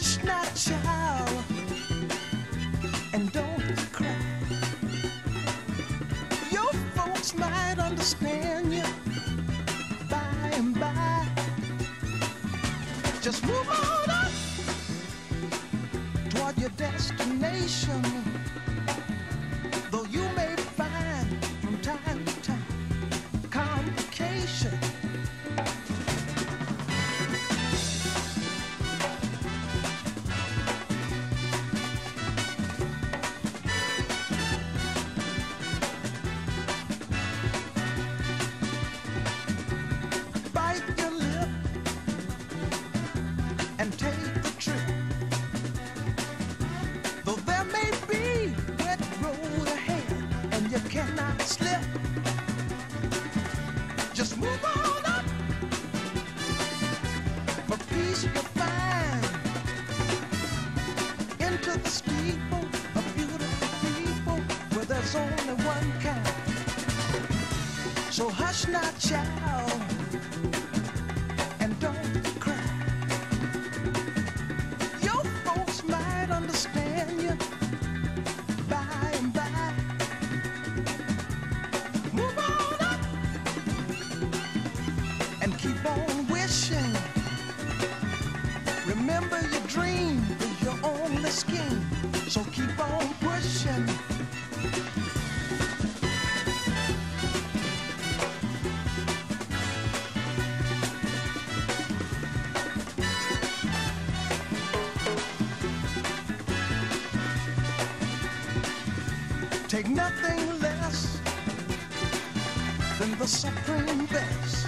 hush not, child, and don't cry. Your folks might understand you by and by. Just move on up toward your destination, though you may find from time to time complication. Bite your lip and take the trip, though there may be wet road ahead and you cannot slip. Just move on up for peace you'll find into the steeple of beautiful people where there's only one kind. So hush not, child, and don't cry. Your folks might understand you by and by. Move on up and keep on wishing. Remember your dream is your only scheme, so keep on pushing. Take nothing less than the supreme best.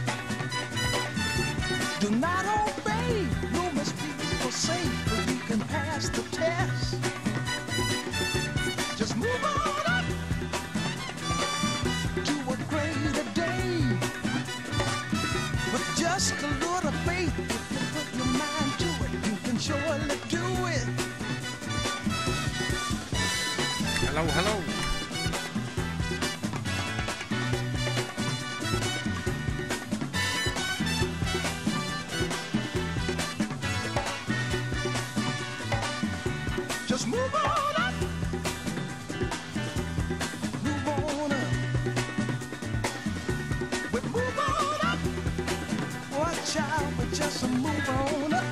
Do not obey, rumors people say, but you can pass the test. Just move on up to a greater day. With just a little faith, if you put your mind to it, you can surely do it. Hello, hello. Just move on up. Move on up. We move on up. Watch out, we just move on up.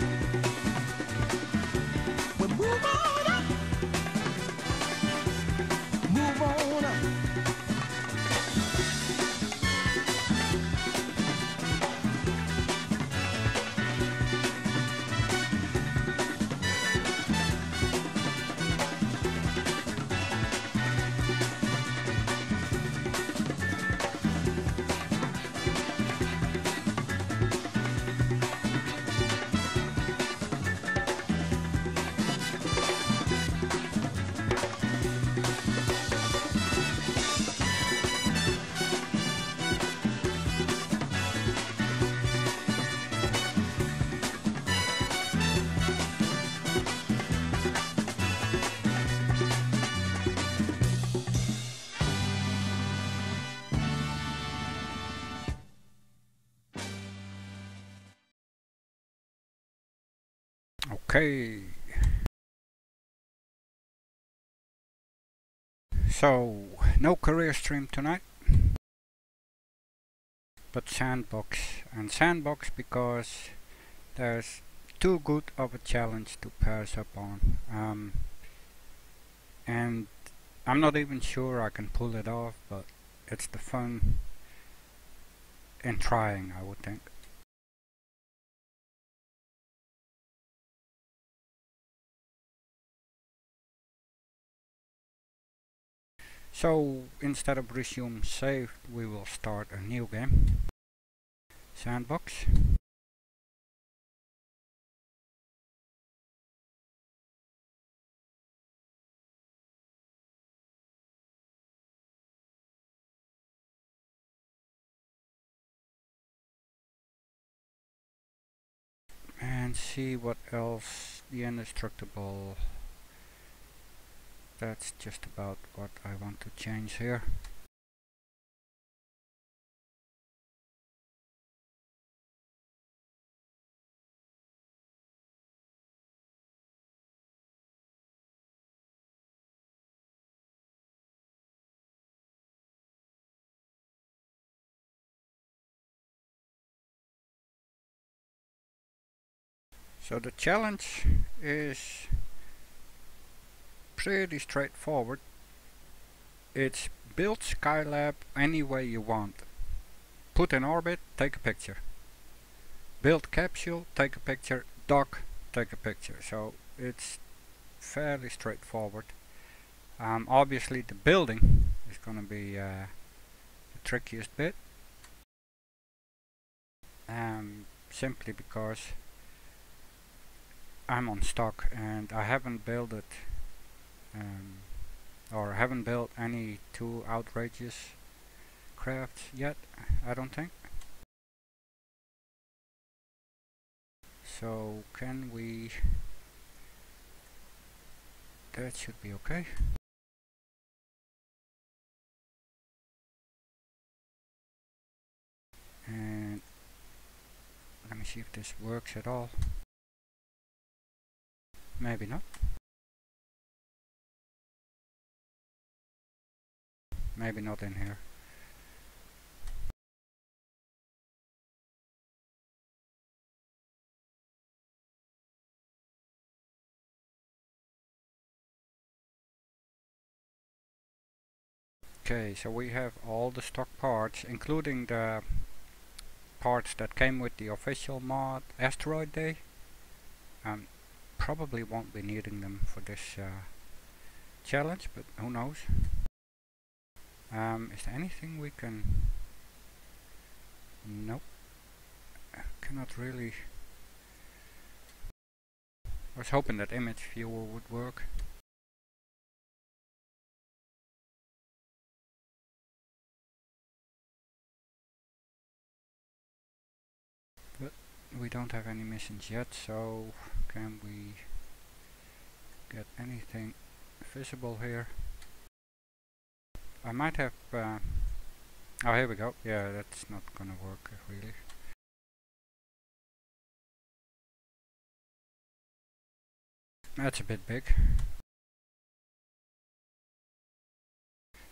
We move on up. Move on up. Okay. So, no career stream tonight, but Sandbox. And Sandbox because there's too good of a challenge to pass up on. And I'm not even sure I can pull it off, but it's the fun in trying, I would think. So instead of resume save, we will start a new game. Sandbox. And see what else. The indestructible. That's just about what I want to change here. So the challenge is pretty straightforward. It's build SkyLab any way you want. Put in orbit, take a picture. Build capsule, take a picture. Dock, take a picture. So it's fairly straightforward. Obviously the building is going to be the trickiest bit. Simply because I'm on stock and I haven't built it or haven't built any too outrageous crafts yet, I don't think. So can we... that should be okay. And let me see if this works at all. Maybe not. Maybe not in here. Okay, so we have all the stock parts, including the parts that came with the official mod Asteroid Day. Probably won't be needing them for this challenge, but who knows. Is there anything we can... nope. Cannot really... I was hoping that image viewer would work. But we don't have any missions yet, so can we get anything visible here? I might have... oh, here we go. Yeah, that's not gonna work really. That's a bit big.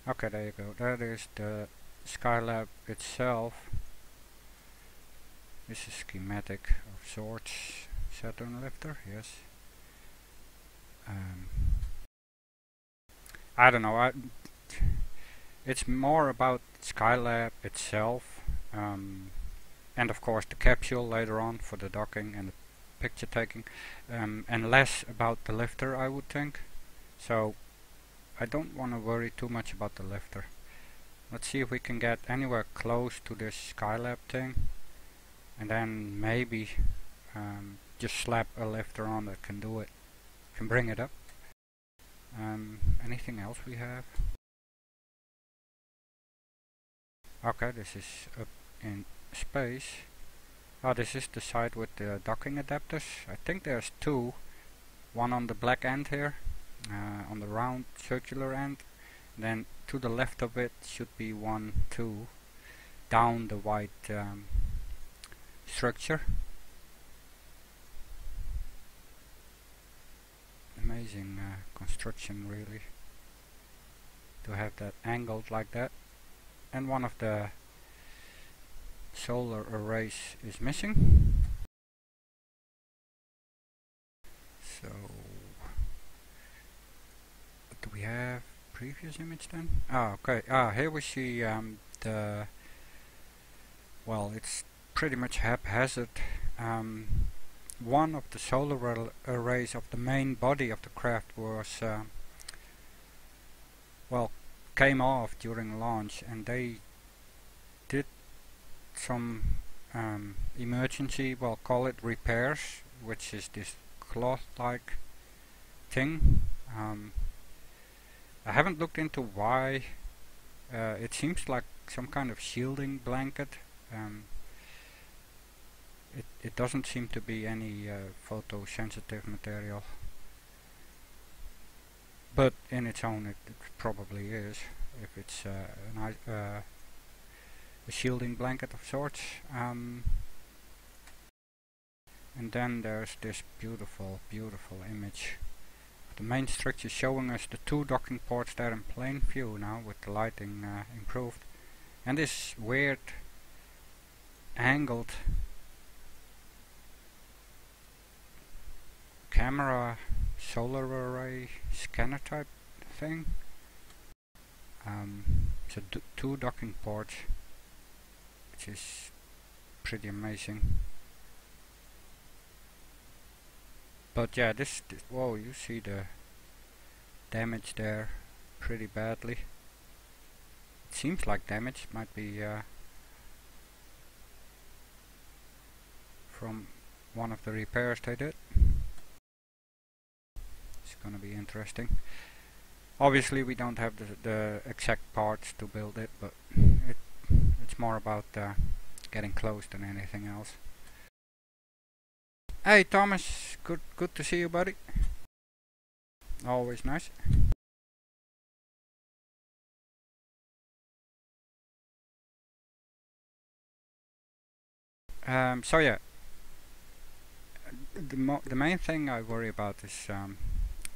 Okay, there you go. That is the SkyLab itself. This is schematic of sorts. Saturn lifter, yes. I don't know. It's more about SkyLab itself, and of course the capsule later on for the docking and the picture taking, and less about the lifter, I would think. So I don't want to worry too much about the lifter. Let's see if we can get anywhere close to this SkyLab thing, and then maybe just slap a lifter on that can do it, can bring it up. Anything else we have? Okay, this is up in space. Oh, this is the side with the docking adapters. I think there's two. One on the black end here, on the round circular end. Then to the left of it should be 1, 2, down the white structure. Amazing construction, really, to have that angled like that. And one of the solar arrays is missing. So what do we have? Previous image then? Ah, okay. Ah, here we see the... well, it's pretty much haphazard. One of the solar arrays of the main body of the craft was well, came off during launch, and they did some emergency, well, call it repairs, which is this cloth-like thing. I haven't looked into why. It seems like some kind of shielding blanket. It doesn't seem to be any photosensitive material, but in its own it probably is, if it's a shielding blanket of sorts. And then there's this beautiful image of the main structure showing us the two docking ports there in plain view now, with the lighting improved, and this weird angled camera solar array scanner type thing. So two docking ports, which is pretty amazing. But yeah, this whoa, you see the damage there pretty badly. It seems like damage might be from one of the repairs they did. It's gonna be interesting. Obviously we don't have the exact parts to build it, but it's more about getting close than anything else. Hey Thomas, good to see you, buddy. Always nice. So yeah, the main thing I worry about is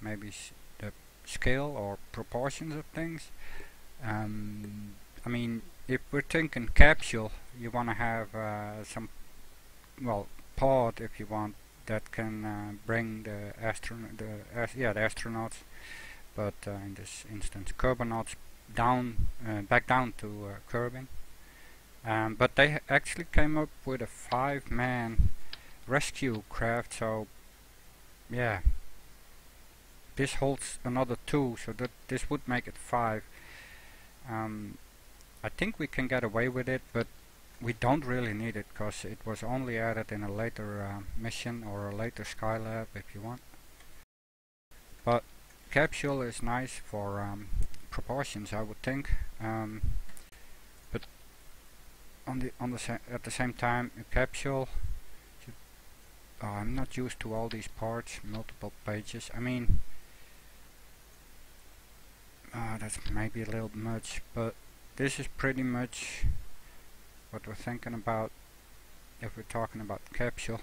maybe the scale or proportions of things. I mean, if we're thinking capsule, you want to have some, well, pod if you want, that can bring the astronauts, but in this instance Kerbal down, back down to Kerbin. But they actually came up with a 5-man rescue craft, so yeah, this holds another 2, so that this would make it 5. I think we can get away with it, but we don't really need it because it was only added in a later mission or a later SkyLab if you want. But capsule is nice for proportions, I would think. But at the same time, a capsule. I'm not used to all these parts, multiple pages. I mean, that's maybe a little much, but this is pretty much what we're thinking about if we're talking about capsule.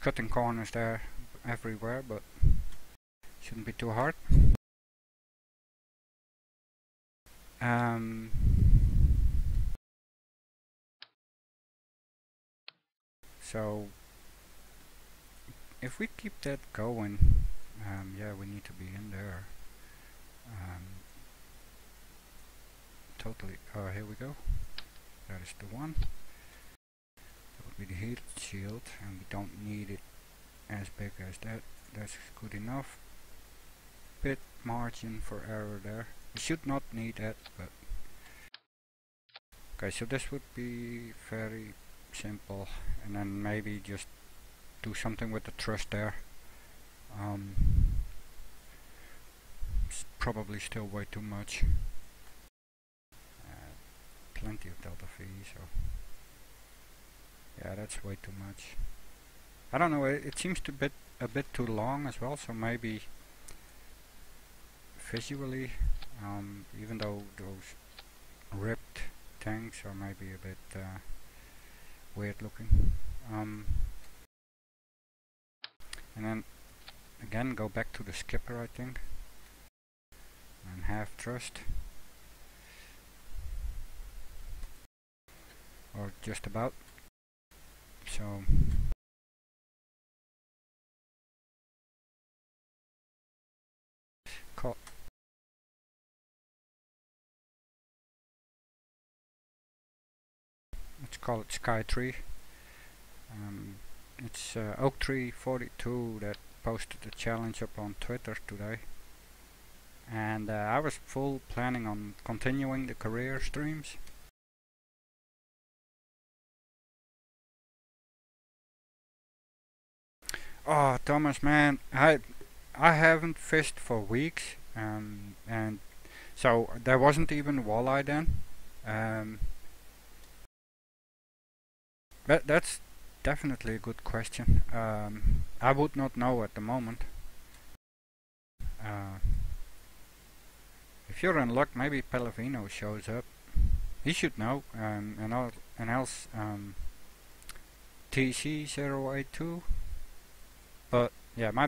Cutting corners there everywhere, but shouldn't be too hard. So if we keep that going, yeah, we need to be in there. Totally. Here we go. That is the one. That would be the heat shield, and we don't need it as big as that. That's good enough. Bit margin for error there. We should not need that, but okay. So this would be very simple, and then maybe just do something with the thrust there. It's probably still way too much. Plenty of delta V, so yeah, that's way too much. I don't know, it seems to be a bit too long as well, so maybe visually, even though those ripped tanks are maybe a bit weird looking. And then again go back to the skipper, I think, and half thrust, or just about. So let's call it Sky 3. It's OakTree42 that posted the challenge up on Twitter today, and I was full planning on continuing the career streams. Oh, Thomas, man, I haven't fished for weeks, and so there wasn't even walleye then. But that's definitely a good question. I would not know at the moment. If you're in luck, maybe Pellegrino shows up. He should know. And else TC082. But yeah, my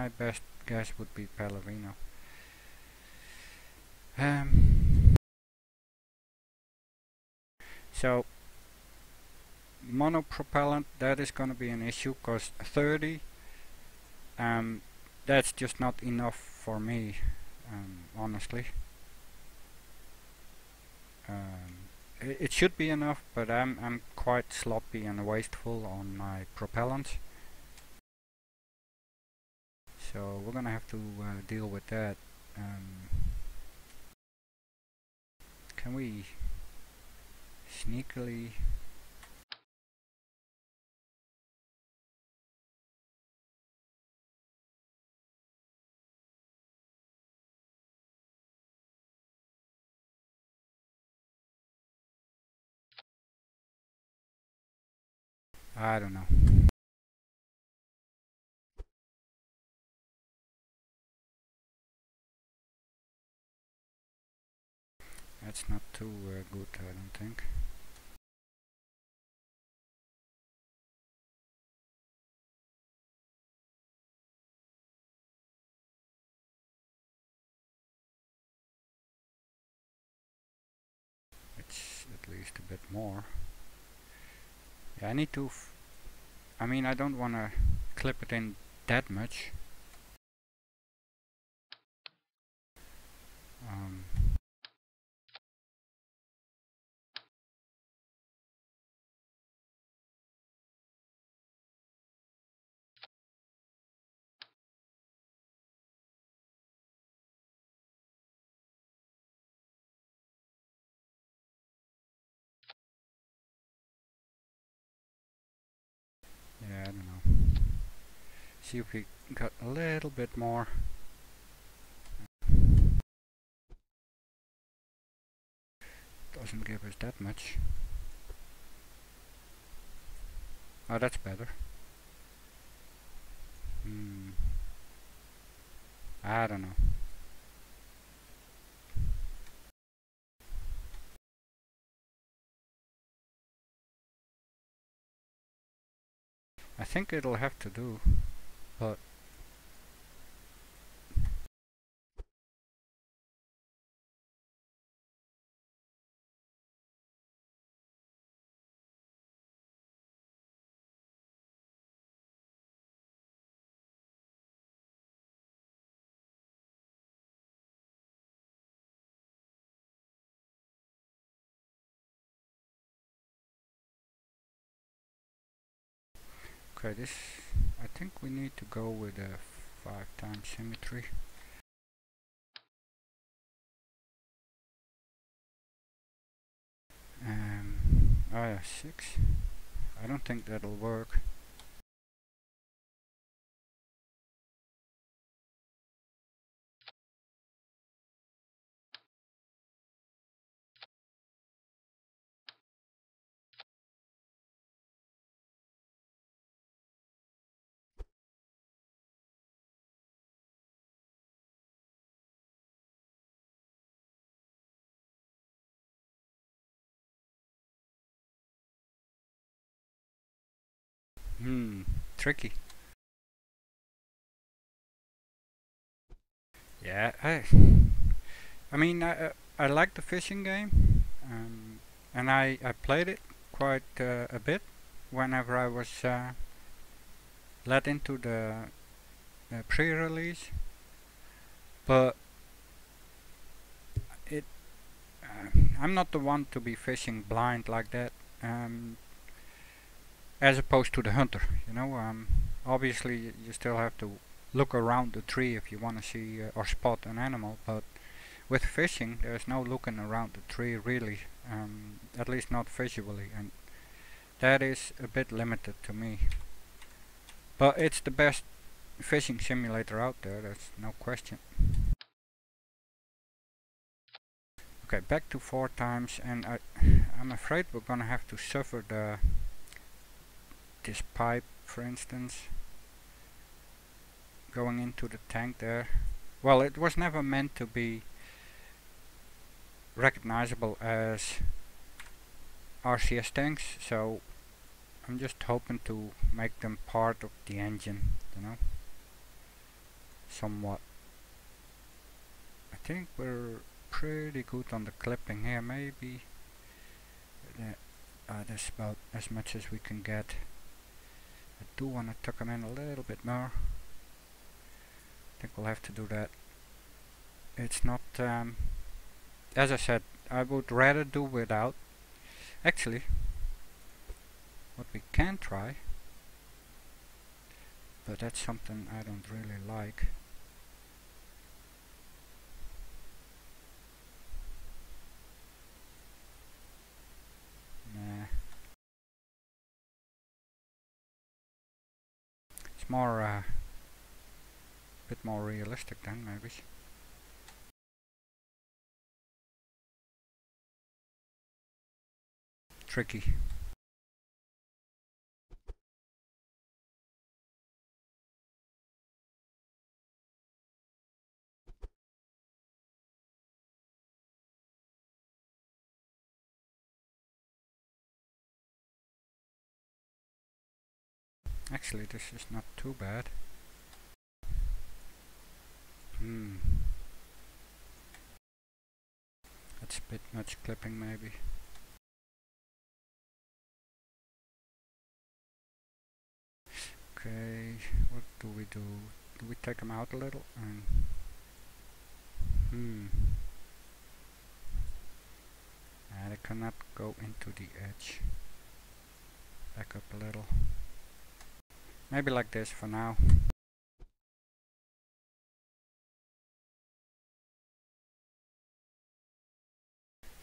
best guess would be Pellegrino. So monopropellant, that is going to be an issue, because 30, that's just not enough for me, honestly. It should be enough, but I'm quite sloppy and wasteful on my propellants, so we're gonna have to deal with that. Can we sneakily... I don't know. That's not too good, I don't think. It's at least a bit more. Yeah, I need to... I mean, I don't want to clip it in that much. Yeah, I don't know. See if we got a little bit more. Doesn't give us that much. Oh, that's better. I don't know. I think it'll have to do, but okay, this, I think we need to go with a 5 times symmetry. Oh yeah, 6. I don't think that'll work. Tricky. Yeah, I mean, I like the fishing game, and I played it quite a bit whenever I was let into the pre-release, but it I'm not the one to be fishing blind like that, as opposed to the hunter, you know. Obviously you still have to look around the tree if you want to see or spot an animal, but with fishing there's no looking around the tree really, at least not visually, and that is a bit limited to me. But it's the best fishing simulator out there, that's no question. Okay, back to 4 times, and I'm afraid we're gonna have to suffer this pipe, for instance, going into the tank there. Well, it was never meant to be recognizable as RCS tanks, so I'm just hoping to make them part of the engine, you know, somewhat. I think we're pretty good on the clipping here, maybe. That's about as much as we can get. I do want to tuck them in a little bit more. I think we'll have to do that. It's not, as I said, I would rather do without. Actually, what we can try, but that's something I don't really like. Nah. It's more, bit more realistic then, maybe. Tricky. Actually, this is not too bad. That's a bit much clipping, maybe. Okay, what do we do? Do we take them out a little? They cannot go into the edge. Back up a little. Maybe like this for now.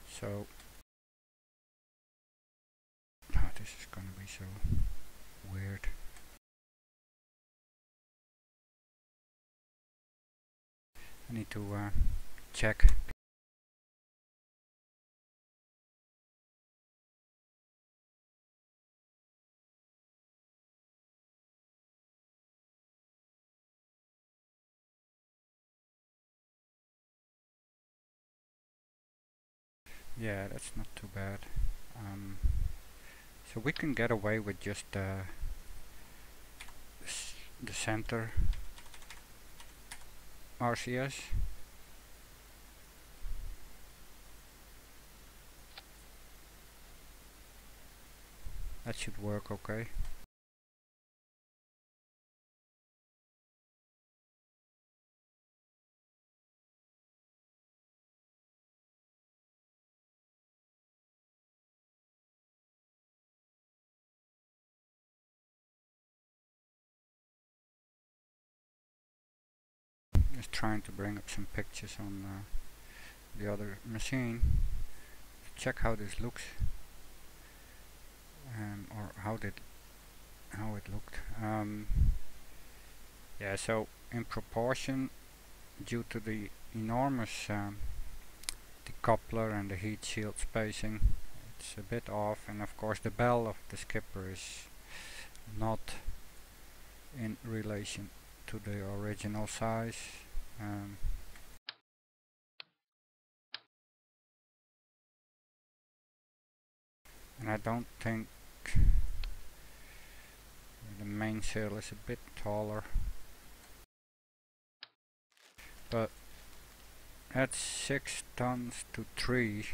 So, oh, this is gonna be so weird. I need to check. Yeah, that's not too bad. So we can get away with just the center RCS. That should work okay. Just trying to bring up some pictures on the other machine. Check how this looks, or how it looked. Yeah, so in proportion, due to the enormous decoupler and the heat shield spacing, it's a bit off, and of course the bell of the skipper is not in relation to the original size. And I don't think the mainsail is a bit taller, but that's 6 tons to 3,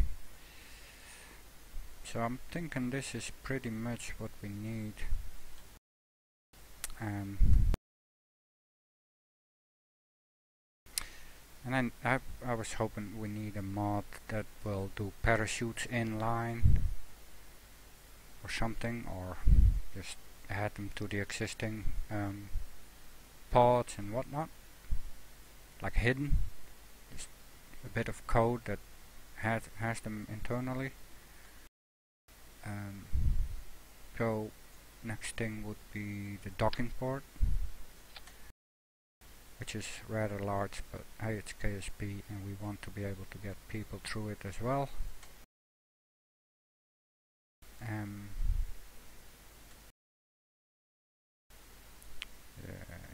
so I'm thinking this is pretty much what we need. And then I was hoping we need a mod that will do parachutes inline or something, or just add them to the existing pods and whatnot, like hidden, just a bit of code that has them internally. So next thing would be the docking port, which is rather large, but hey, it's KSP and we want to be able to get people through it as well.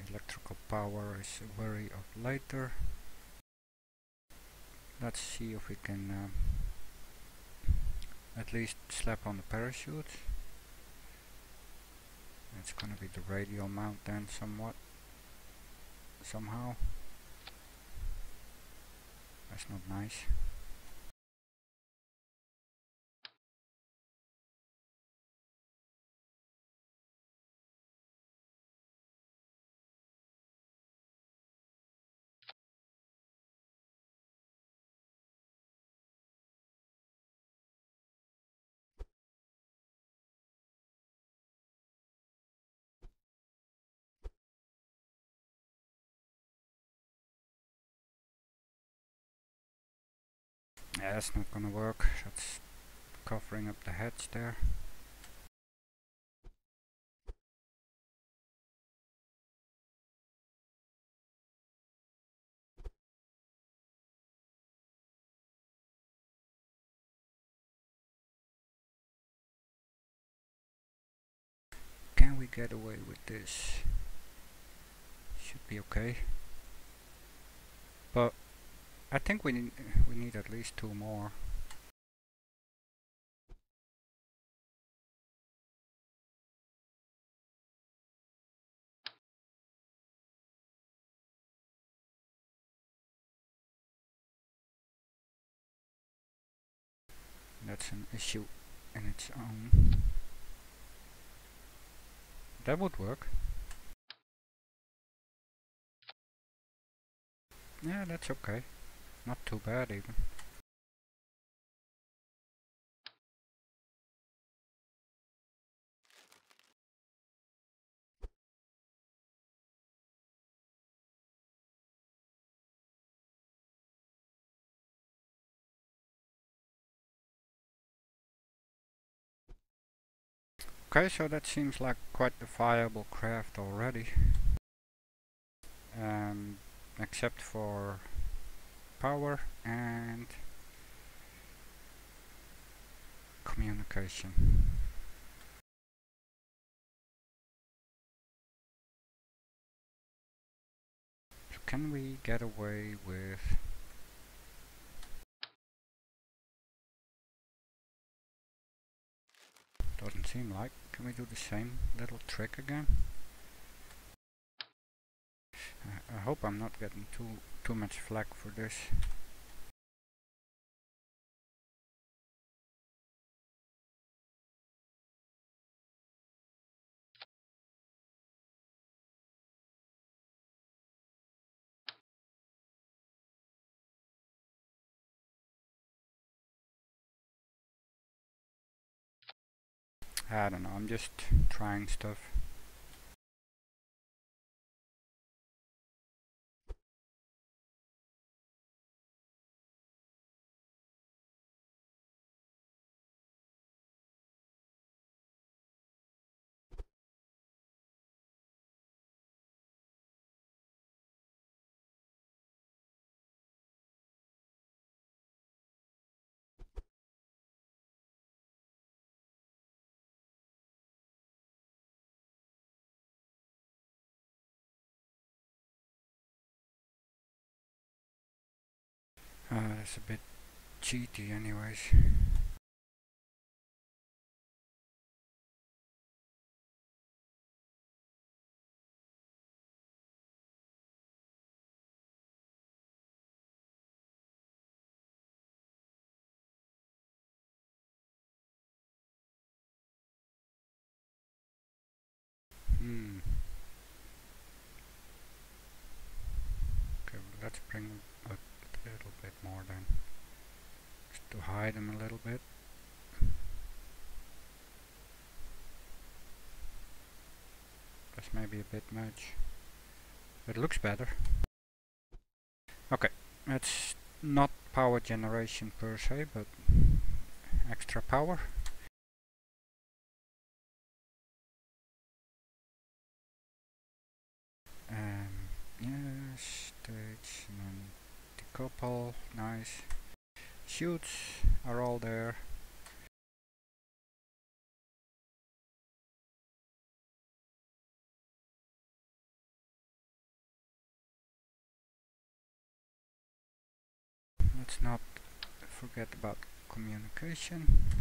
Electrical power is a worry of later. Let's see if we can at least slap on the parachute. It's gonna be the radial mount then somehow. That's not nice. That's not gonna work. That's covering up the heads there. Can we get away with this? Should be okay. But I think we need at least 2 more. That's an issue in its own. That would work. Yeah, that's okay. Not too bad even. Okay, so that seems like quite a viable craft already. Except for power and communication. So can we get away with... Doesn't seem like. Can we do the same little trick again? I hope I'm not getting too much flack for this. I don't know, I'm just trying stuff. That's a bit cheaty anyways. Okay, well, let's bring a little bit more then. Just to hide them a little bit. That's maybe a bit much. It looks better. Okay, it's not power generation per se, but extra power. Yeah, stage and then decouple, nice. Shoots are all there. Let's not forget about communication.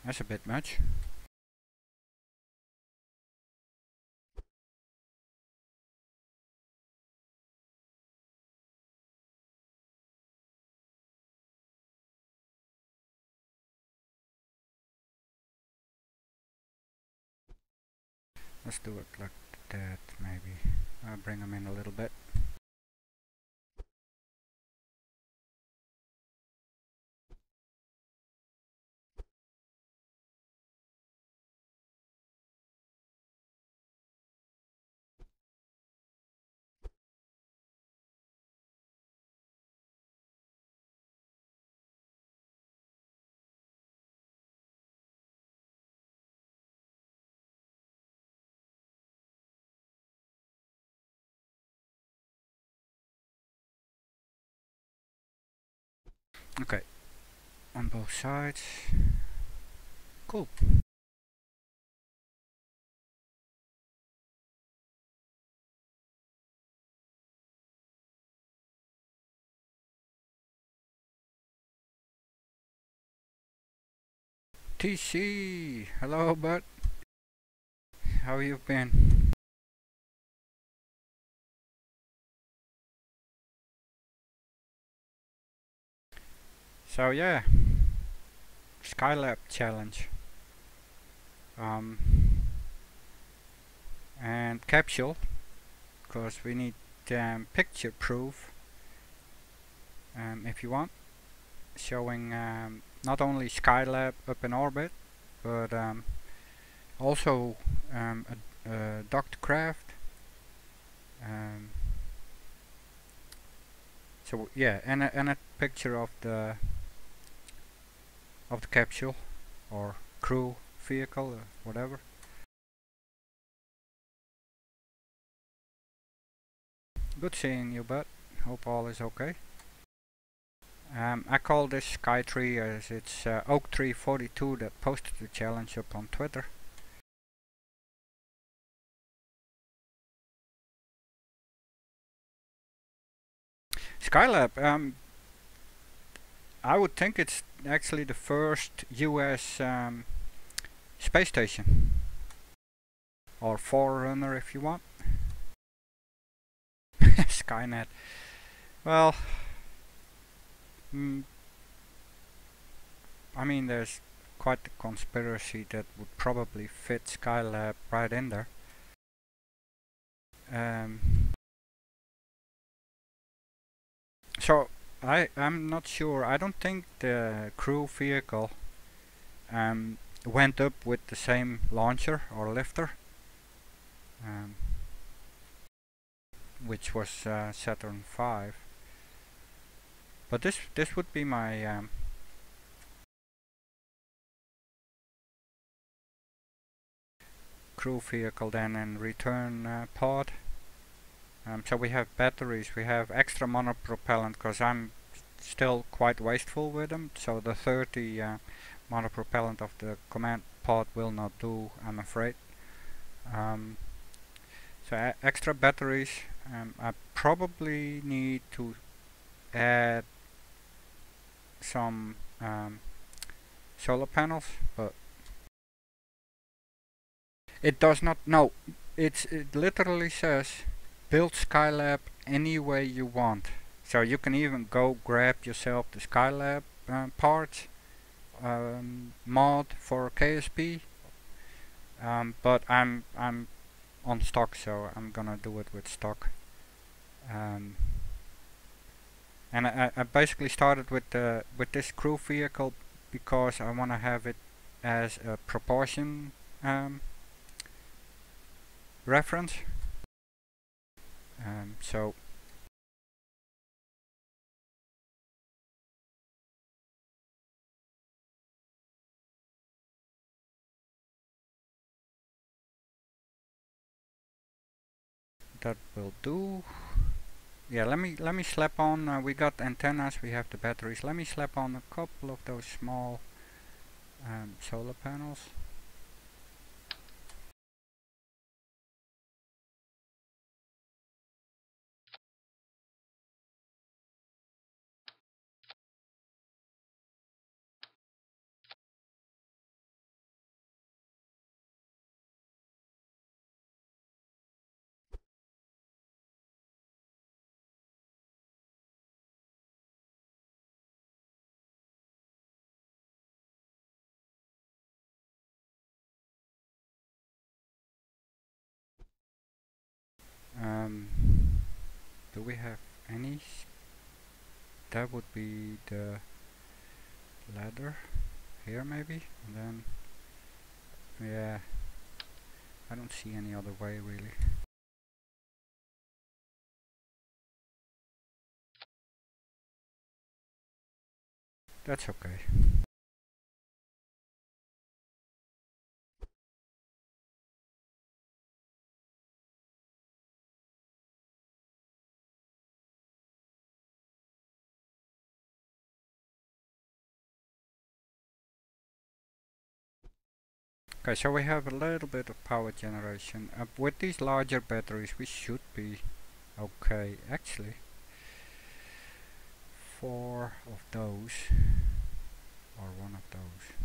That's a bit much. Let's do it like that maybe. I'll bring them in a little bit. Okay, on both sides. Cool. TC, hello bud. How you been? So yeah, SkyLab challenge. Um, and capsule, because we need picture proof. If you want, showing not only SkyLab up in orbit, but also a docked craft. So yeah, and a picture of the capsule or crew vehicle or whatever. Good seeing you, bud. Hope all is okay. I call this Skytree as it's OakTree42 that posted the challenge up on Twitter. SkyLab, I would think it's actually the first US space station, or forerunner if you want. Skynet. Well, I mean, there's quite the conspiracy that would probably fit SkyLab right in there. So I'm not sure. I don't think the crew vehicle went up with the same launcher or lifter, which was Saturn V. But this would be my crew vehicle then and return pod. So we have batteries, we have extra monopropellant because I'm still quite wasteful with them. So the 30 monopropellant of the command pod will not do, I'm afraid. So extra batteries. I probably need to add some solar panels, but it does not. No, it literally says build SkyLab any way you want. So you can even go grab yourself the SkyLab parts mod for KSP. But I'm on stock, so I'm gonna do it with stock. And I basically started with this crew vehicle because I want to have it as a proportion reference. So that will do. Yeah, let me slap on. We got antennas, we have the batteries. Let me slap on a couple of those small solar panels. we have any? That would be the ladder here maybe, and then yeah, I don't see any other way really. That's okay. Okay, so we have a little bit of power generation. With these larger batteries we should be okay. Actually, 4 of those, or 1 of those.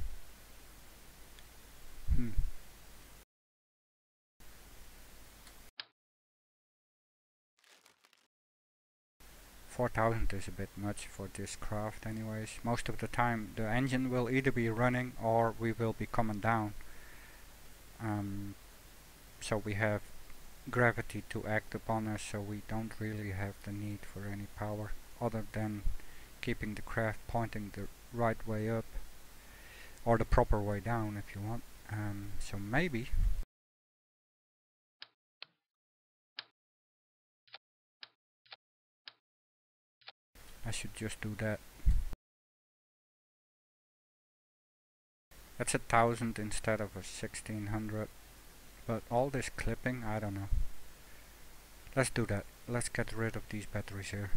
4000 is a bit much for this craft anyways. Most of the time the engine will either be running or we will be coming down. So we have gravity to act upon us, so we don't really have the need for any power other than keeping the craft pointing the right way up, or the proper way down if you want. So maybe I should just do that. That's 1000 instead of a 1600, but all this clipping, I don't know. Let's do that. Let's get rid of these batteries here.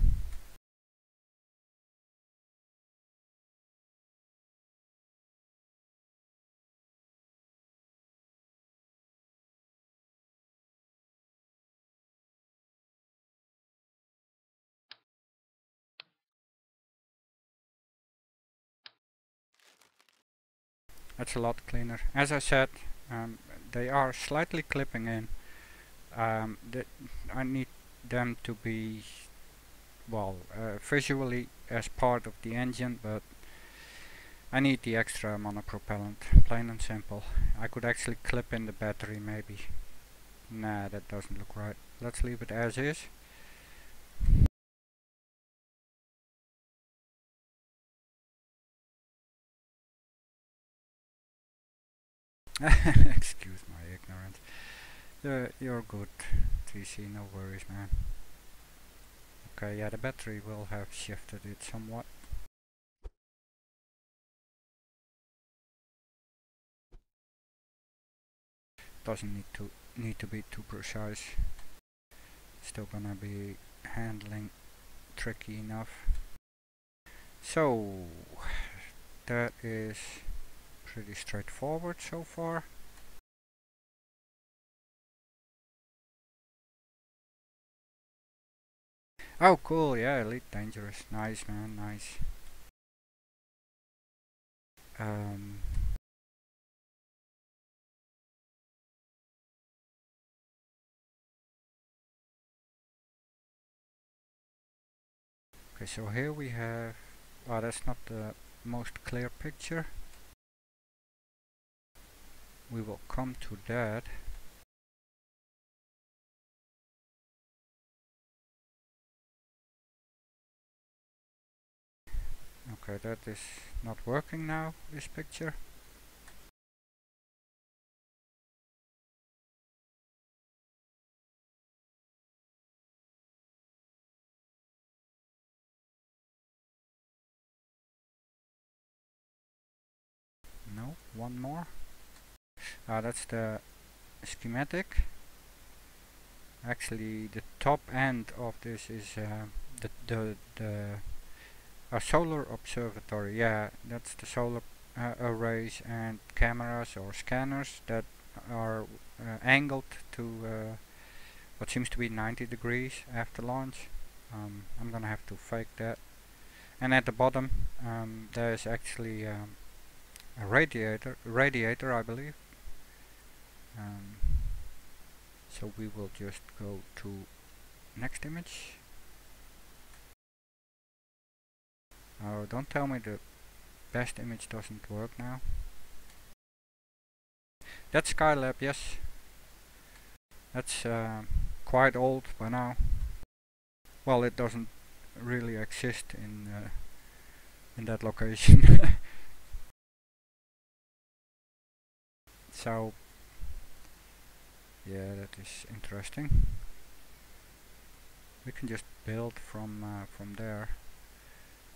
That's a lot cleaner. As I said, they are slightly clipping in. I need them to be, well, visually as part of the engine, but I need the extra monopropellant, plain and simple. I could actually clip in the battery maybe. Nah, that doesn't look right. Let's leave it as is. Excuse my ignorance. You're good, TC, no worries, man. Okay, yeah, the battery will have shifted it somewhat. Doesn't need to be too precise. Still gonna be handling tricky enough. So that is pretty straightforward so far. Oh cool, yeah, Elite Dangerous. Nice, man, nice. Okay, so here we have, oh, that's not the most clear picture. We will come to that. Okay, that is not working now, this picture. No, one more. That's the schematic. Actually, the top end of this is a solar observatory. Yeah, that's the solar arrays and cameras or scanners that are angled to what seems to be 90 degrees after launch. I'm gonna have to fake that. And at the bottom there's actually a radiator I believe. So we will just go to next image. Oh, don't tell me the best image doesn't work now. That's SkyLab, yes. That's quite old by now. well, it doesn't really exist in that location. So yeah, that is interesting. We can just build from there.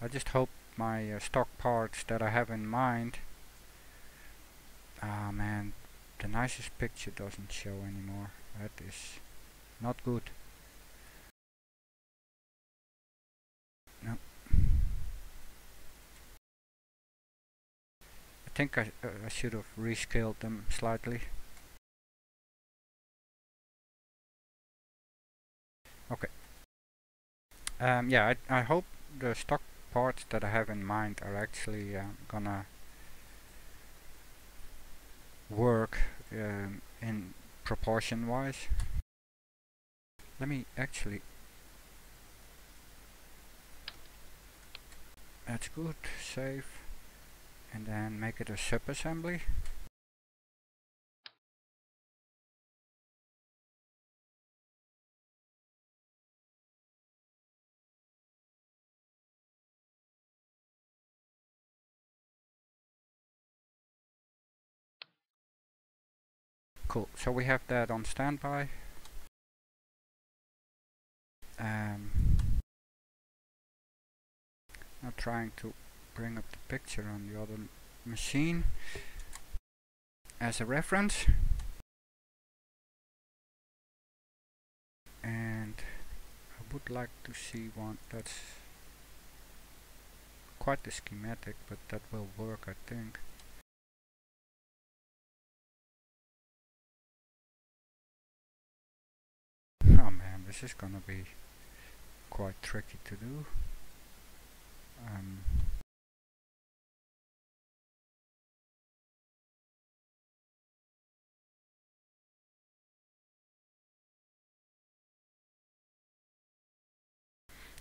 I just hope my stock parts that I have in mind. Ah man, the nicest picture doesn't show anymore. That is not good. No. I think I should have rescaled them slightly. Okay. Yeah, I hope the stock parts that I have in mind are actually gonna work in proportion wise. Let me actually, that's good, save, and then make it a sub-assembly. Cool, so we have that on standby. Now trying to bring up the picture on the other machine as a reference. And I would like to see one that's quite a schematic, but that will work, I think. Oh man, this is gonna be quite tricky to do.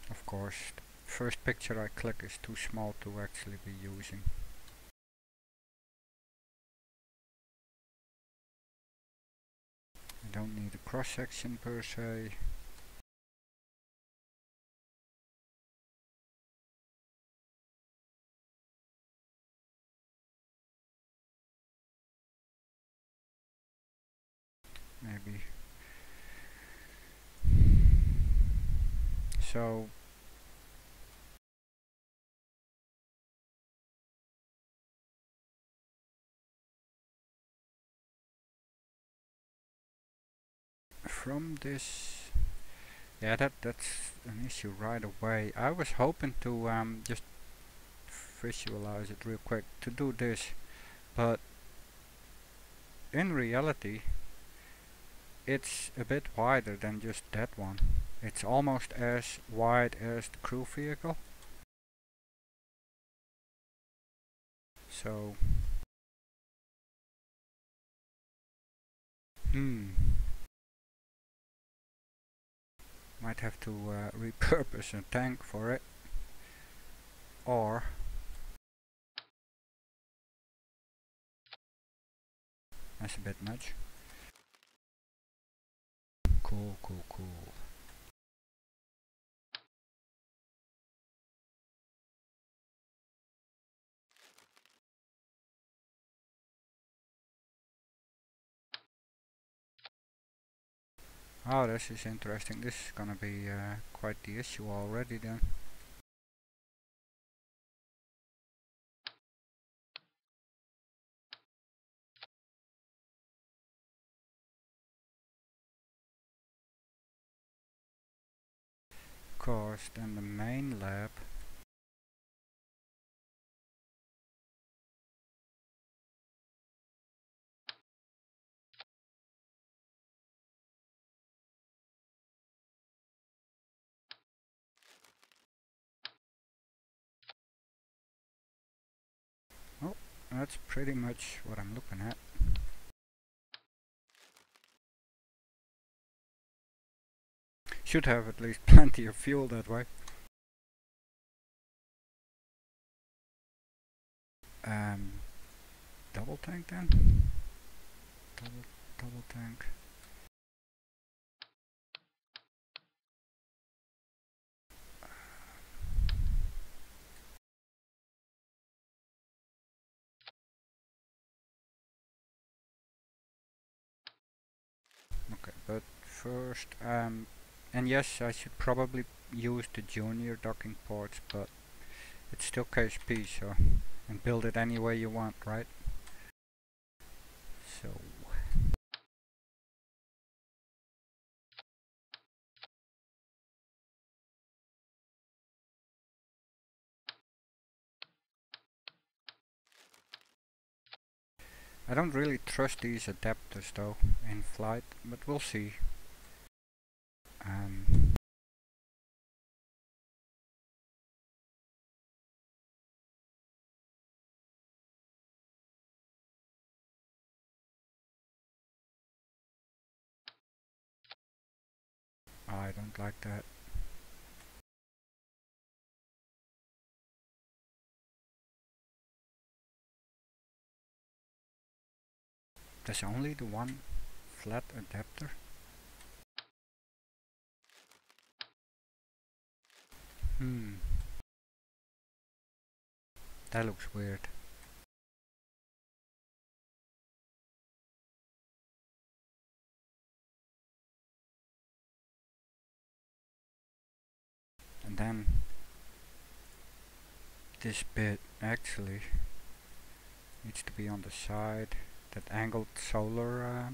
Of course, the first picture I click is too small to actually be using. I don't need a cross section per se. Maybe. So from this, yeah, that's an issue right away. I was hoping to just visualize it real quick to do this, but in reality it's a bit wider than just that one. It's almost as wide as the crew vehicle. So might have to repurpose a tank for it, or that's a bit much. Cool. Oh, this is interesting. This is gonna be quite the issue already then. Of course, then the main lab. Oh, that's pretty much what I'm looking at. Should have at least plenty of fuel that way. Double tank then? Double tank. first. And yes, I should probably use the junior docking ports, but it's still KSP, so, and build it any way you want, right? So I don't really trust these adapters though in flight, but we'll see. I don't like that. There's only the one flat adapter. That looks weird. And then this bit actually needs to be on the side. That angled solar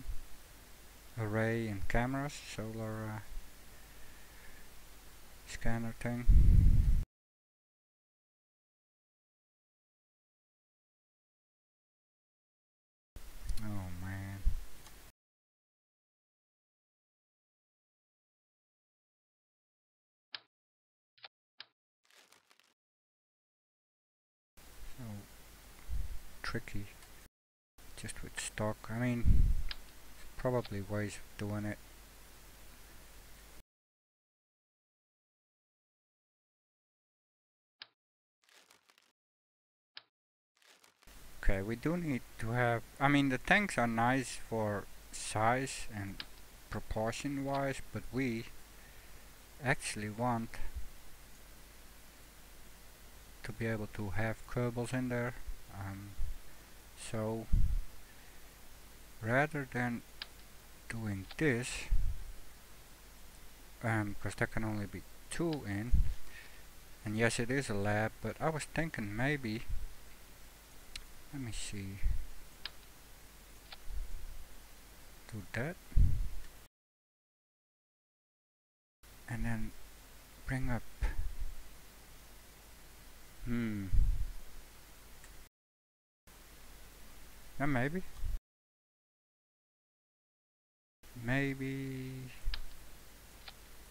array and cameras, solar scanner thing. Oh man. So tricky. Just with stock. I mean, probably ways of doing it. Okay, we do need to have, I mean the tanks are nice for size and proportion wise, but we actually want to be able to have Kerbals in there. So rather than doing this, because there can only be 2 in, and yes it is a lab, but I was thinking maybe, let me see, do that, and then bring up, yeah, maybe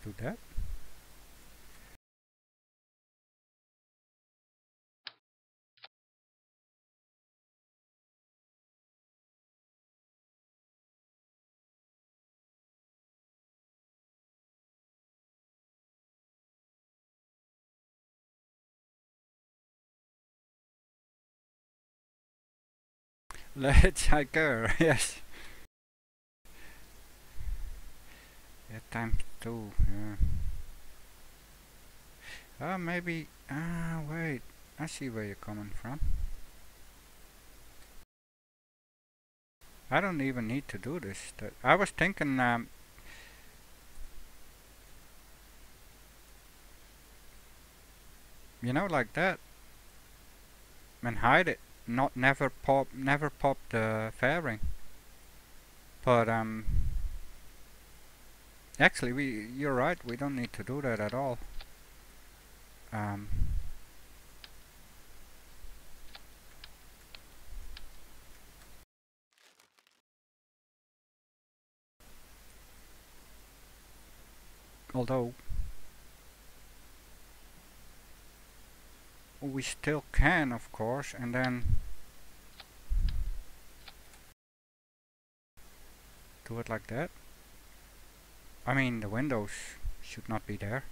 do that. Let's go, yes. Yeah, times 2, yeah. Maybe, wait, I see where you're coming from. I don't even need to do this. I was thinking, you know, like that, and hide it. Never pop the fairing. But actually, you're right. We don't need to do that at all. Although we still can, of course, and then do it like that. I mean, the windows should not be there,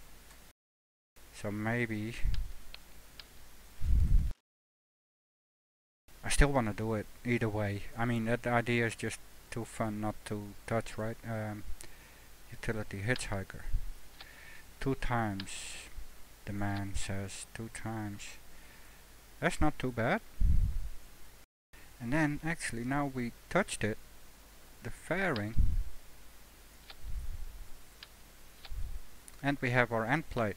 so maybe I still want to do it either way. I mean, that idea is just too fun not to touch, right? Utility hitchhiker. 2 times, the man says. 2 times. That's not too bad. And then actually now we touched it, the fairing And we have our end plate.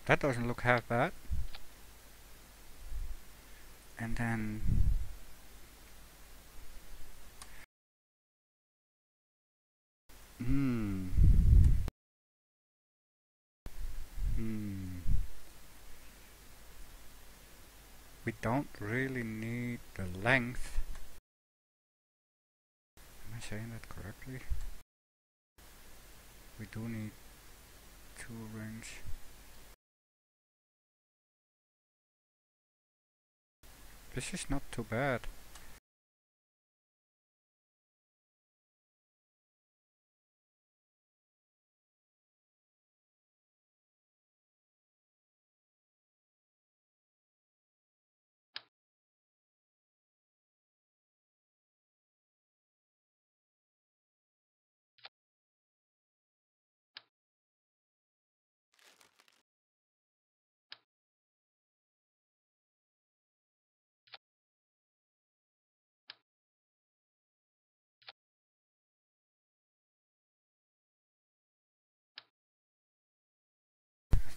That doesn't look half bad. And then we don't really need the length. Am I saying that correctly? We do need 2 rings. This is not too bad.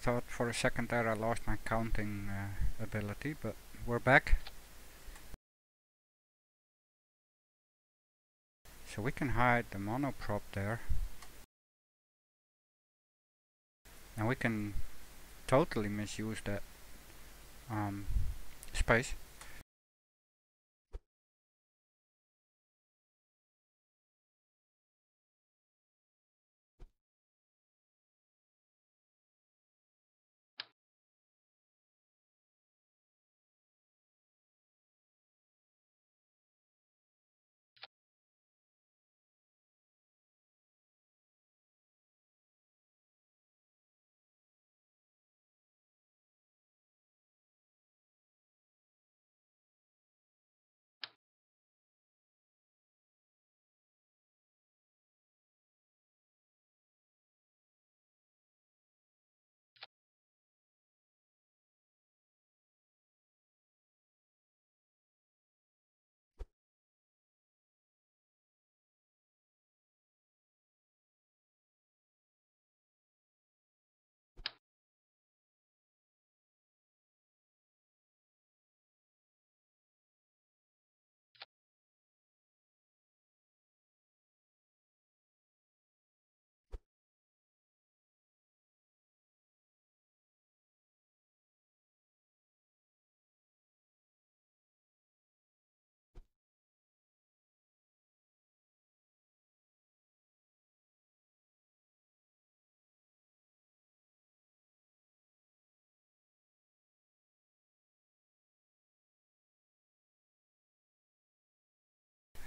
Thought for a second there I lost my counting ability, but we're back. So we can hide the monoprop there. And we can totally misuse that space.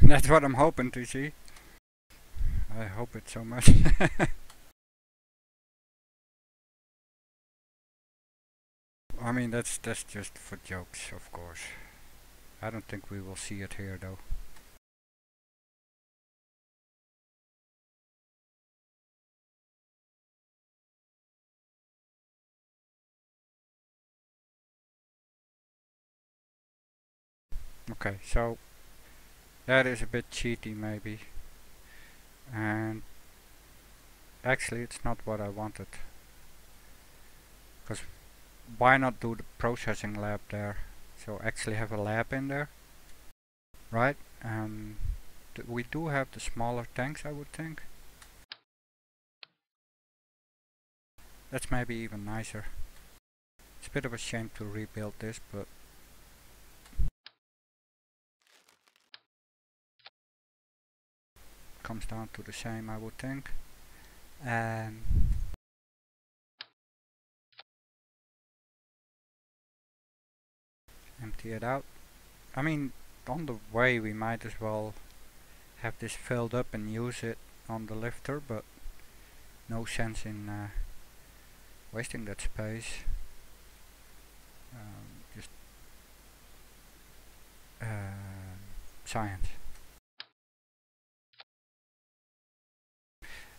That's what I'm hoping to see. I hope it so much. I mean, that's just for jokes, of course. I don't think we will see it here though. Okay, so that is a bit cheaty maybe. And actually it's not what I wanted. Because why not do the processing lab there? So actually have a lab in there. Right? We do have the smaller tanks, I would think. That's maybe even nicer. It's a bit of a shame to rebuild this, but comes down to the same, I would think. And empty it out. I mean, on the way we might as well have this filled up and use it on the lifter, but no sense in wasting that space. Just science.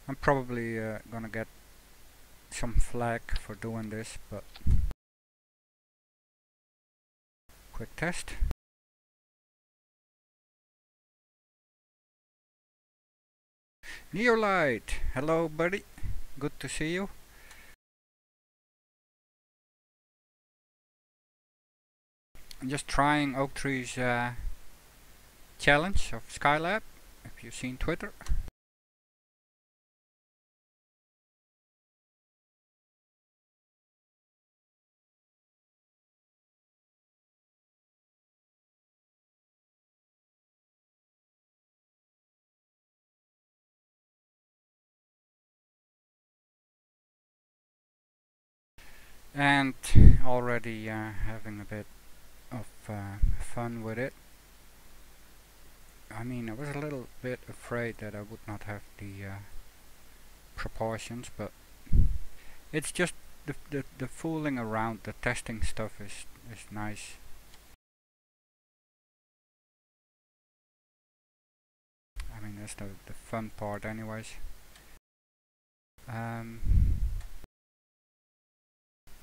I'm probably gonna get some flack for doing this, but quick test. Neolite! Hello buddy, good to see you. I'm just trying OakTree's challenge of SkyLab, if you've seen Twitter. And already having a bit of fun with it. I mean, I was a little bit afraid that I would not have the proportions, but it's just the fooling around, the testing stuff is nice. I mean, that's the fun part anyways.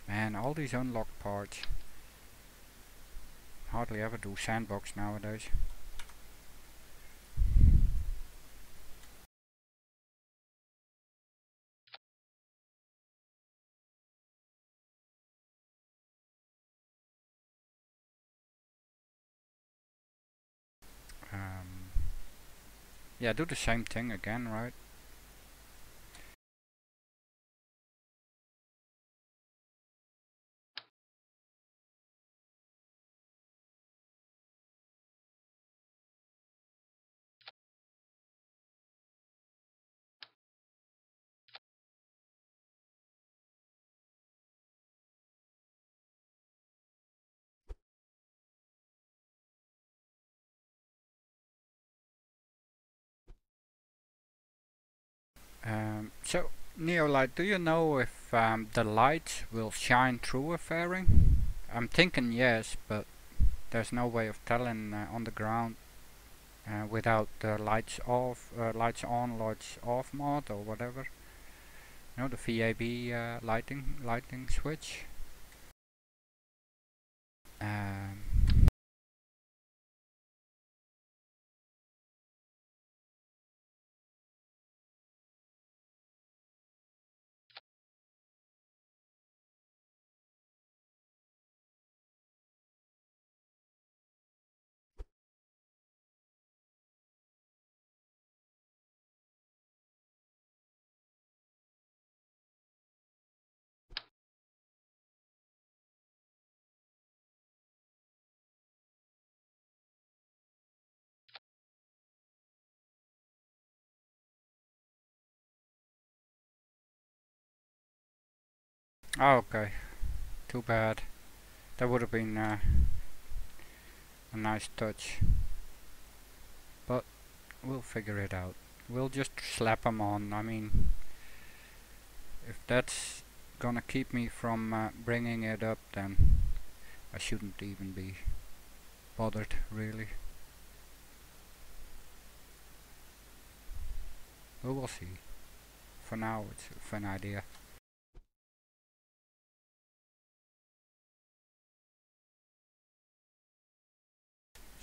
Man, all these unlocked parts. Hardly ever do Sandbox nowadays. Yeah, do the same thing again, right? So, Neolite, do you know if the lights will shine through a fairing? I'm thinking yes, but there's no way of telling on the ground without the lights off, lights on, lights off mod or whatever. You know, the VAB lighting switch. Oh, okay, too bad. That would have been a nice touch, but we'll figure it out. We'll just slap them on. I mean, if that's gonna keep me from bringing it up, then I shouldn't even be bothered, really. But we'll see. For now, it's a fun idea.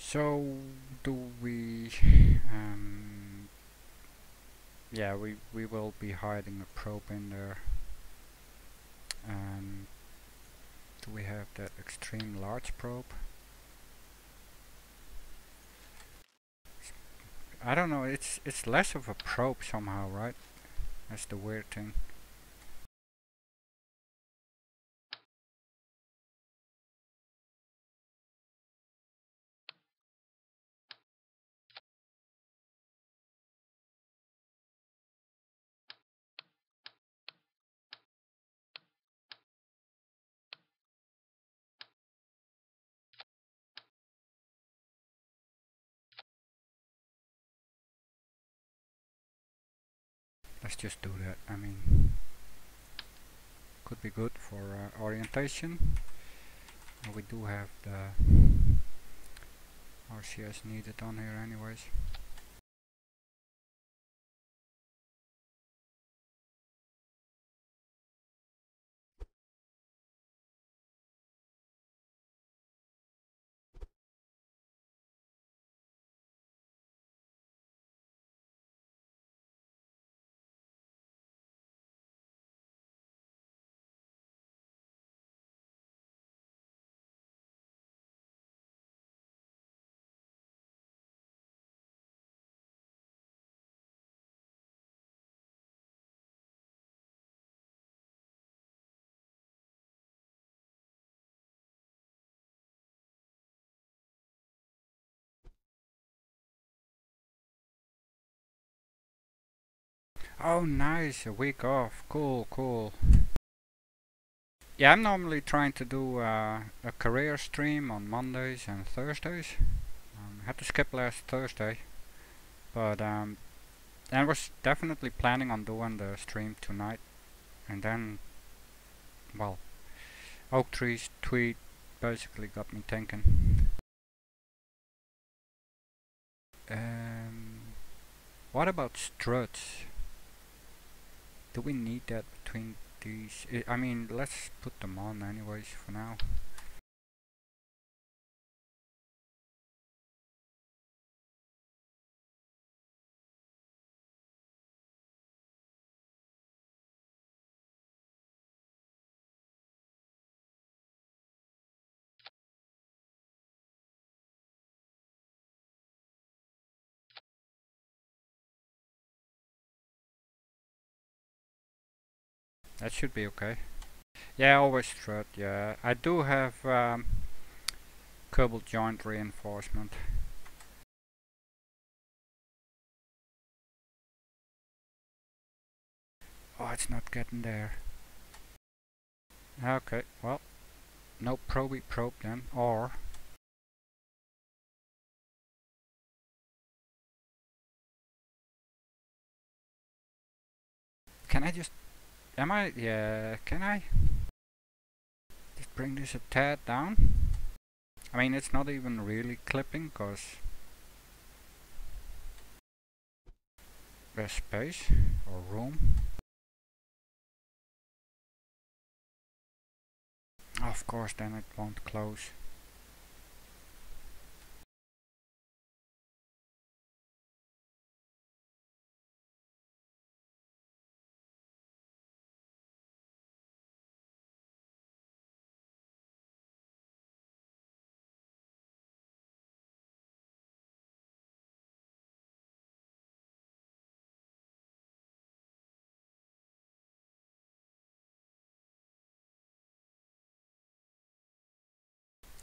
So, do we... yeah, we will be hiding a probe in there. Do we have that extreme large probe? I don't know, it's less of a probe somehow, right? That's the weird thing. Let's just do that. I mean, could be good for orientation. We do have the RCS needed on here anyways. Oh nice, a week off. Cool, cool. Yeah, I'm normally trying to do a career stream on Mondays and Thursdays. I had to skip last Thursday, but I was definitely planning on doing the stream tonight, and then, well, OakTree's tweet basically got me thinking. What about struts? Do we need that between these? I mean, let's put them on anyways for now. That should be okay. Yeah, always strut, yeah. I do have Kerbal joint reinforcement. Oh, it's not getting there. Okay, well, no probey probe then, or... Can I just... Am I... Yeah, can I? Just bring this a tad down? I mean, it's not even really clipping, cause... there's space, or room. Of course, then it won't close.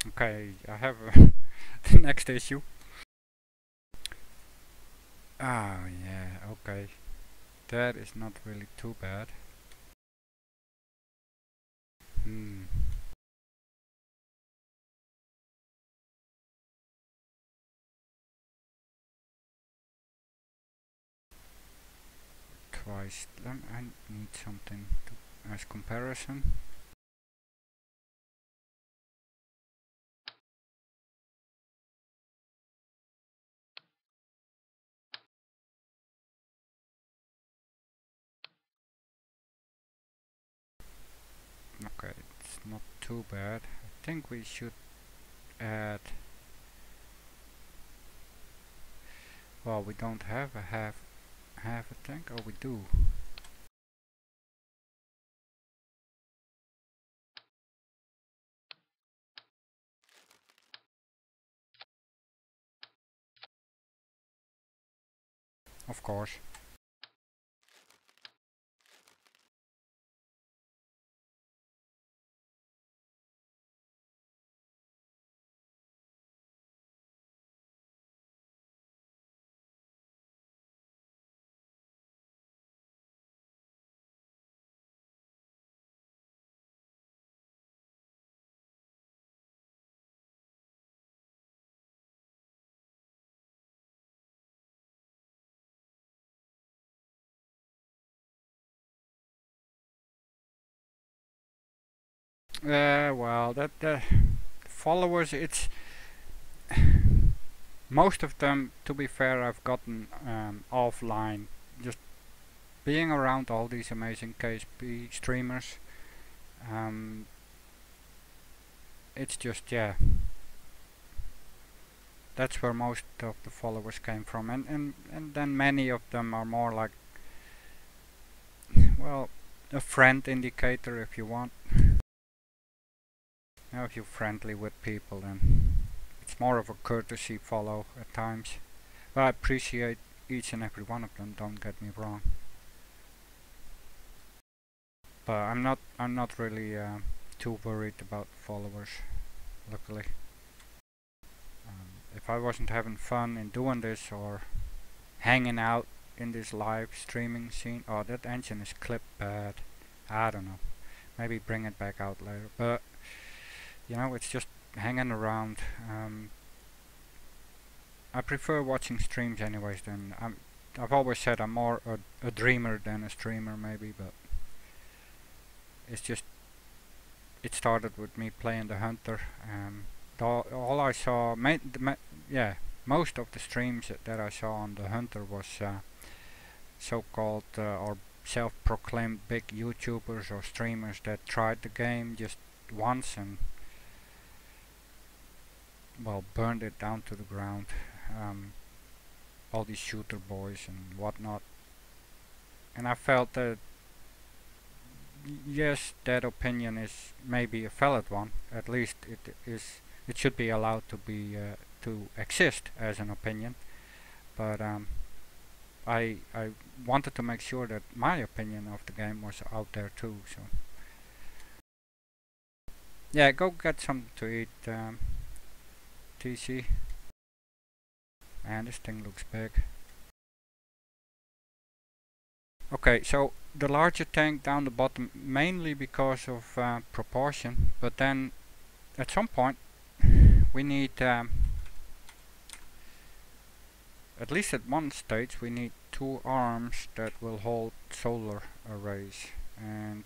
Okay, I have the next issue. Oh yeah, okay. That is not really too bad. Twice. I need something as comparison. Okay, it's not too bad. I think we should add... Well, we don't have a half a tank, or we do. Of course. Well, that followers, it's... Most of them, to be fair, I've gotten offline. Just being around all these amazing KSP streamers. It's just, yeah. That's where most of the followers came from. And then many of them are more like... Well, a friend indicator if you want. Now if you're friendly with people, then it's more of a courtesy follow at times. But I appreciate each and every one of them, don't get me wrong. But I'm not really too worried about followers, luckily. If I wasn't having fun in doing this or hanging out in this live streaming scene. Oh, that engine is clipped bad. I don't know. Maybe bring it back out later. But you know, it's just hanging around. I prefer watching streams anyways. I've always said I'm more a dreamer than a streamer, maybe, but it's just it started with me playing the Hunter. All I saw, most of the streams that I saw on the Hunter was so-called or self-proclaimed big YouTubers or streamers that tried the game just once and well burned it down to the ground. All these shooter boys and whatnot, and I felt that yes, that opinion is maybe a valid one. At least it should be allowed to be to exist as an opinion. But I wanted to make sure that my opinion of the game was out there too. So yeah, go get something to eat, TC. And this thing looks big. Okay, so the larger tank down the bottom mainly because of proportion, but then at some point we need at least at one stage we need 2 arms that will hold solar arrays, and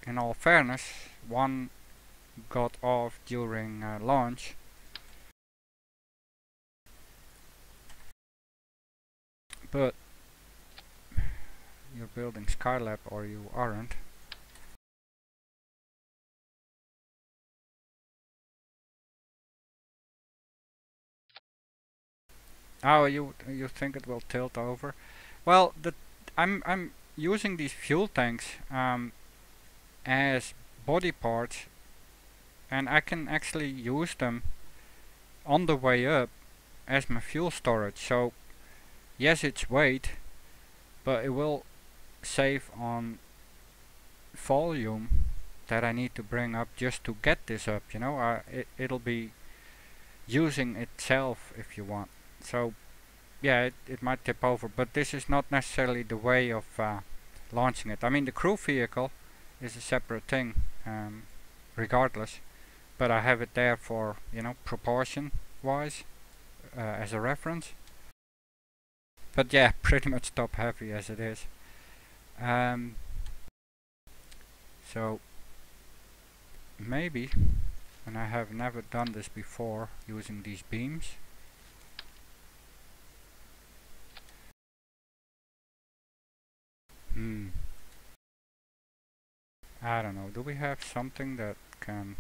in all fairness one got off during launch. But you're building SkyLab or you aren't. Oh, you think it will tilt over? Well, I'm using these fuel tanks as body parts, and I can actually use them on the way up as my fuel storage. So yes, it's weight, but it will save on volume that I need to bring up just to get this up, you know. It'll be using itself if you want. So yeah, it might tip over, but this is not necessarily the way of launching it. I mean, the crew vehicle is a separate thing regardless, but I have it there for, you know, proportion wise as a reference. But yeah, pretty much top heavy as it is. So maybe, and I have never done this before using these beams. I don't know, do we have something that can...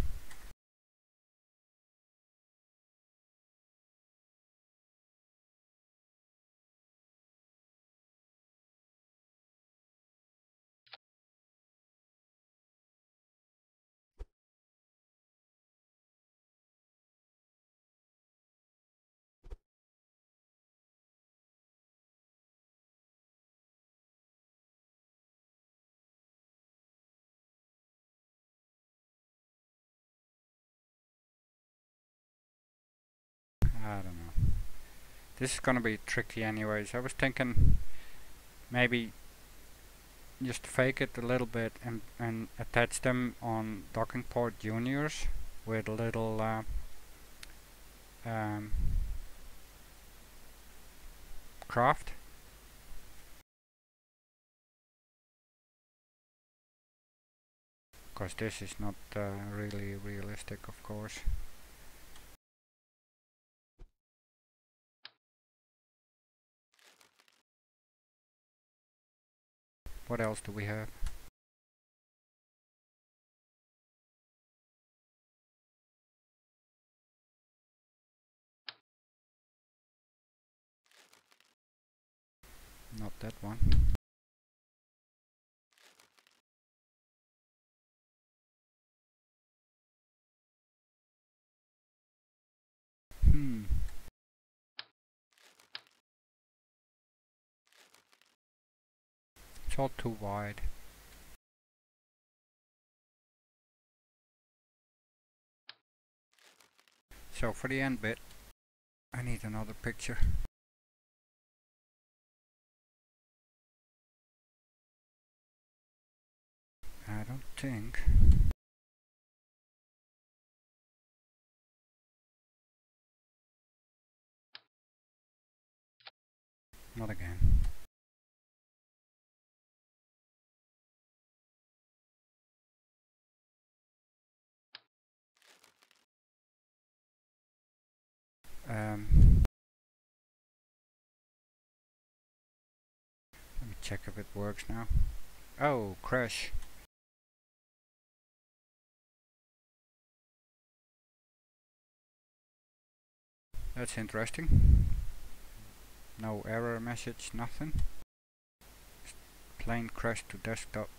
I don't know. This is gonna be tricky anyways. I was thinking maybe just fake it a little bit and attach them on docking port juniors with a little craft. Because this is not really realistic, of course. What else do we have? Not that one. It's all too wide. So for the end bit, I need another picture. think. Not again. Let me check if it works now. Oh, crash. That's interesting. No error message, nothing. Plain crash to desktop.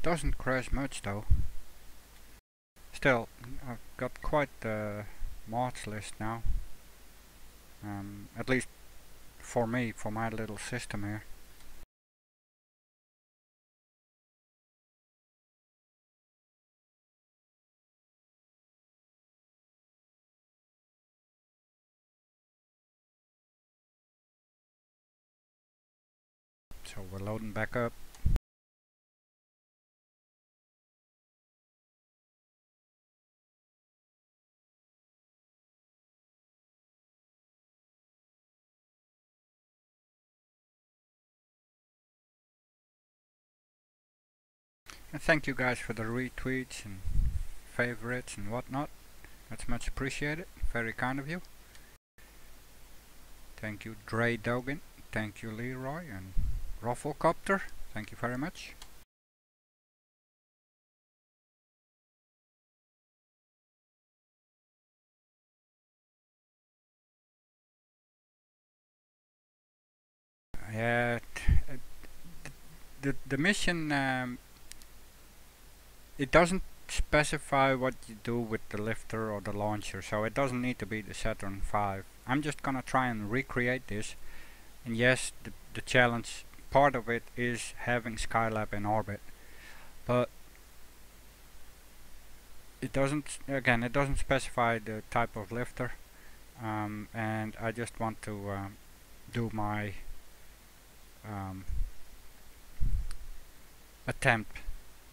Doesn't crash much though. Still, I've got quite the mods list now. At least for me, for my little system here. So we're loading back up. And thank you guys for the retweets and favorites and whatnot. That's much appreciated. Very kind of you. Thank you Dre Dogan. Thank you Leroy and Rufflecopter. Thank you very much. Yeah, the mission, it doesn't specify what you do with the lifter or the launcher, so it doesn't need to be the Saturn V. I'm just gonna try and recreate this, and yes, the challenge part of it is having SkyLab in orbit, but it doesn't, again, it doesn't specify the type of lifter, and I just want to do my attempt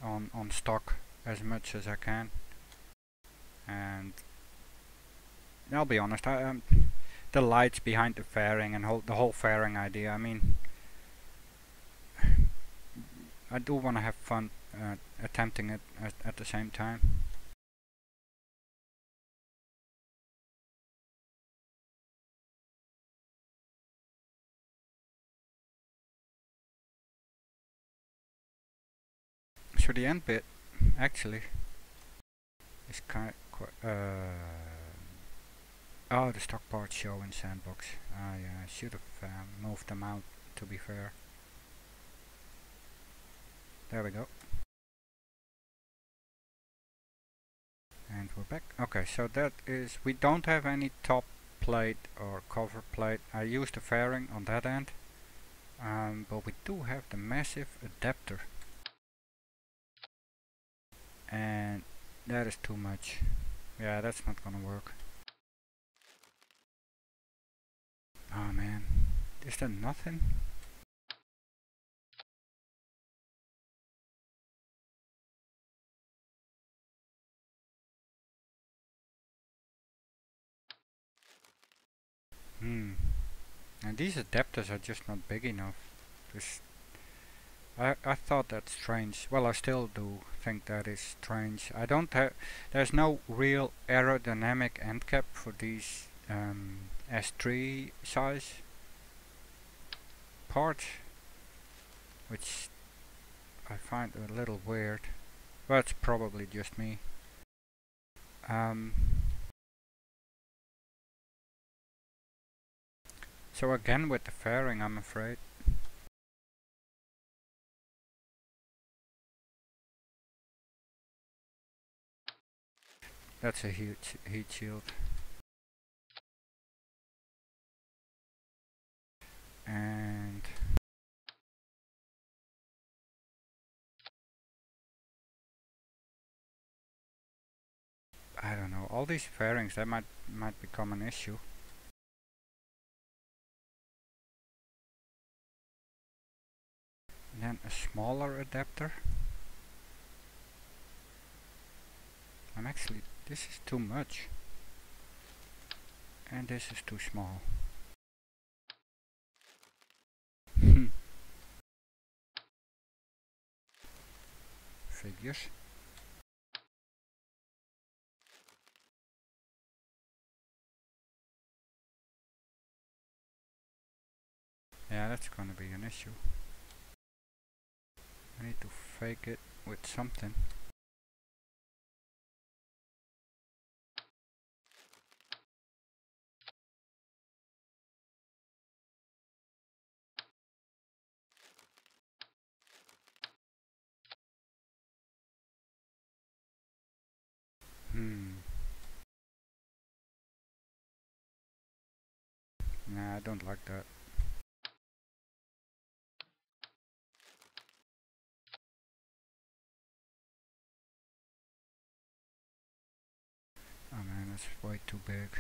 on stock as much as I can. And I'll be honest, the lights behind the fairing and the whole fairing idea, I mean, I do want to have fun attempting it at the same time. So the end bit actually is kind of oh, the stock parts show in Sandbox. I should have moved them out, to be fair. There we go. And we're back. Okay, so that is, we don't have any top plate or cover plate. I used the fairing on that end, but we do have the massive adapter, and that is too much. Yeah, that's not gonna work. Oh man, is there nothing? And these adapters are just not big enough. I thought that's strange. Well, I still do think that is strange. I don't have, there's no real aerodynamic end cap for these S3 size parts, which I find a little weird. But it's probably just me. So again with the fairing, I'm afraid. That's a huge heat shield. And I don't know, all these fairings, that might become an issue. And then a smaller adapter. I'm actually, this is too much. And this is too small. Figures. Yeah, that's gonna be an issue. I need to fake it with something. Nah, I don't like that. Oh man, that's way too big.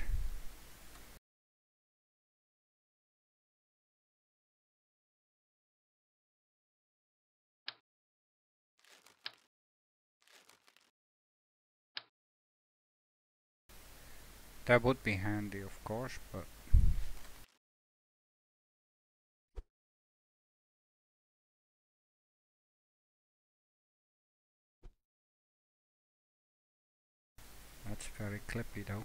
That would be handy, of course, but that's very clippy though.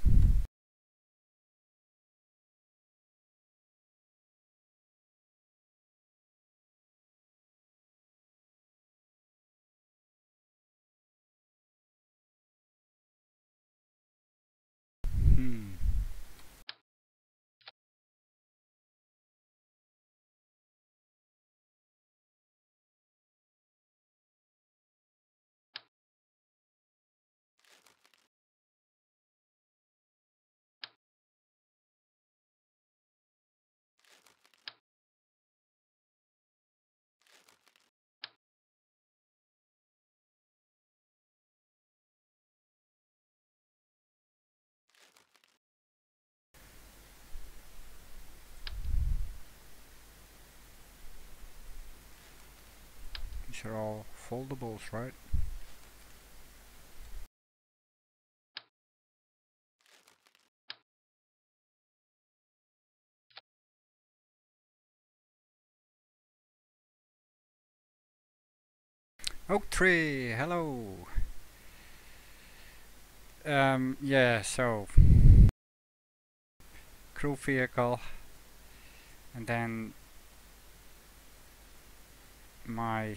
These are all foldables, right? OakTree, hello! Yeah, so crew vehicle, and then my,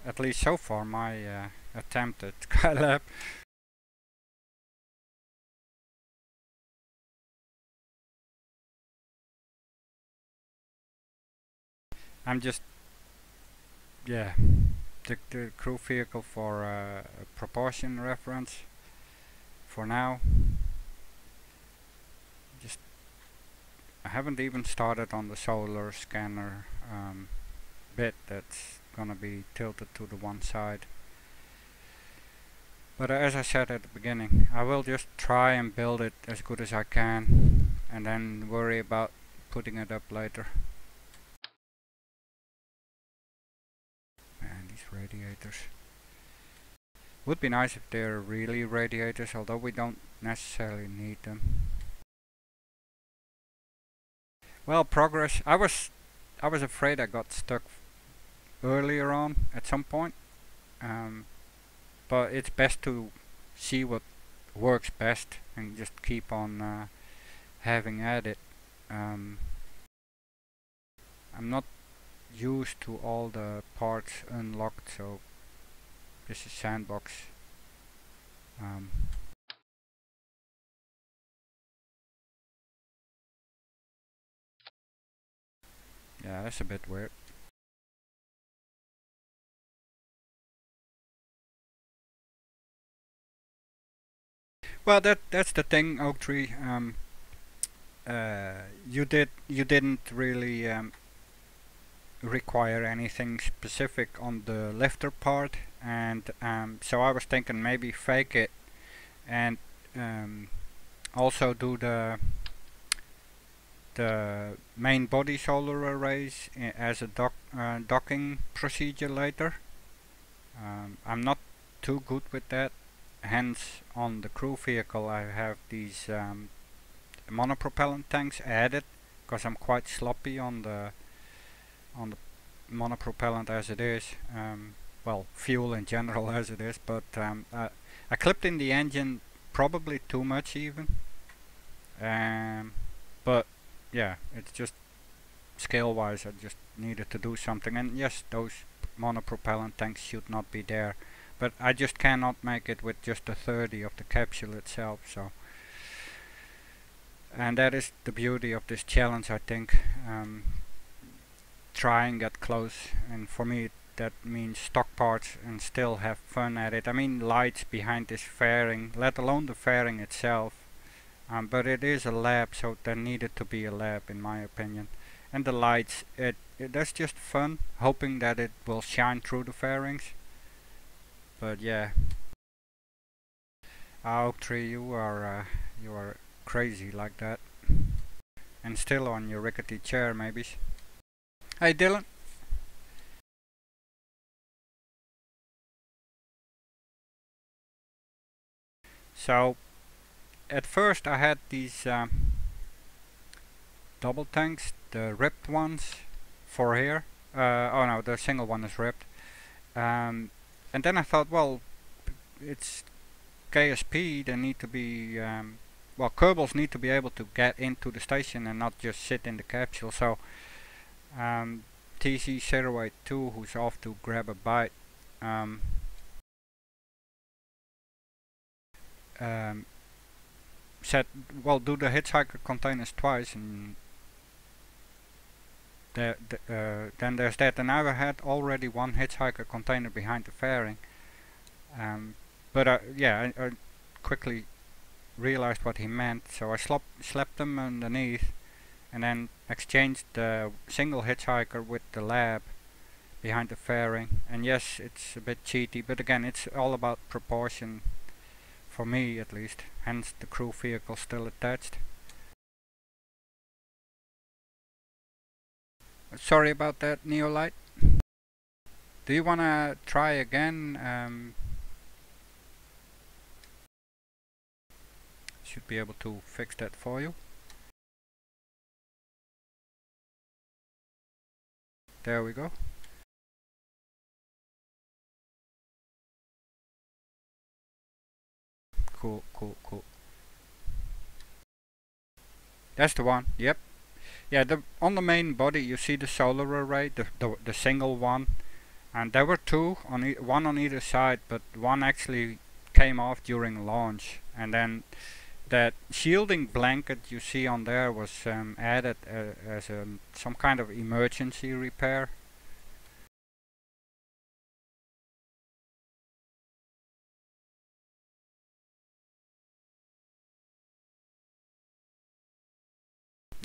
at least so far, my attempt at SkyLab. I'm just, yeah, the crew vehicle for proportion reference for now. Just, I haven't even started on the solar scanner bit that's gonna be tilted to the one side. But as I said at the beginning, I will just try and build it as good as I can and then worry about putting it up later. Man, these radiators. Would be nice if they're really radiators, although we don't necessarily need them. Well, progress. I was afraid I got stuck earlier on at some point. But it's best to see what works best and just keep on having at it. I'm not used to all the parts unlocked, so this is Sandbox. Yeah, that's a bit weird. Well, that's the thing, OakTree. You didn't really require anything specific on the lifter part, and so I was thinking maybe fake it and also do the main body solar arrays as a docking procedure later. I'm not too good with that, hence on the crew vehicle I have these monopropellant tanks added, because I'm quite sloppy on the monopropellant as it is. Well, fuel in general as it is, but I clipped in the engine probably too much even. But yeah, it's just scale wise I just needed to do something, and yes, those monopropellant tanks should not be there, but I just cannot make it with just a 30 of the capsule itself. So, and that is the beauty of this challenge, I think. Try and get close, and for me that means stock parts and still have fun at it. I mean, lights behind this fairing, let alone the fairing itself. But it is a lab, so there needed to be a lab in my opinion. And the lights, that's just fun, hoping that it will shine through the fairings. But yeah, OakTree, you are crazy like that, and still on your rickety chair, maybe. Hey Dylan. So at first I had these double tanks, the ripped ones for here. Oh no, the single one is ripped. And then I thought, well, it's KSP, they need to be, well, Kerbals need to be able to get into the station and not just sit in the capsule. So TC082, who's off to grab a bite, said, well, do the hitchhiker containers twice, and then there's that. And I had already one hitchhiker container behind the fairing, but yeah, I quickly realized what he meant, so I slapped them underneath and then exchanged the single hitchhiker with the lab behind the fairing. And yes, it's a bit cheaty, but again, it's all about proportion, for me at least, hence the crew vehicle still attached. Sorry about that, Neolite. Do you wanna try again? Should be able to fix that for you. There we go. Cool. That's the one. Yep. Yeah, on the main body you see the solar array, the single one, and there were two, one on either side, but one actually came off during launch, and then that shielding blanket you see on there was added as some kind of emergency repair.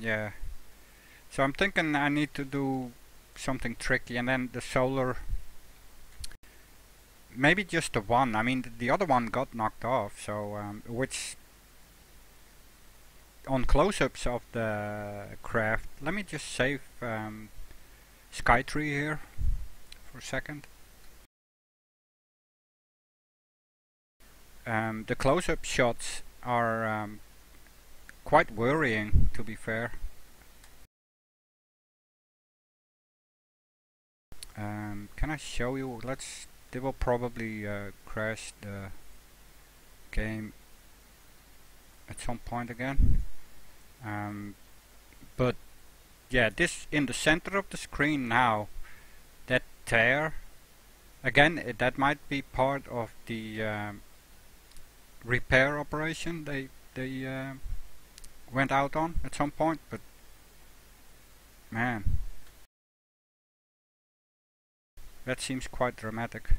Yeah. So I'm thinking I need to do something tricky, and then the solar, maybe just the one. I mean, the other one got knocked off, so which on close-ups of the craft, let me just save Skytree here for a second. The close-up shots are quite worrying, to be fair. Can I show you? They will probably crash the game at some point again. But yeah, this in the center of the screen now, that tear, again, that might be part of the repair operation they went out on at some point, but man, That seems quite dramatic.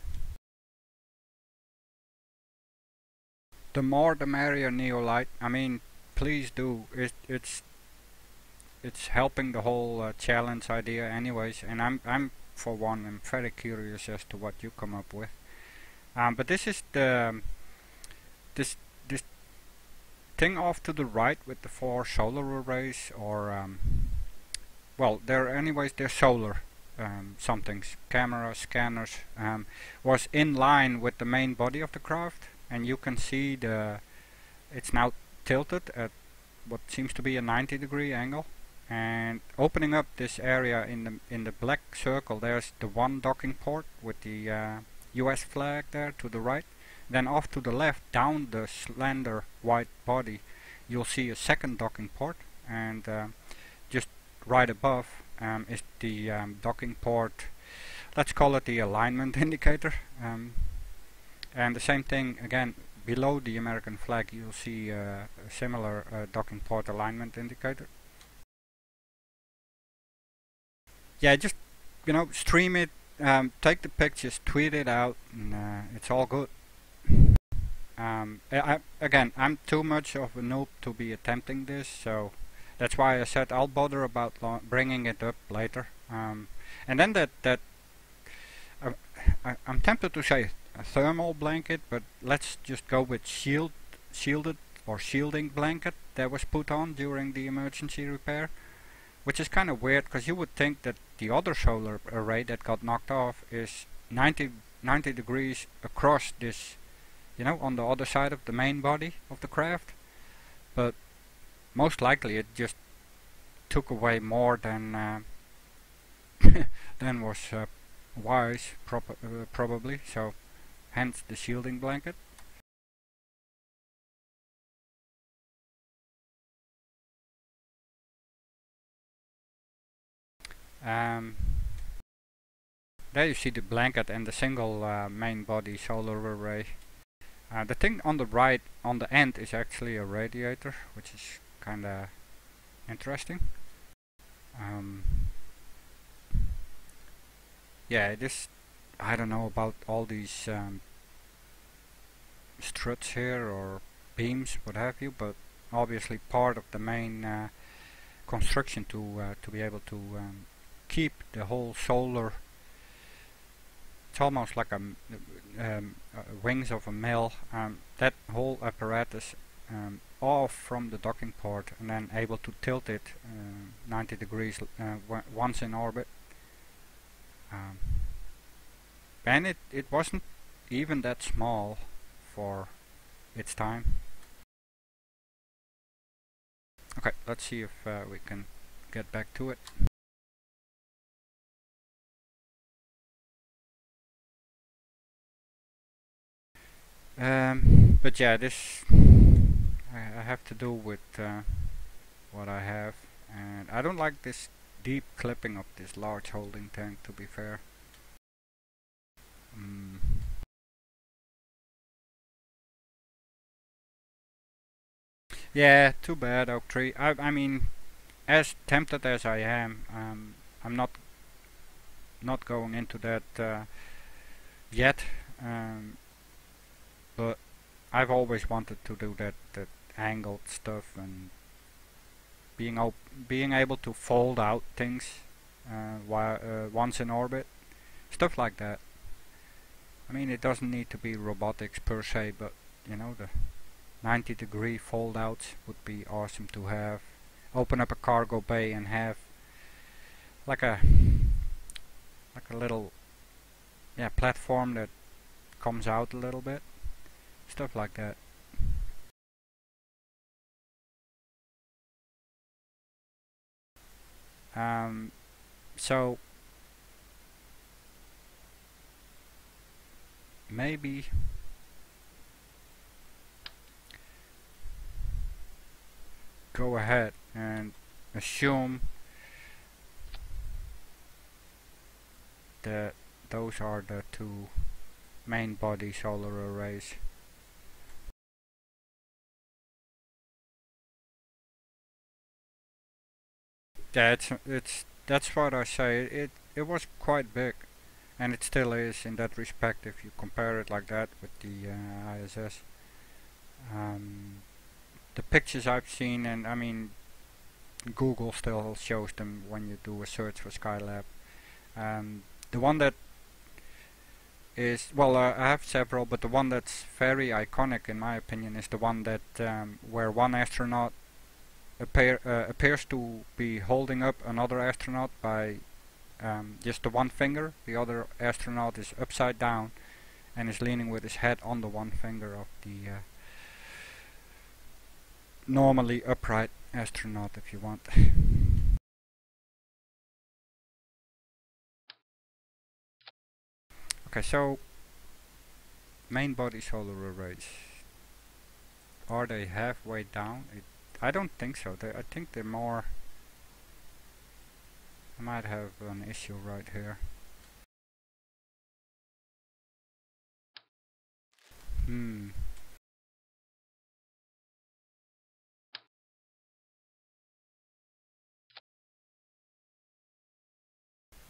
The more the merrier, Neolite. I mean, please do. It's helping the whole challenge idea, anyways. And I'm for one, I'm very curious as to what you come up with. But this is this this thing off to the right with the 4 solar arrays, or well, they're solar somethings, cameras, scanners, was in line with the main body of the craft, and you can see it's now tilted at what seems to be a 90-degree angle. And opening up this area in the black circle, there's the one docking port with the US flag there to the right. Then off to the left, down the slender white body, you'll see a second docking port, and just right above is the docking port. Let's call it the alignment indicator. And the same thing again below the American flag. You'll see a similar docking port alignment indicator. Yeah, just stream it, take the pictures, tweet it out, and it's all good. Again, I'm too much of a noob to be attempting this, so that's why I said I'll bother about bringing it up later. And then I'm tempted to say a thermal blanket, but let's just go with shielded or shielding blanket that was put on during the emergency repair. Which is kind of weird, because you would think that the other solar array that got knocked off is 90 degrees across this, on the other side of the main body of the craft. But most likely it just took away more than than was wise, probably. So hence the shielding blanket. There you see the blanket and the single main body solar array. The thing on the right, on the end, is actually a radiator, which is kinda interesting. Yeah, I don't know about all these struts here or beams, what have you, but obviously part of the main construction to be able to keep the whole solar. It's almost like wings of a mill. That whole apparatus off from the docking port, and then able to tilt it 90 degrees once in orbit. And it wasn't even that small for its time. Okay, let's see if we can get back to it. But yeah, this I have to do with what I have, and I don't like this deep clipping of this large holding tank, to be fair. Yeah, too bad, OakTree. I mean, as tempted as I am, I'm not going into that yet. But I've always wanted to do that angled stuff, and being able to fold out things once in orbit, stuff like that. I mean, it doesn't need to be robotics per se, but the 90-degree fold outs would be awesome to have. Open up a cargo bay and have like a little platform that comes out a little bit. Stuff like that. So maybe go ahead and assume that those are the 2 main body solar arrays. Yeah, that's what I say. It was quite big, and it still is in that respect if you compare it like that with the ISS. The pictures I've seen, and I mean Google still shows them when you do a search for SkyLab. The one that is, well, I have several, but the one that's very iconic in my opinion is the one that where one astronaut appears to be holding up another astronaut by just the one finger. The other astronaut is upside down and is leaning with his head on the one finger of the normally upright astronaut, if you want. Okay, so main body solar arrays, are they halfway down? I don't think so. I think they're more. I might have an issue right here.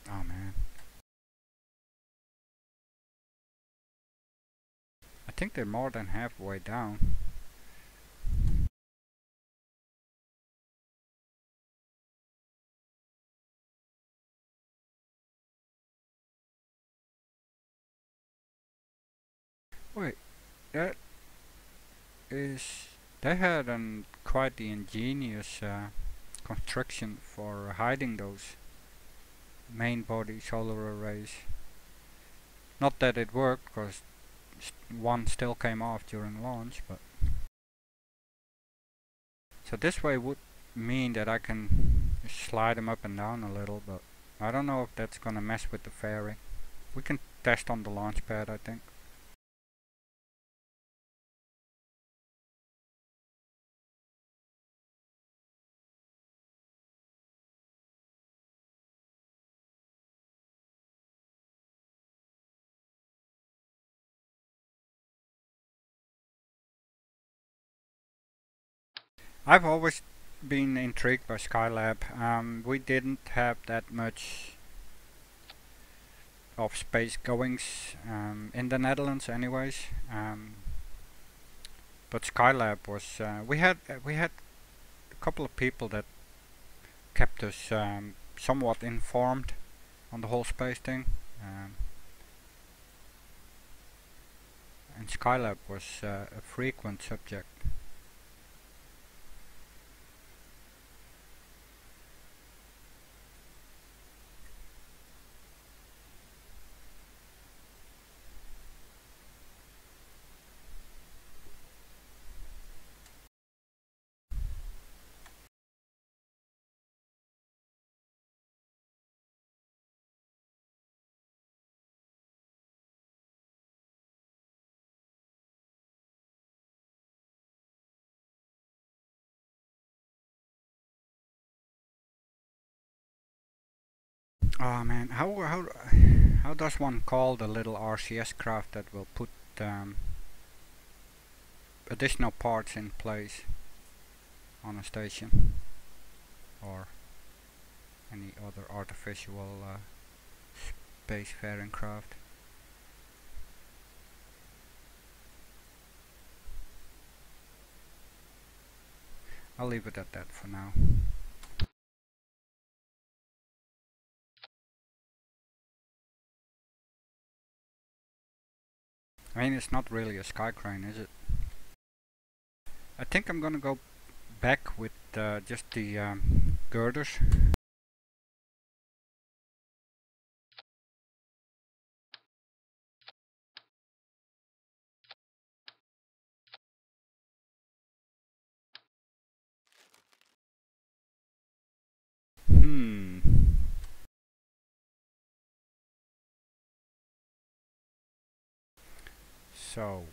Oh man. I think they're more than halfway down. Wait, that is... They had quite the ingenious construction for hiding those main body solar arrays. Not that it worked, because one still came off during launch, but... So this way would mean that I can slide them up and down a little, but I don't know if that's gonna mess with the fairing. We can test on the launch pad, I think. I've always been intrigued by SkyLab. We didn't have that much of space goings in the Netherlands anyways, but SkyLab was we had a couple of people that kept us somewhat informed on the whole space thing, and SkyLab was a frequent subject. Oh man, how does one call the little RCS craft that will put additional parts in place on a station or any other artificial spacefaring craft? I'll leave it at that for now. I mean, it's not really a sky crane, is it? I think I'm gonna go back with just the girders. So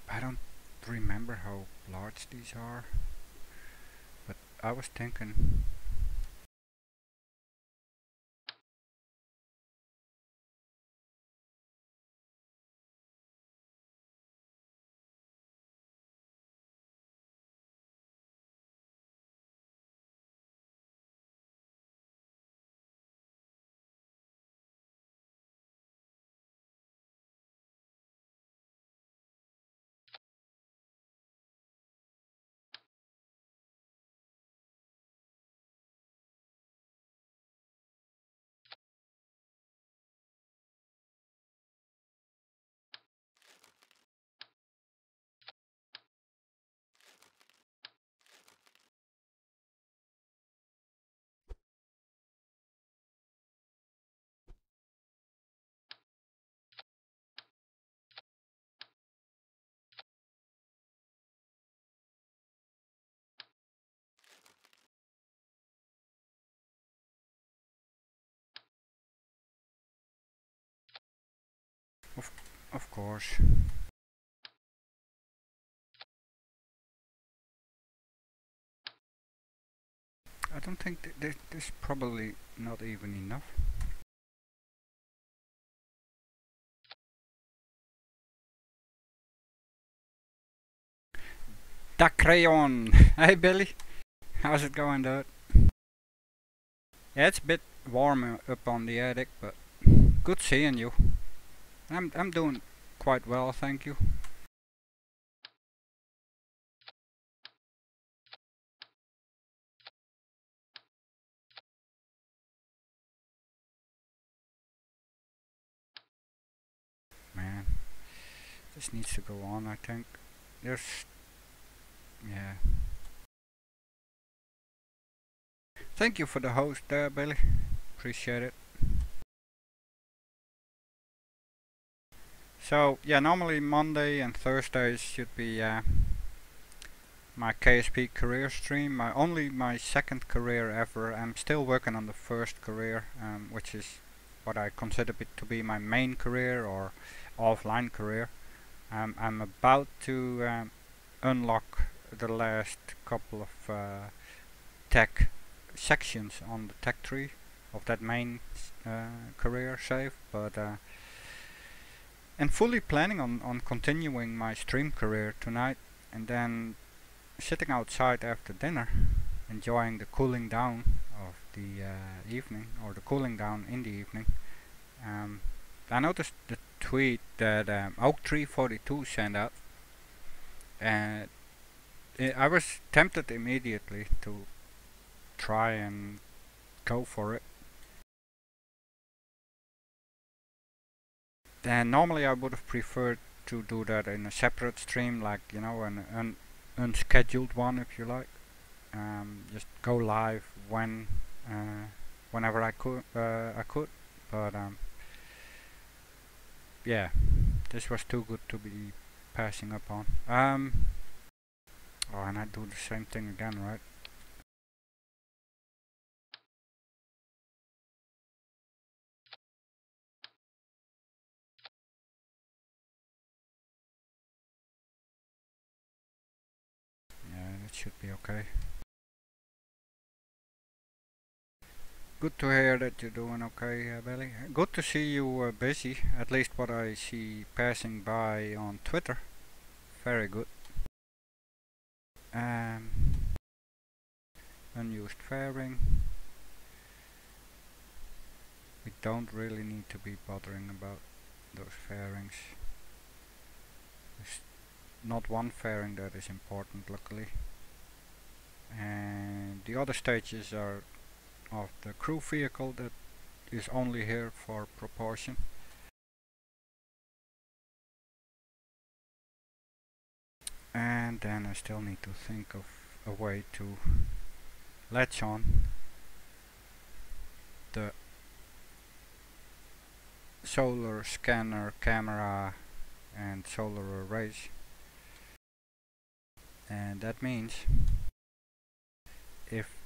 I don't remember how large these are, but I was thinking of course. I don't think this is probably not even enough. Da Crayon! Hey Billy! How's it going, dude? Yeah, it's a bit warm up on the attic, but good seeing you. I'm doing quite well, thank you. Man, this needs to go on, I think. There's... yeah. Thank you for the host there, Billy. Appreciate it. So, yeah, normally Monday and Thursdays should be my KSP career stream. Only my second career ever. I'm still working on the first career, which is what I consider to be my main career or offline career. I'm about to unlock the last couple of tech sections on the tech tree of that main career save, but and fully planning on continuing my stream career tonight, and then sitting outside after dinner enjoying the cooling down of the evening, or the cooling down in the evening. I noticed the tweet that OakTree42's sent out, and I was tempted immediately to try and go for it. And normally I would have preferred to do that in a separate stream, like, you know, an unscheduled one, if you like. Just go live whenever I could. But yeah, this was too good to be passing up on. Oh, and I do the same thing again, right? Yeah, that should be okay. Good to hear that you're doing okay, Billy. Good to see you busy, at least what I see passing by on Twitter. Very good. Unused fairing. We don't really need to be bothering about those fairings. There's not one fairing that is important, luckily. And the other stages are of the crew vehicle that is only here for proportion. And then I still need to think of a way to latch on the solar scanner camera and solar arrays. And that means if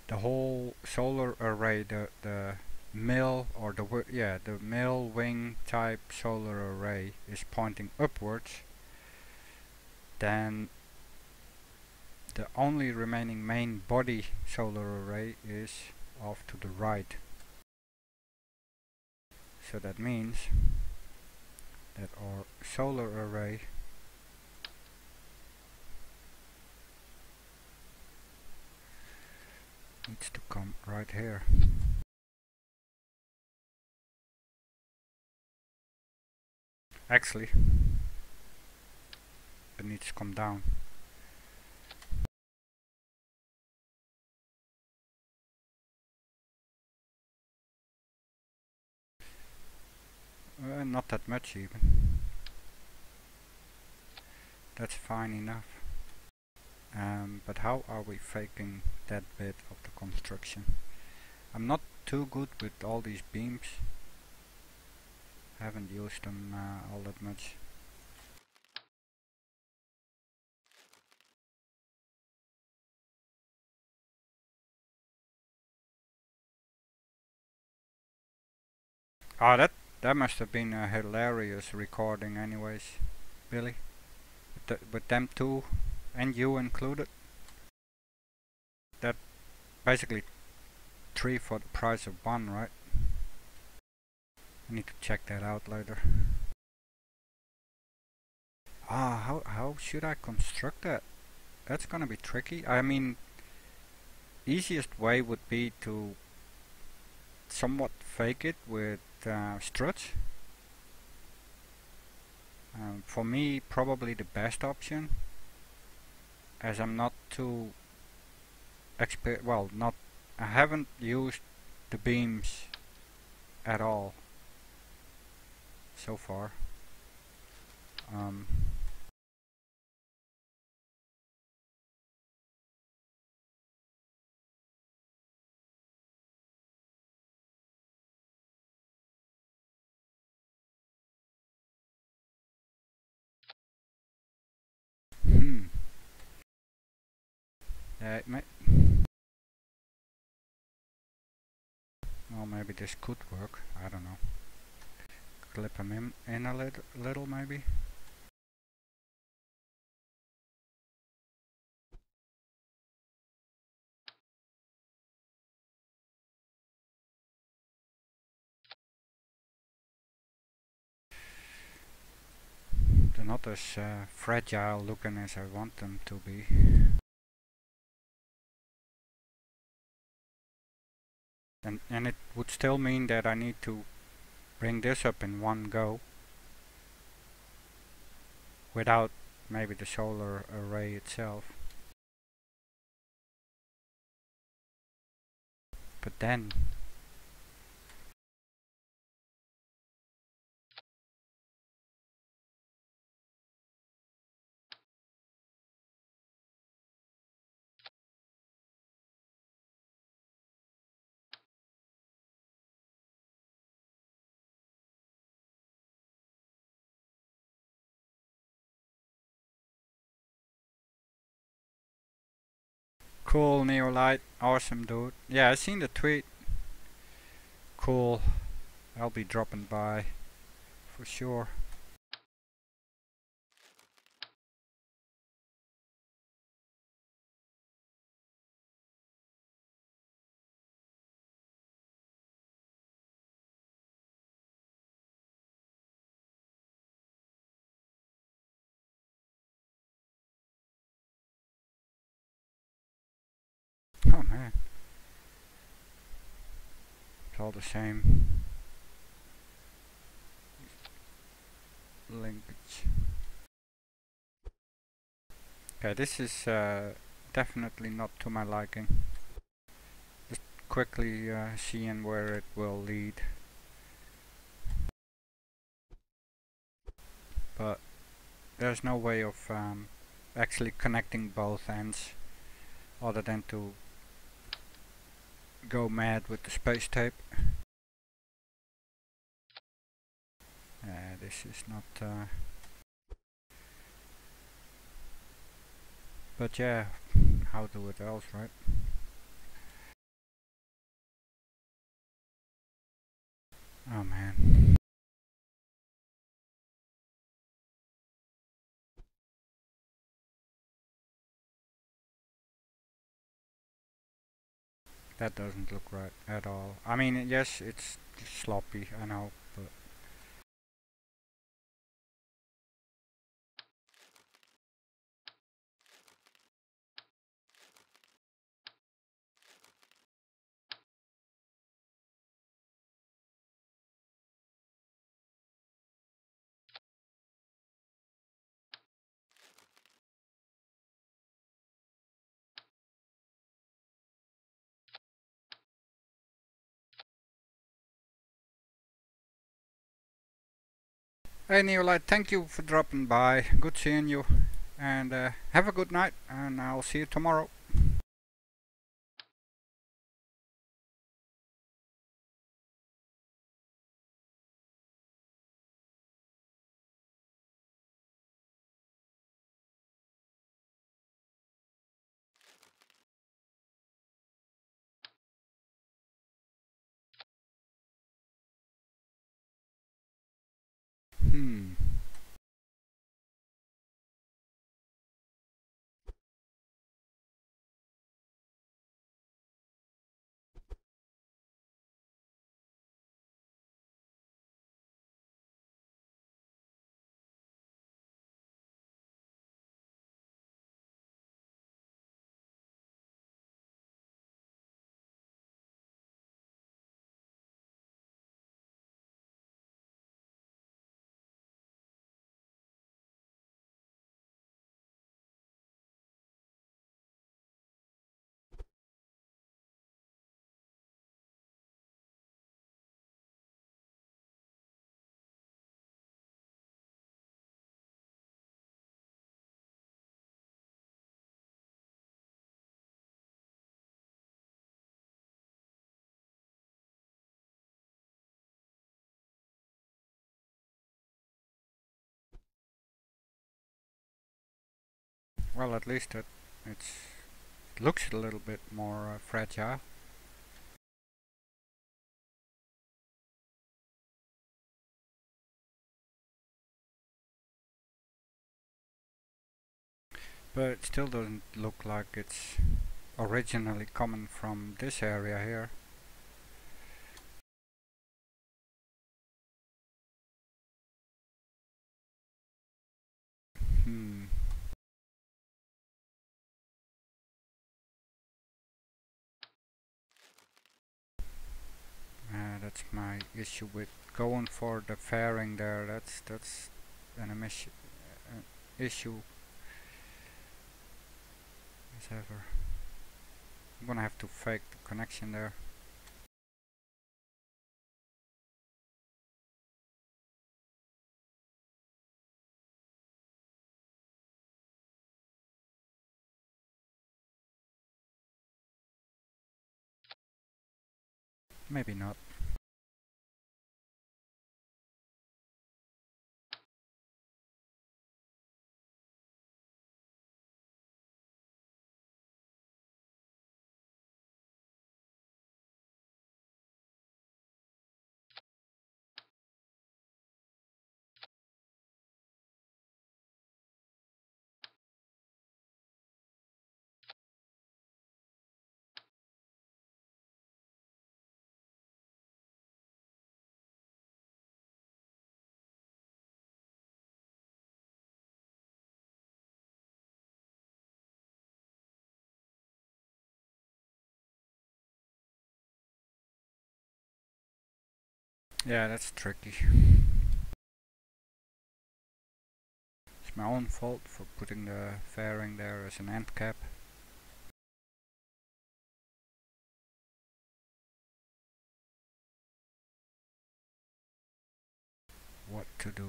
the whole solar array, the mill, or the mill wing type solar array is pointing upwards, then the only remaining main body solar array is off to the right. So that means that our solar array needs to come right here. Actually, it needs to come down. Not that much even. That's fine enough. But how are we faking that bit of the construction? I'm not too good with all these beams. Haven't used them all that much. Ah, that must have been a hilarious recording anyways, Billy. With them two, and you included. That basically 3 for the price of 1, right? I need to check that out later. Ah, how should I construct that? That's gonna be tricky. I mean, easiest way would be to somewhat fake it with struts. For me, probably the best option, as I'm not too I haven't used the beams at all so far. It may well, maybe this could work. I don't know. Clip them in a little maybe. They're not as fragile looking as I want them to be. And it would still mean that I need to bring this up in one go without maybe the solar array itself. But then cool, Neolite, awesome dude. Yeah, I seen the tweet. Cool. I'll be dropping by for sure. Oh man. It's all the same. Linkage. Okay, this is definitely not to my liking. Just quickly seeing where it will lead. But there's no way of actually connecting both ends other than to go mad with the space tape. This is not but yeah, how do it else, right? Oh man. That doesn't look right at all. I mean, yes, it's sloppy, I know, but hey Neolite, thank you for dropping by. Good seeing you, and have a good night, and I'll see you tomorrow. Hmm. Well, at least it looks a little bit more fragile. But it still doesn't look like it's originally coming from this area here. Hmm. That's my issue with going for the fairing there. That's an issue as ever. I'm gonna have to fake the connection there. Maybe not. Yeah, that's tricky. It's my own fault for putting the fairing there as an end cap. What to do?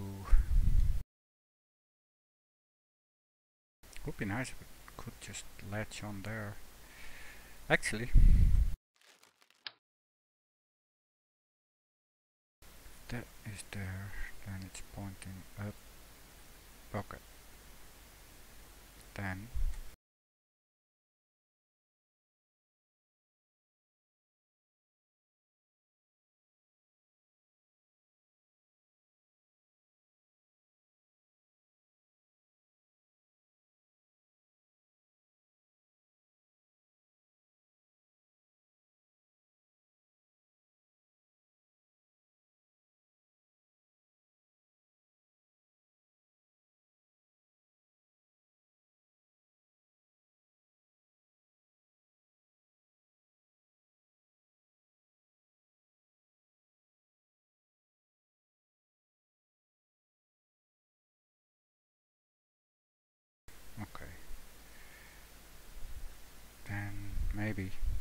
Would be nice if it could just latch on there. Actually, that is there, then it's pointing up. Okay. Then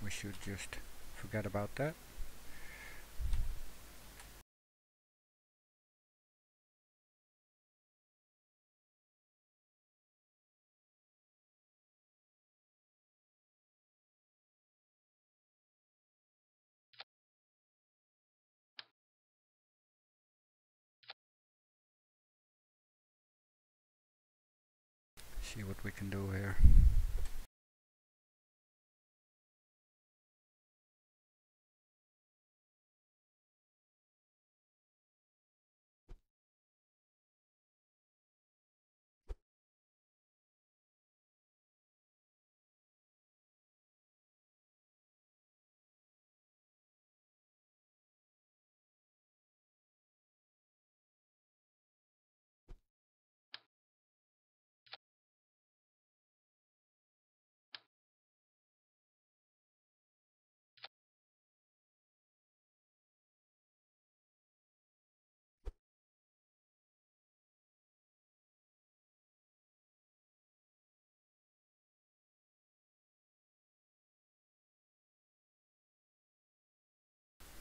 we should just forget about that. See what we can do here.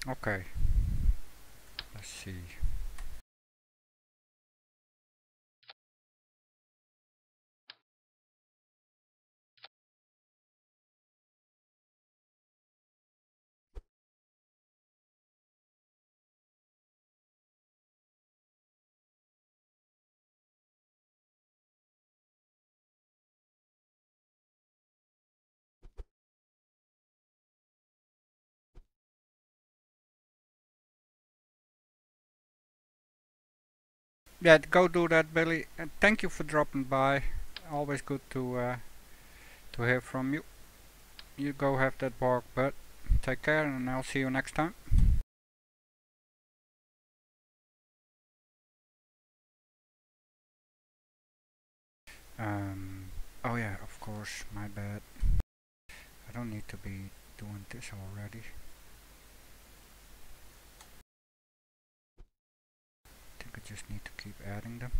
Okay, let's see. Yeah, go do that, Billy. And thank you for dropping by. Always good to hear from you. You go have that bark, but take care, and I'll see you next time. Oh yeah, of course, my bad. I don't need to be doing this already. I think I just need to keep adding them.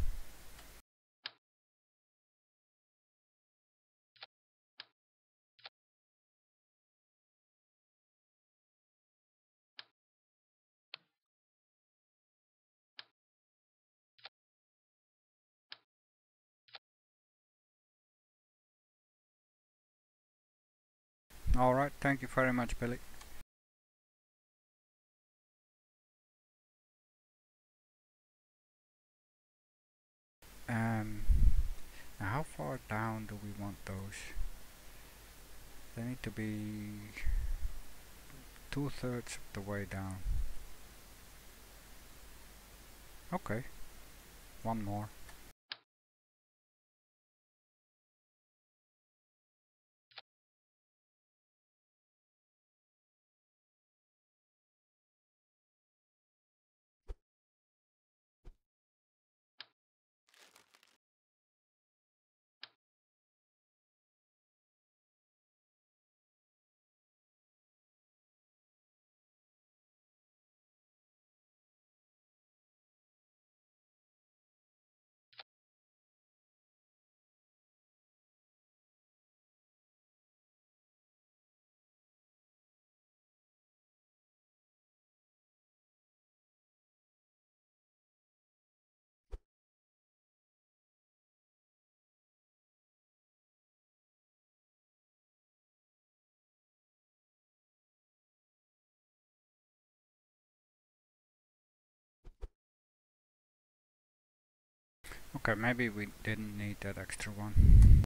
Alright, thank you very much, Billy. Now how far down do we want those? They need to be 2/3 of the way down. Okay, one more. Okay, maybe we didn't need that extra one.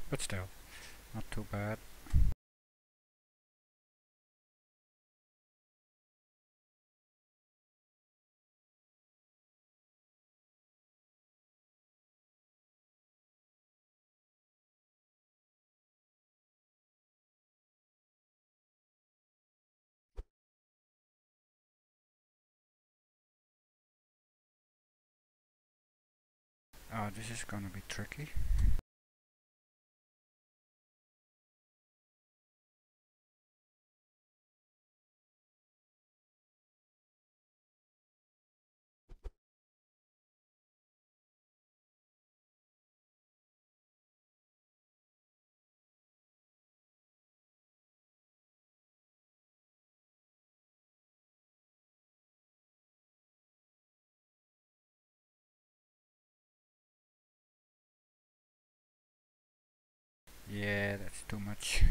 But still, not too bad. Oh, this is gonna be tricky. Yeah, that's too much.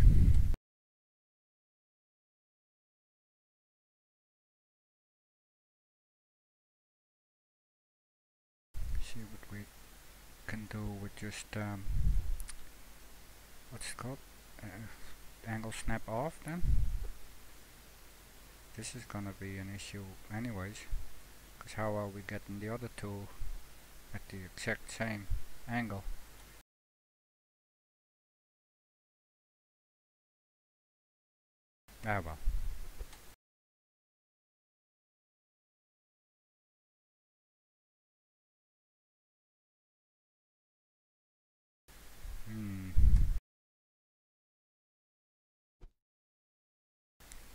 See what we can do with just what's it called? Angle snap off then. This is gonna be an issue anyways, because how are we getting the other two at the exact same angle? Ah well.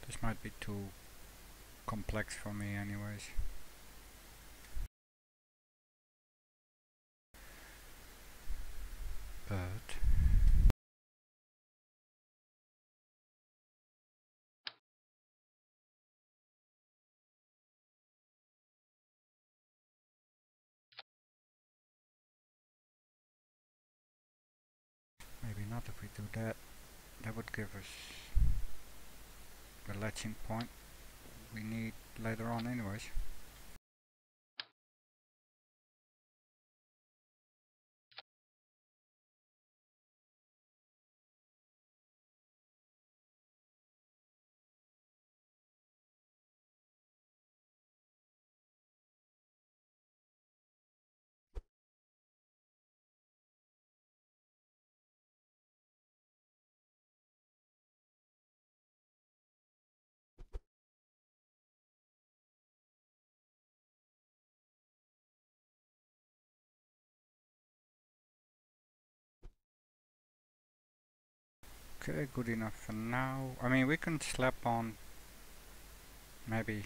This might be too complex for me anyways. But maybe not. If we do that, that would give us the latching point we need later on anyways. Okay, good enough for now. I mean, we can slap on maybe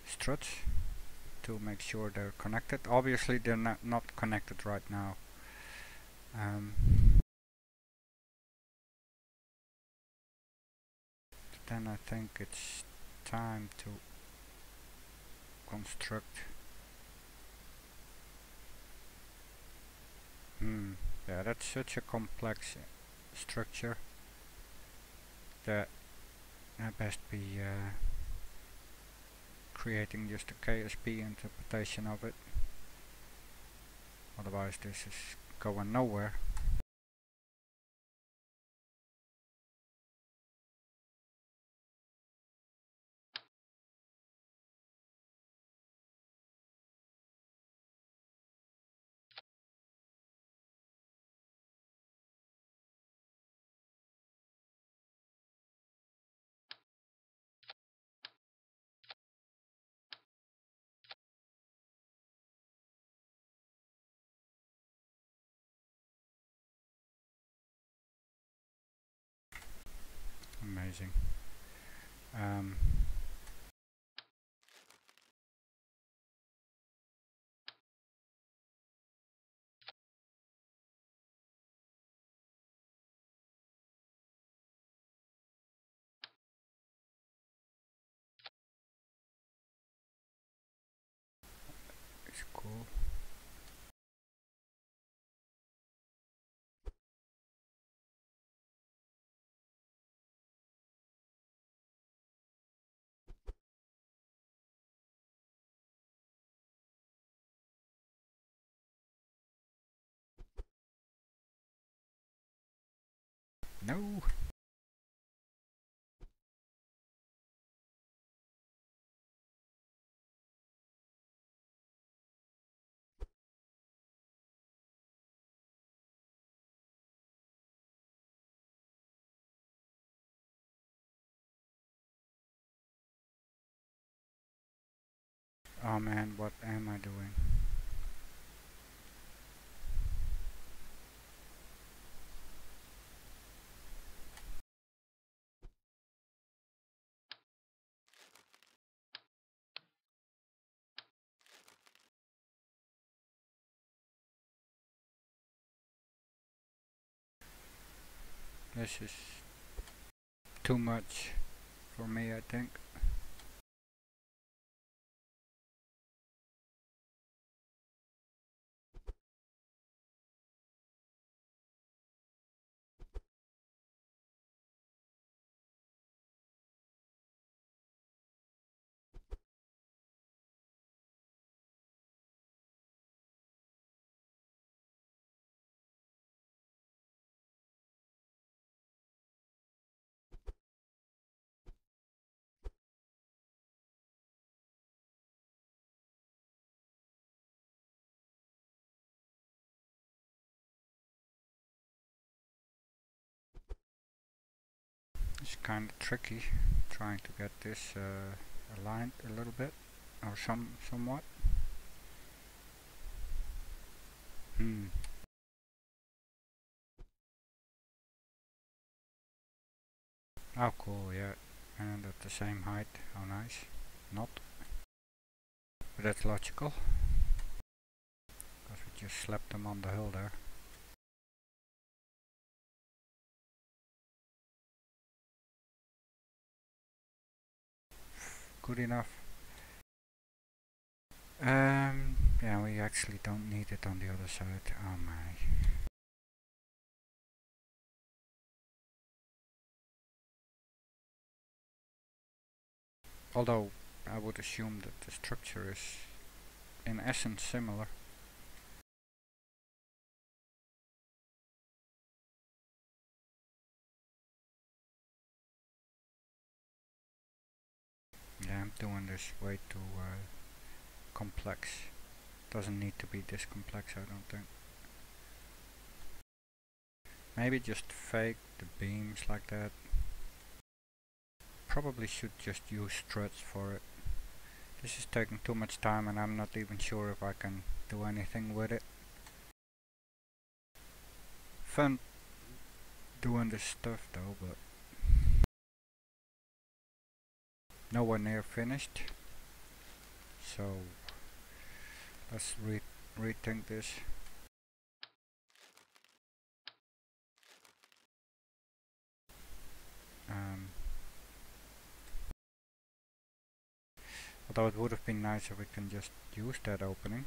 struts to make sure they're connected. Obviously they're not connected right now. Then I think it's time to construct. Yeah, that's such a complex structure that I best be creating just a KSP interpretation of it. Otherwise this is going nowhere. Amazing. It's cool. No. Oh man, what am I doing? This is too much for me, I think. It's kind of tricky trying to get this aligned a little bit, or somewhat. Oh cool, yeah, and at the same height, how nice. Not, but that's logical, because we just slapped them on the hill there. Good enough. Yeah, we actually don't need it on the other side. Oh my. Although I would assume that the structure is in essence similar. Yeah, I'm doing this way too complex. Doesn't need to be this complex, I don't think. Maybe just fake the beams like that. Probably should just use struts for it. This is taking too much time and I'm not even sure if I can do anything with it. Fun doing this stuff though, but nowhere near finished. So let's rethink this. Although it would have been nice if we can just use that opening.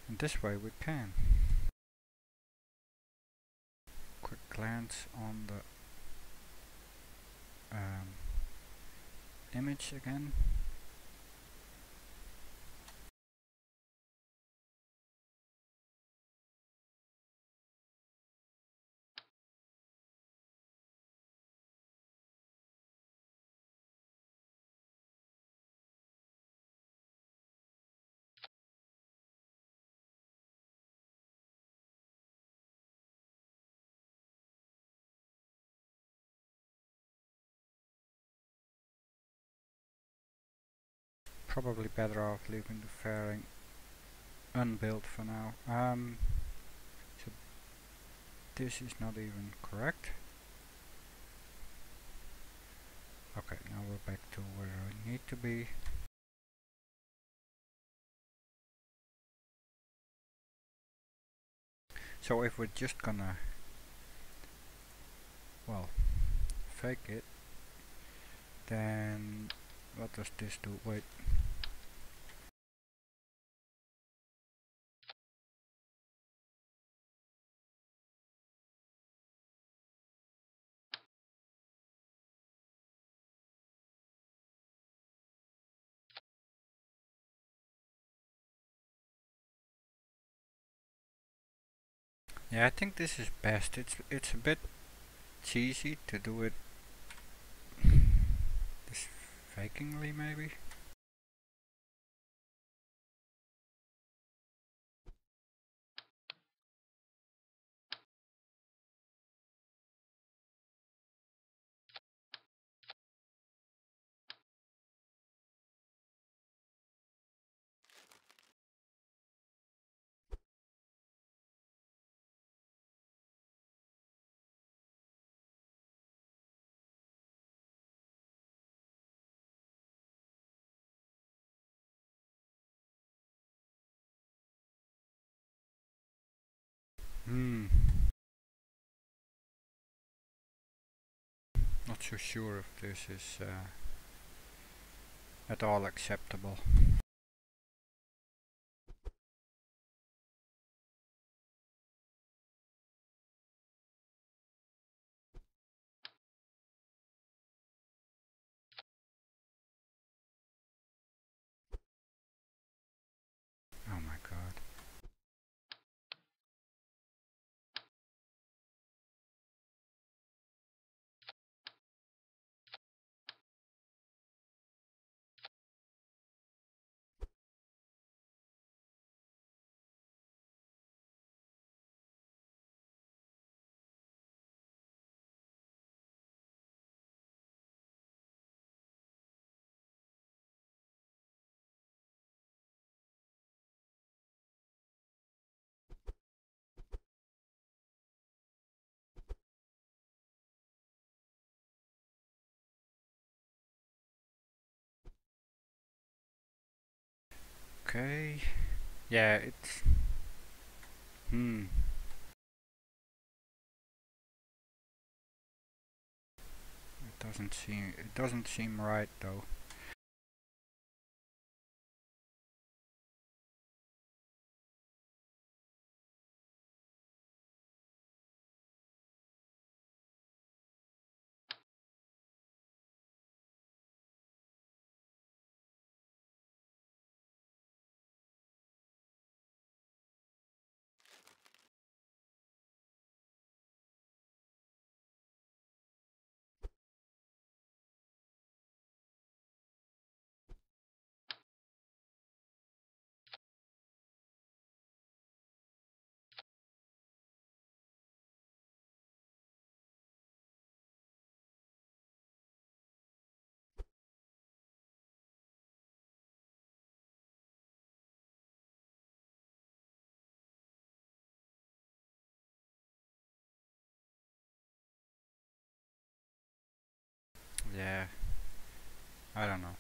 And this way we can. Quick glance on the image again. Probably better off leaving the fairing unbuilt for now. So this is not even correct. Okay, now we're back to where we need to be. So if we're just gonna, well, fake it, then what does this do? Wait. Yeah, I think this is best. It's a bit cheesy to do it this fakingly maybe. Not so sure if this is at all acceptable. Oh my god. Okay. Yeah, it's it doesn't seem right though. Yeah, I don't know.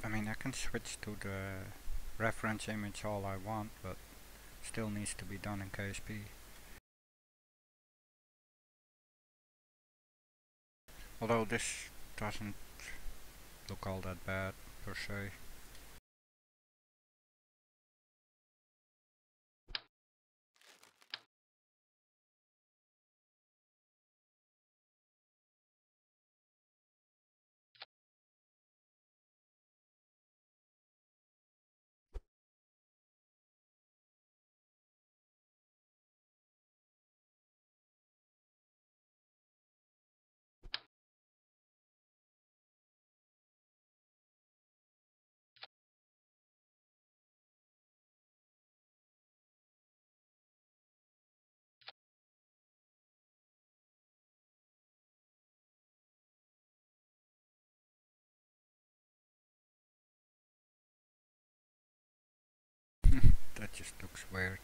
I mean, I can switch to the reference image all I want, but still needs to be done in KSP. Although this doesn't look all that bad per se. That just looks weird.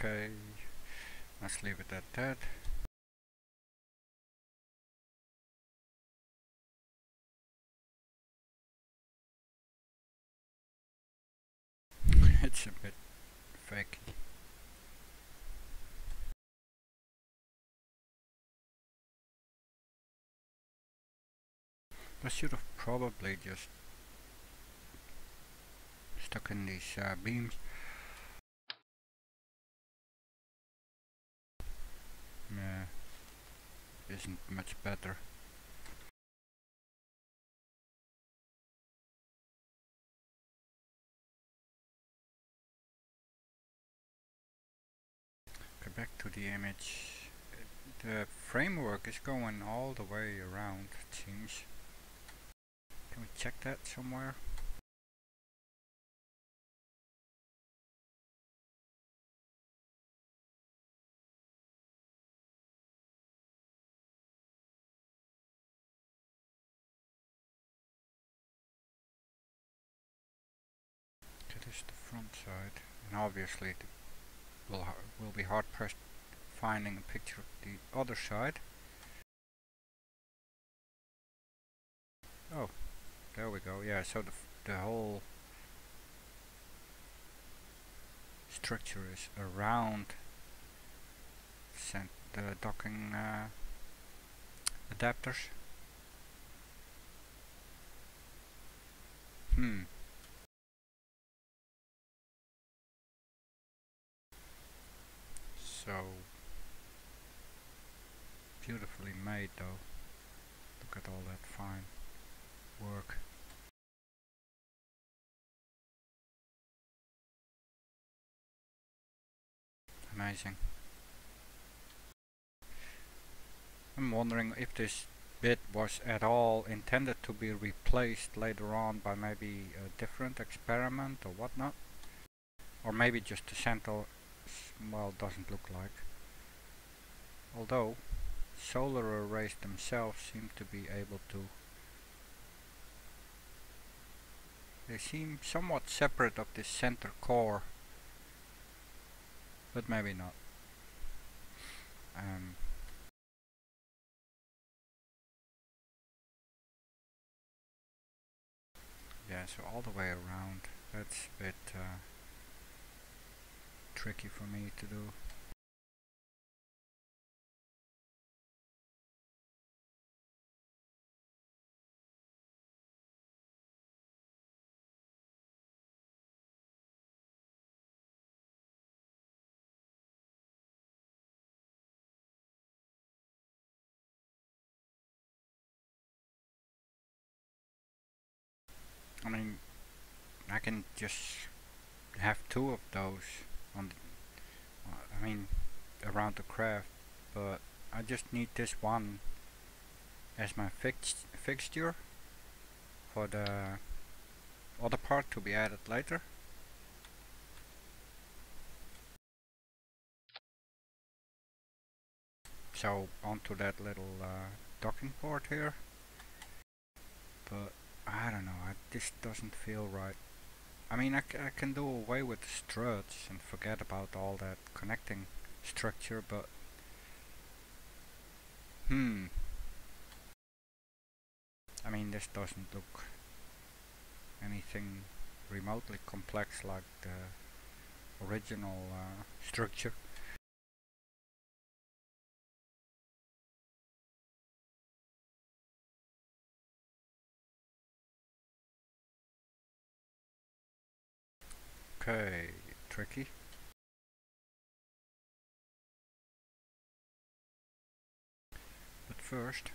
Okay, let's leave it at that. It's a bit fake. I should have probably just stuck in these beams. Yeah, isn't much better. Go back to the image. The framework is going all the way around, it seems. Can we check that somewhere? That is the front side, and obviously it will be hard pressed finding a picture of the other side. Oh, there we go. Yeah, so the whole structure is around the docking adapters. So beautifully made though. Look at all that fine work. Amazing. I'm wondering if this bit was at all intended to be replaced later on by maybe a different experiment or whatnot. Or maybe just the center, well, doesn't look like. Although solar arrays themselves seem to be able to. They seem somewhat separate of this center core, but maybe not. Yeah, so all the way around, that's a bit tricky for me to do. I mean, I can just have two of those on the, I mean, around the craft, but I just need this one as my fixture for the other part to be added later. So onto that little docking port here, but I don't know, this doesn't feel right. I mean, I can do away with the struts and forget about all that connecting structure, but I mean, this doesn't look anything remotely complex like the original structure. Okay, tricky. But first,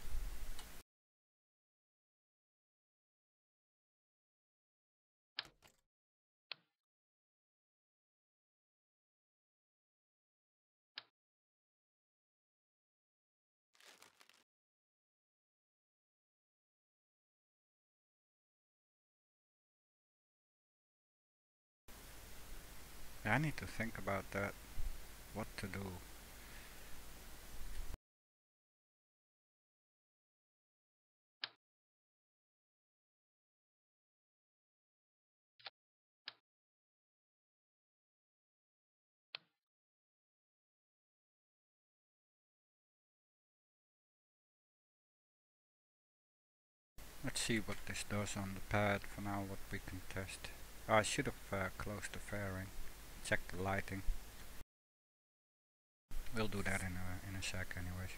I need to think about that, what to do. Let's see what this does on the pad for now, what we can test. I should have closed the fairing, checked the lighting. We'll do that in a sec anyways.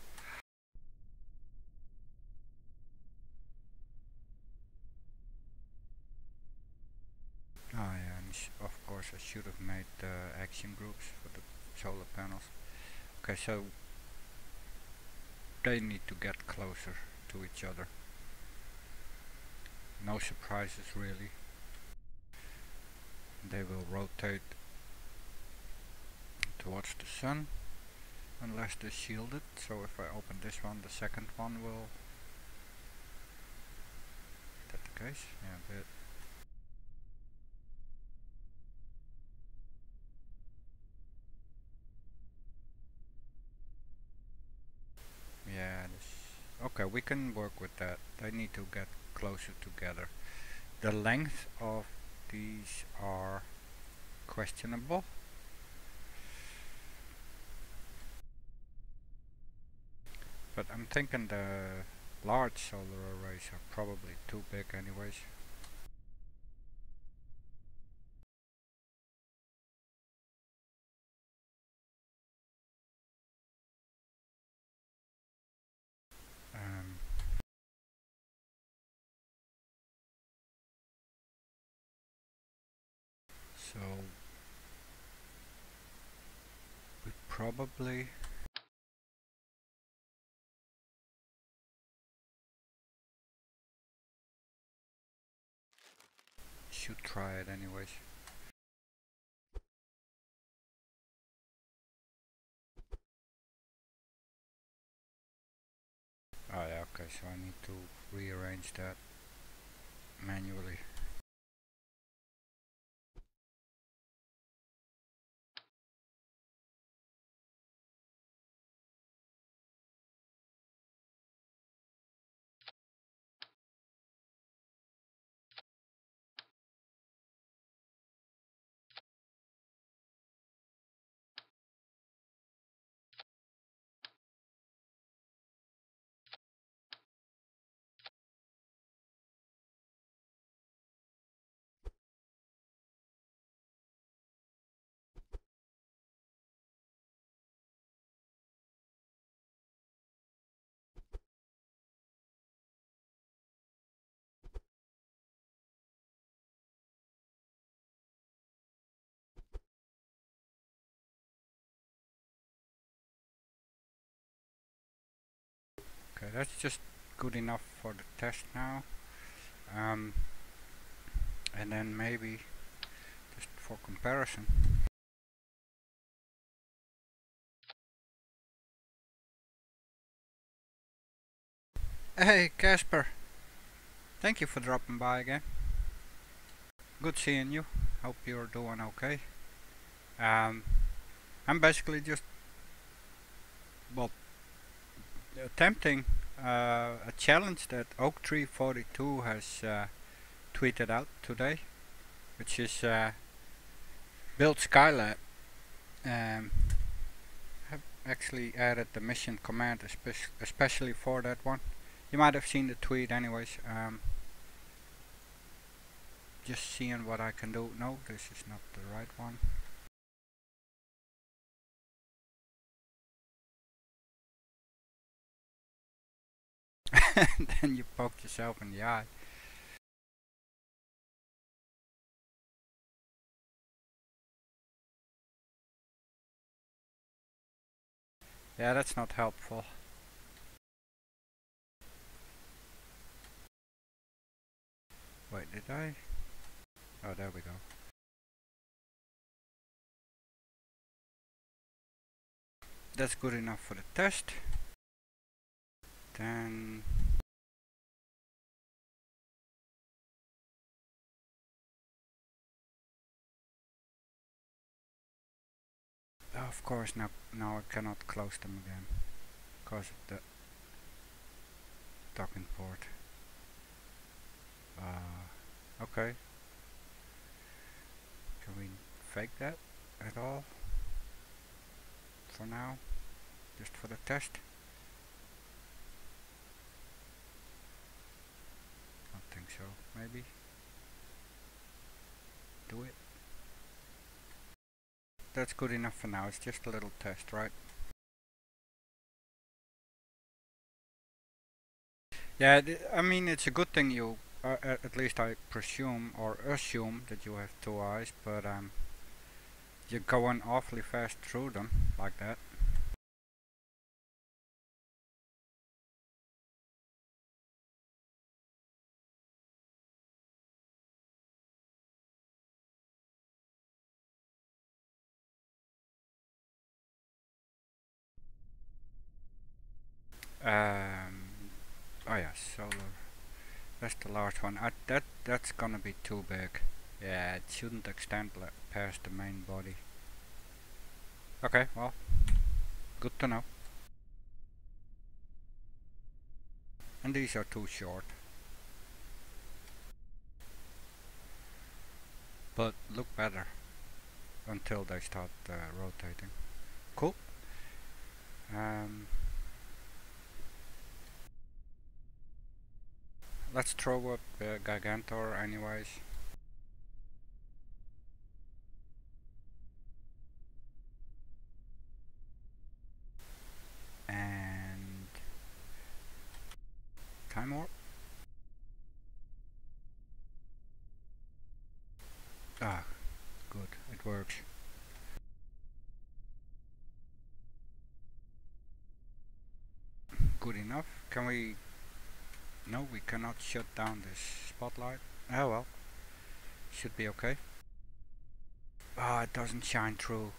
Oh yeah, and of course I should have made action groups for the solar panels. Okay, so they need to get closer to each other. No surprises really. They will rotate towards the sun unless they're shielded. So if I open this one, the second one will. Is that the case? Yeah, a bit. Yeah, okay, we can work with that. They need to get closer together. The length of these are questionable. But I'm thinking the large solar arrays are probably too big anyways. Um, So we probably should try it anyways. Oh yeah, okay, so I need to rearrange that manually. Okay, that's just good enough for the test now. And then maybe just for comparison. Hey Casper, thank you for dropping by again. Good seeing you. Hope you're doing okay. I'm basically just, well, attempting a challenge that OakTree42 has tweeted out today, which is build SkyLab. I've actually added the mission command especially for that one. You might have seen the tweet anyways. Just seeing what I can do. No, this is not the right one. And then you poked yourself in the eye. Yeah, that's not helpful. Wait, did I? Oh, there we go. That's good enough for the test. Then of course now I cannot close them again because of the docking port. Okay. Can we fake that at all? For now? Just for the test? I don't think so. Maybe? Do it? That's good enough for now. It's just a little test, right? Yeah, I mean, it's a good thing you, at least I presume or assume that you have two eyes, but you're going awfully fast through them like that. Oh yeah, solar. That's the large one. That's gonna be too big. Yeah, it shouldn't extend past the main body. Okay, well, good to know. And these are too short. But look better until they start rotating. Cool. Let's throw up Gigantor anyways. And time warp. Ah, good. Can we... No, we cannot shut down this spotlight. Oh well. Should be okay. Ah, it doesn't shine through.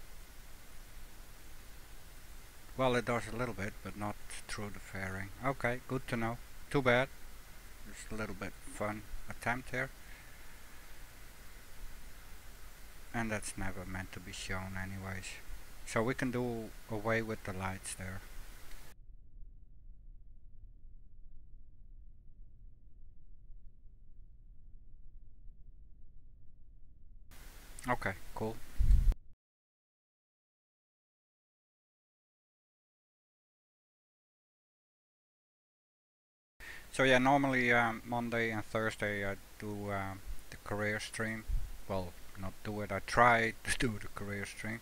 Well, it does a little bit, but not through the fairing. Okay, good to know. Too bad. Just a little bit fun attempt here. And that's never meant to be shown anyways. So we can do away with the lights there. Okay, cool. So yeah, normally Monday and Thursday I do the career stream. Well, not do it, I try to do the career stream.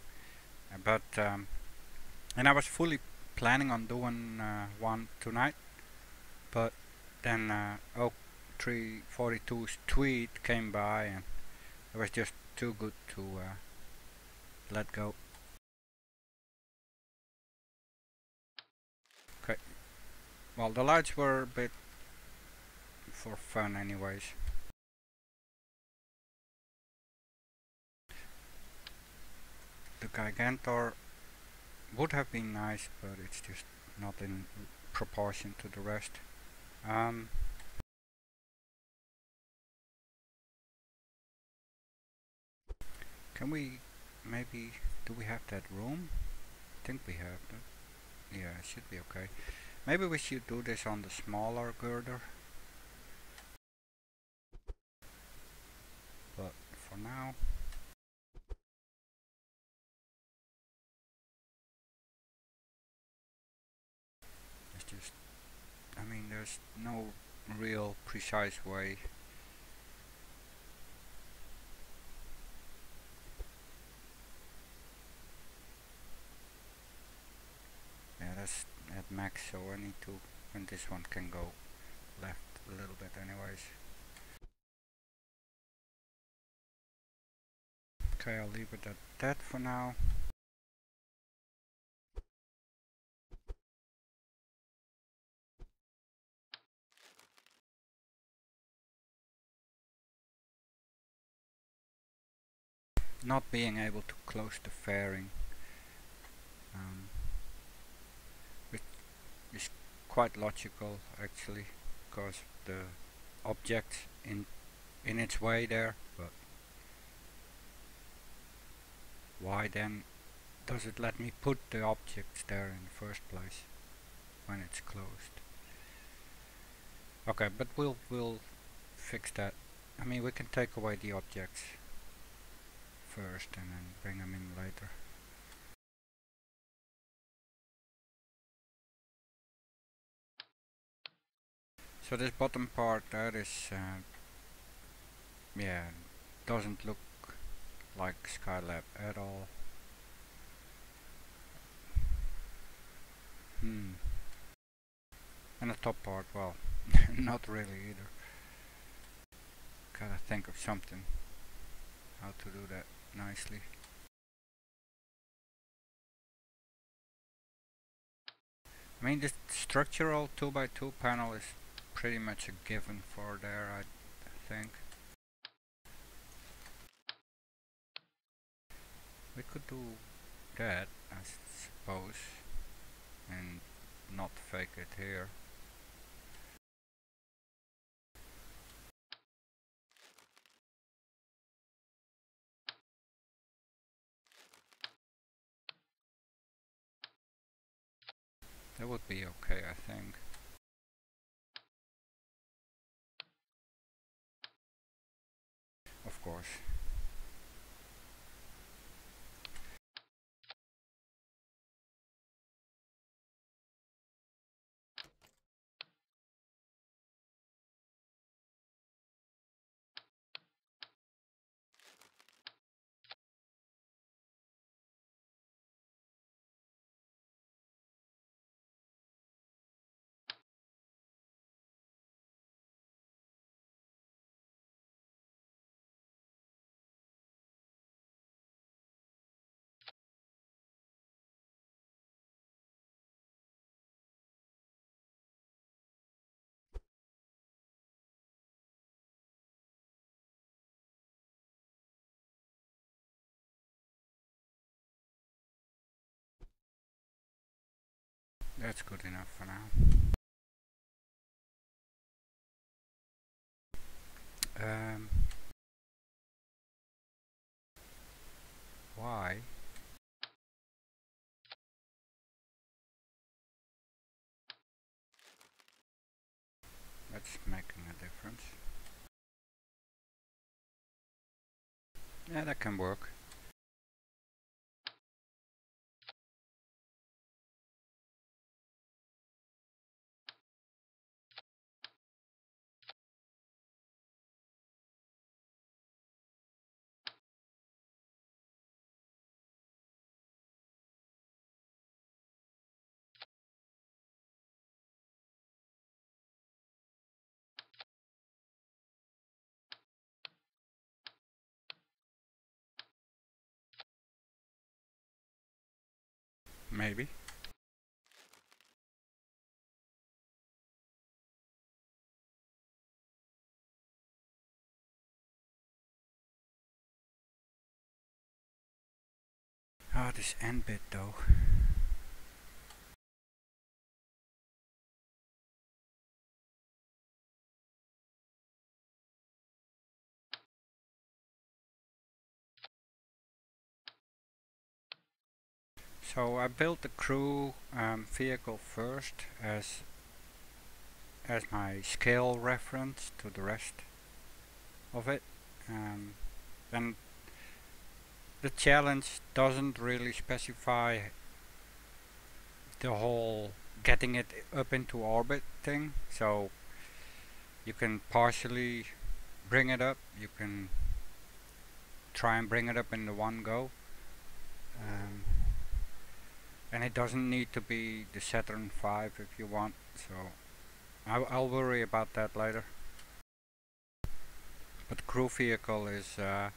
But and I was fully planning on doing one tonight, but then OakTree42's tweet came by and it was just too good to let go. Okay, well, the lights were a bit for fun anyways. The Gigantor would have been nice, but it's just not in proportion to the rest. Can we maybe... do we have that room? I think we have that. Yeah, it should be okay. Maybe we should do this on the smaller girder. But for now... it's just... I mean, there's no real precise way. Yeah, that's at max, so I need to... and this one can go left a little bit anyways. Okay, I'll leave it at that for now. Not being able to close the fairing, which is quite logical actually, because the object in its way there, but why then does it let me put the objects there in the first place when it's closed? Okay, but we'll fix that. I mean, we can take away the objects first and then bring them in later. So this bottom part, that is yeah, doesn't look like SkyLab at all. And the top part, well, not really either. Gotta think of something how to do that nicely. I mean, this structural 2x2 panel is pretty much a given for there, I think. We could do that, I suppose, and not fake it here. That would be okay, I think. Of course. that's good enough for now. Why? That's making a difference. Yeah, that can work. Maybe. Ah, this end bit though. So I built the crew vehicle first as my scale reference to the rest of it. And the challenge doesn't really specify the whole getting it up into orbit thing, so you can partially bring it up, you can try and bring it up in the one go, and it doesn't need to be the Saturn V if you want, so I'll worry about that later. But the crew vehicle is yeah,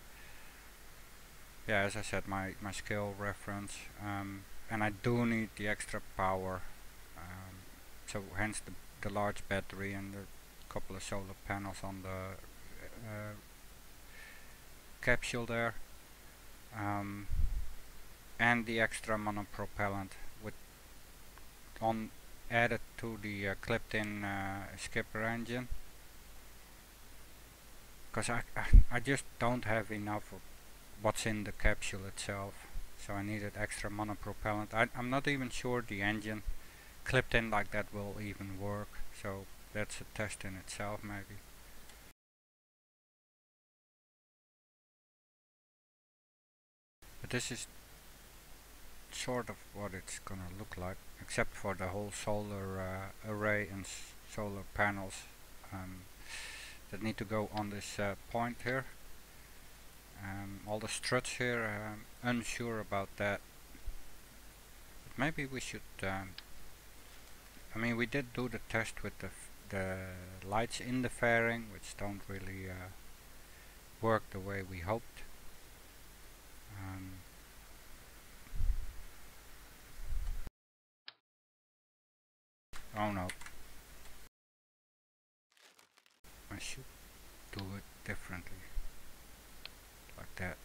as I said, my scale reference, and I do need the extra power, so hence the large battery and the couple of solar panels on the capsule there, and the extra monopropellant with added to the clipped-in skipper engine, because I just don't have enough of what's in the capsule itself, so I needed extra monopropellant. I'm not even sure the engine clipped in like that will even work, so that's a test in itself maybe. But this is sort of what it's gonna look like, except for the whole solar array and solar panels that need to go on this point here. All the struts here, I'm unsure about that. But maybe we should, I mean, we did do the test with the lights in the fairing, which don't really work the way we hoped. Oh no, I should do it differently, like that.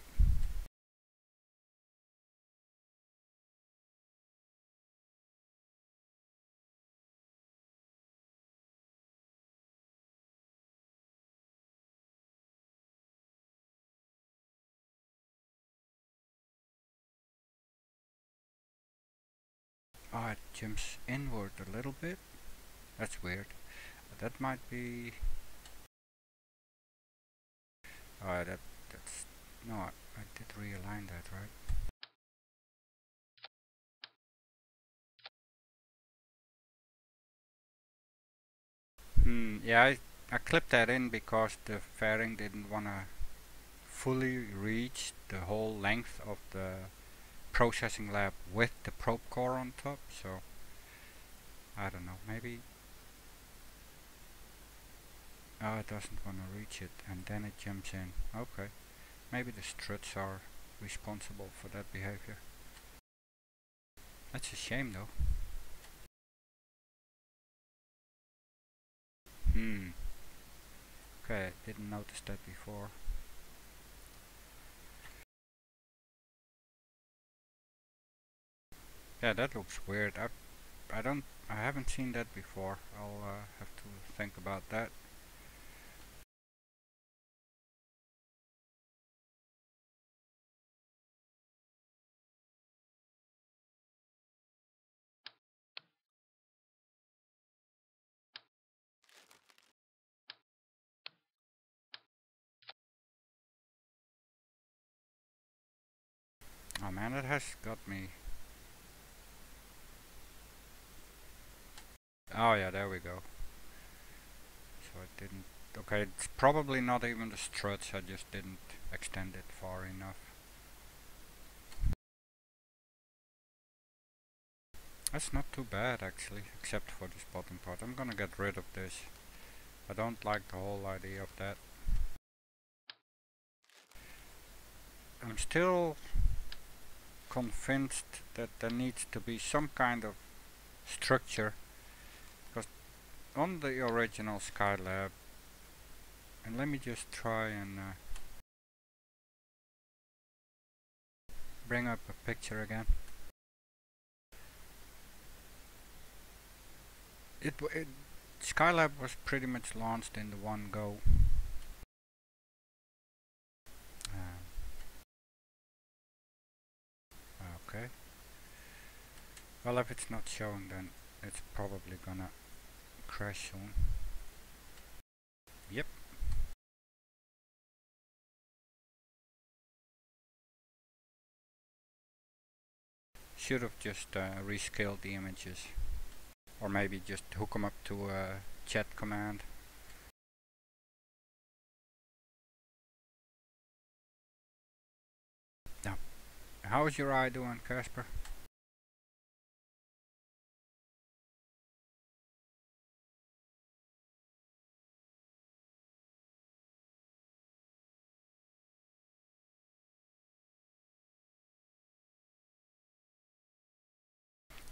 Oh, it jumps inward a little bit. That's weird. That might be. Oh, that's no. I did realign that, right? Yeah, I clipped that in because the fairing didn't want to fully reach the whole length of the processing lab with the probe core on top, so I don't know, maybe it doesn't want to reach it and then it jumps in. Okay, maybe the struts are responsible for that behavior. That's a shame though. Okay, I didn't notice that before. Yeah, that looks weird. I haven't seen that before. I'll have to think about that. Oh man, that has got me. Oh yeah, there we go. So I didn't. Okay, it's probably not even the struts, I just didn't extend it far enough. That's not too bad actually, except for this bottom part. I'm gonna get rid of this. I don't like the whole idea of that. I'm still convinced that there needs to be some kind of structure, because on the original SkyLab, and let me just try and bring up a picture again. SkyLab was pretty much launched in the one go. Okay. Well, if it's not showing, then it's probably gonna crash soon. Yep. Should have just rescaled the images, or maybe just hook them up to a chat command. Now, how's your eye doing, Casper?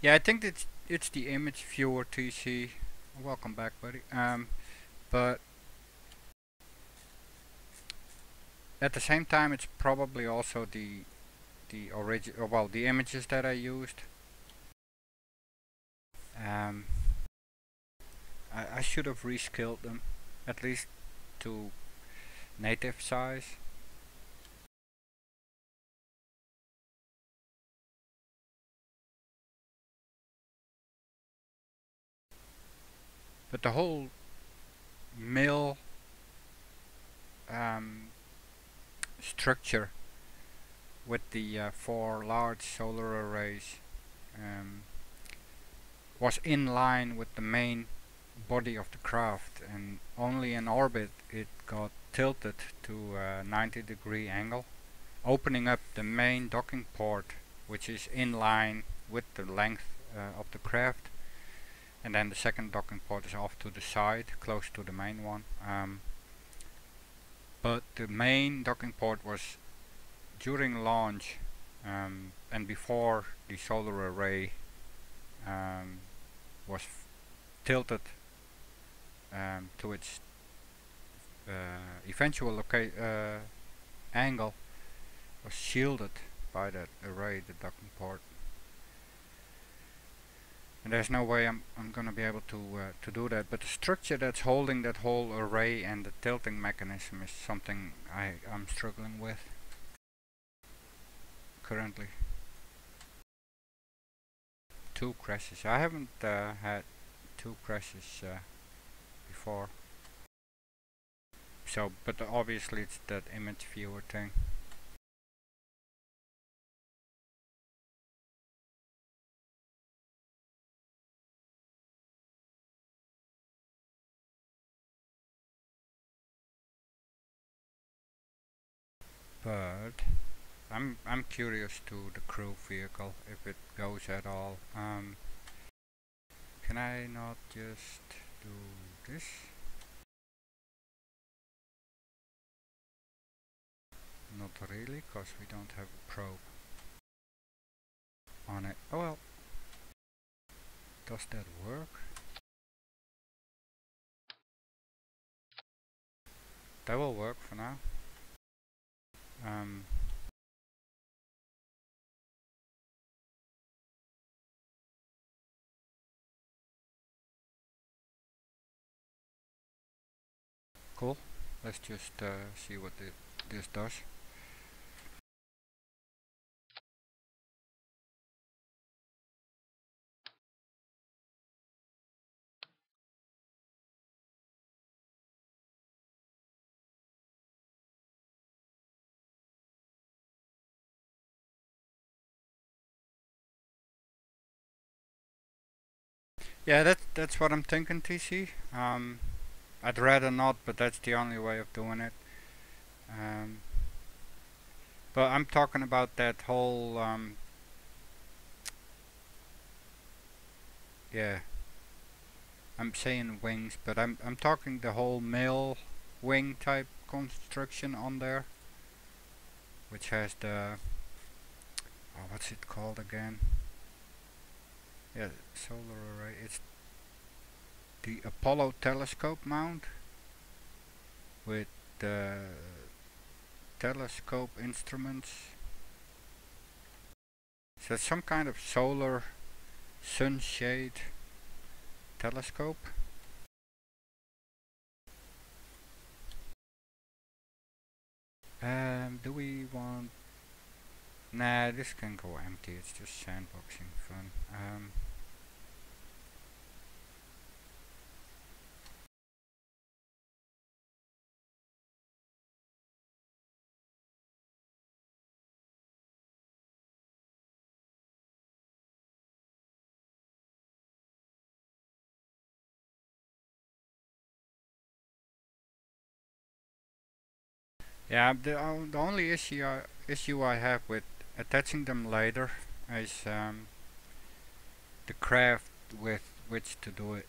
Yeah, I think it's the image viewer TC. Welcome back, buddy. But at the same time, it's probably also the original. Well, the images that I used. I should have rescaled them, at least to native size. But the whole mill structure with the 4 large solar arrays was in line with the main body of the craft, and only in orbit it got tilted to a 90-degree angle, opening up the main docking port, which is in line with the length of the craft, and then the second docking port is off to the side, close to the main one. But the main docking port was during launch and before the solar array was tilted to its eventual angle, was shielded by that array, the docking port. And there's no way I'm gonna be able to do that. But the structure that's holding that whole array and the tilting mechanism is something I'm struggling with currently. 2 crashes. I haven't had 2 crashes before. So, but obviously it's that image viewer thing. But I'm curious to the crew vehicle, if it goes at all. Can I not just do this? Not really, cause we don't have a probe on it. Oh well. Does that work? That will work for now. Cool. Let's just see what this does. Yeah, that's what I'm thinking, TC. I'd rather not, but that's the only way of doing it. Um, but I'm talking about that whole yeah. I'm saying wings, but I'm talking the whole mill wing type construction on there, which has the what's it called again? Yeah, solar array. It's the Apollo telescope mount with the telescope instruments. So it's some kind of solar sunshade telescope. Do we want... Nah, this can go empty, it's just sandboxing fun. Yeah, the only issue I have with attaching them later is the craft with which to do it.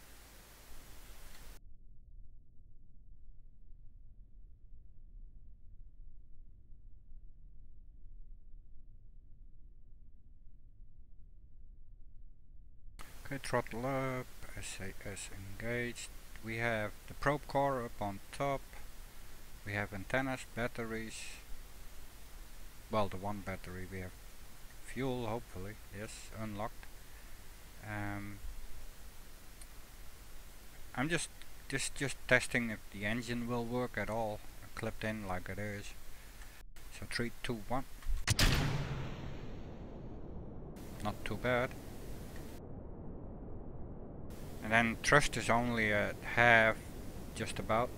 Okay, throttle up, SAS engaged. We have the probe core up on top. We have antennas, batteries. Well, the one battery we have fuel, hopefully. Yes, unlocked. I'm just testing if the engine will work at all. Clipped in like it is. So 3, 2, 1. Not too bad. And then thrust is only at half, just about.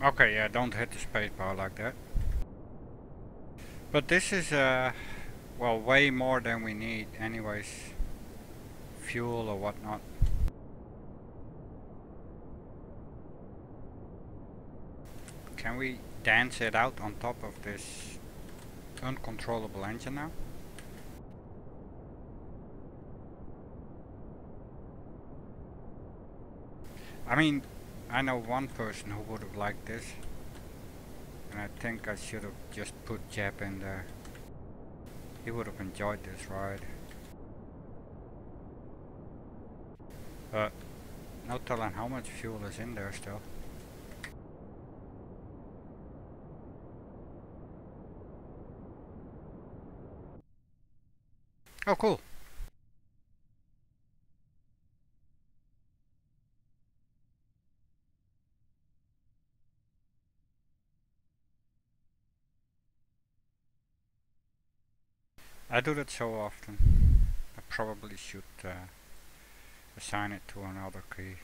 Okay, yeah, don't hit the spacebar like that. But this is well, way more than we need anyways. Fuel or whatnot. Can we dance it out on top of this uncontrollable engine now? I mean, I know one person who would have liked this. And I think I should have just put Jeb in there. He would have enjoyed this ride. But no telling how much fuel is in there still. Oh, cool. I do that so often. I probably should assign it to another key.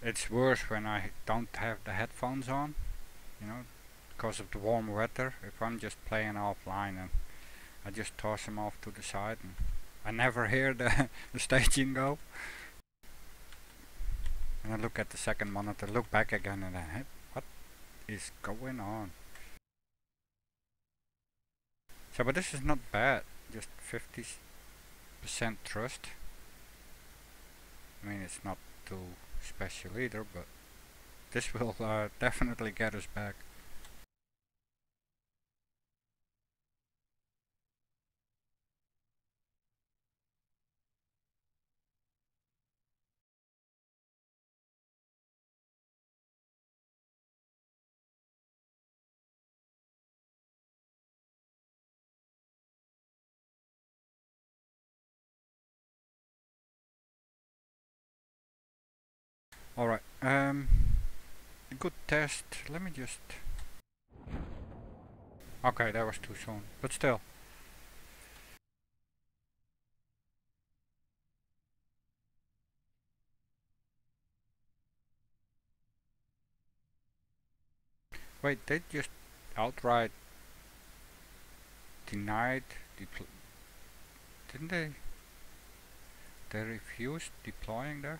It's worse when I don't have the headphones on, you know, because of the warm weather. If I'm just playing offline, and I just toss them off to the side, and I never hear the, the staging go. And I look at the second monitor, look back again, and I, what is going on? So, but this is not bad, just 50% thrust. I mean, it's not too special either, but this will definitely get us back. Alright, a good test. Let me just... Okay, that was too soon, but still. Wait, they just outright denied didn't they? They refused deploying there?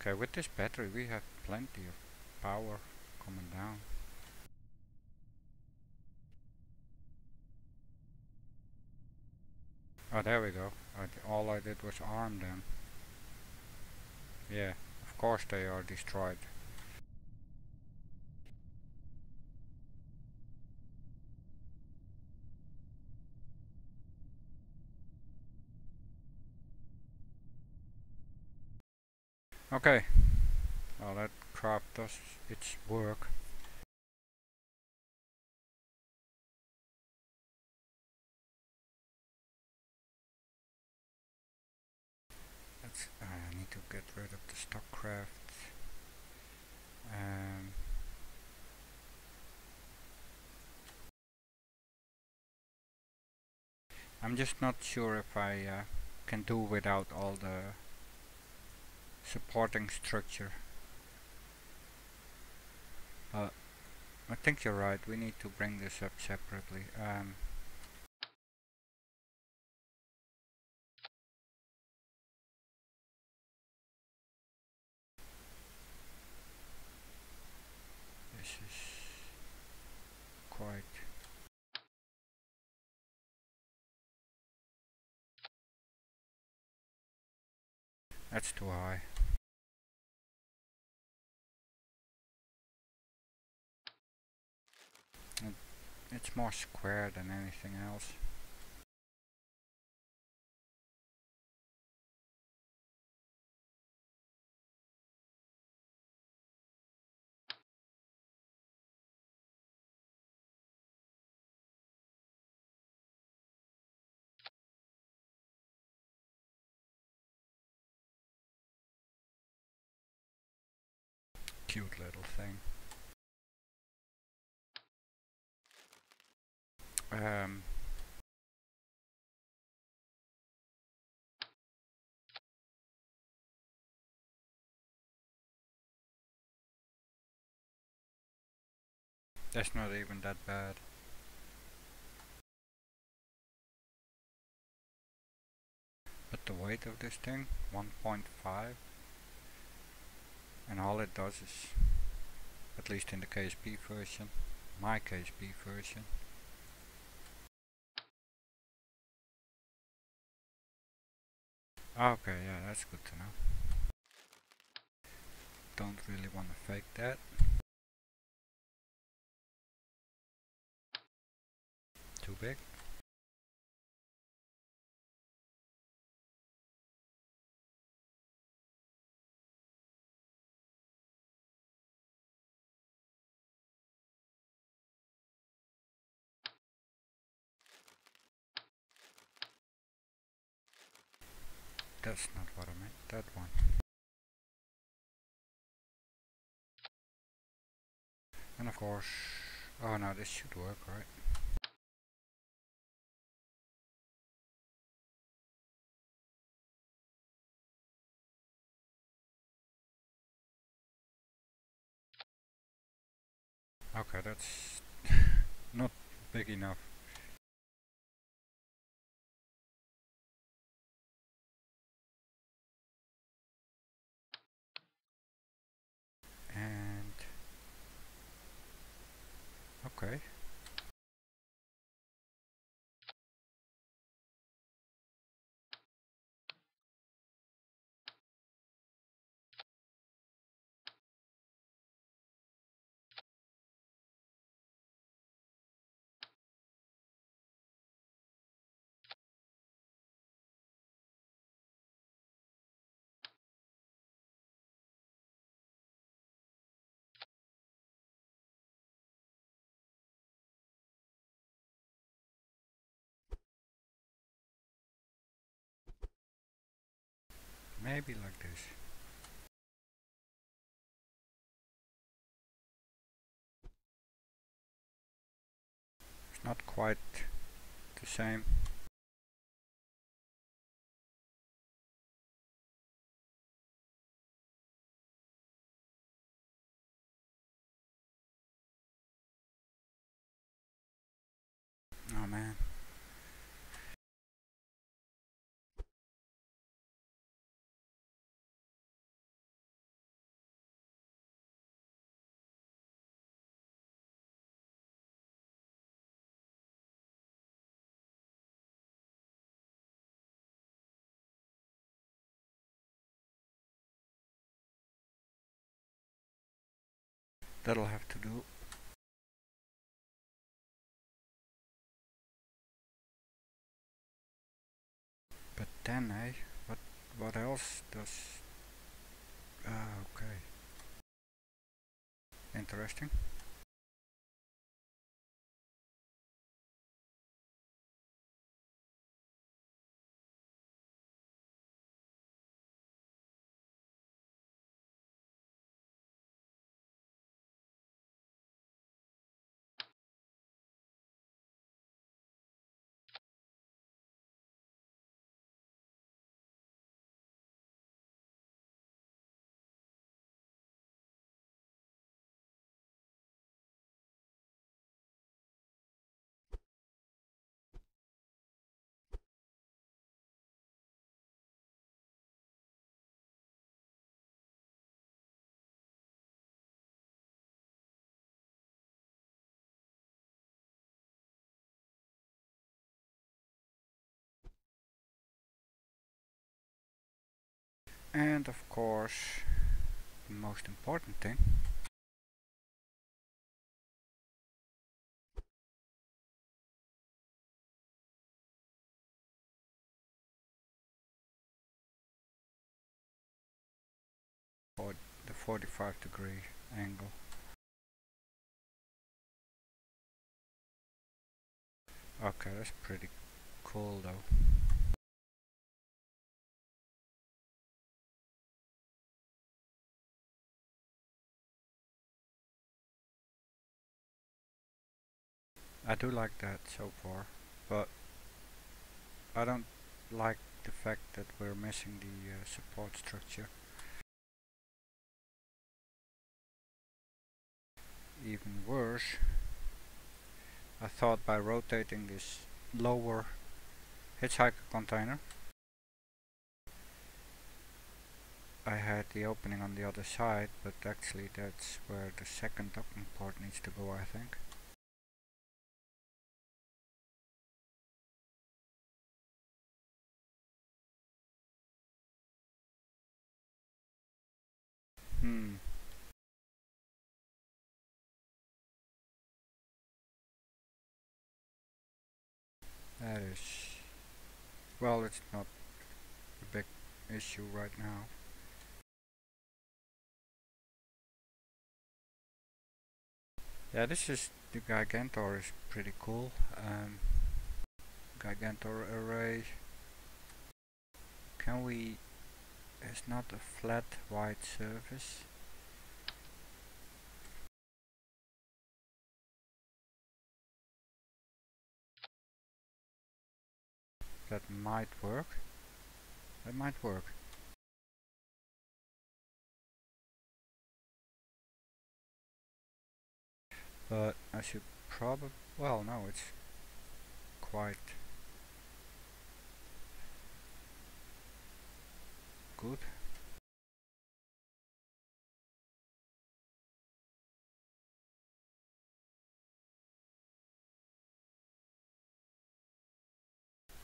Okay, with this battery we have plenty of power coming down. Oh, there we go. All I did was arm them. Yeah, of course they are destroyed. Okay, well that crap does its work. I need to get rid of the stock craft. I'm just not sure if I can do without all the supporting structure. I think you're right, we need to bring this up separately. This is quite... That's too high. It's more square than anything else. Cute little thing. That's not even that bad. But the weight of this thing, 1.5, and all it does is, at least in the KSP version, my KSP version. Okay, yeah, that's good to know. Don't really want to fake that. Too big. That's not what I meant, that one. And of course, oh no, this should work, right? Okay, that's not big enough. And okay. Maybe like this. It's not quite the same. Oh man. That'll have to do. But then, what else does... okay. Interesting. And of course, the most important thing. For the 45-degree angle. Okay, that's pretty cool though. I do like that so far, but I don't like the fact that we're missing the support structure. Even worse, I thought by rotating this lower hitchhiker container, I had the opening on the other side, but actually that's where the second docking port needs to go, I think. Hmm. That is... well, it's not a big issue right now. Yeah, this is... the Gigantor is pretty cool. Gigantor array. Can we... it's not a flat white surface. That might work. That might work. but I should probably, well no, it's quite good.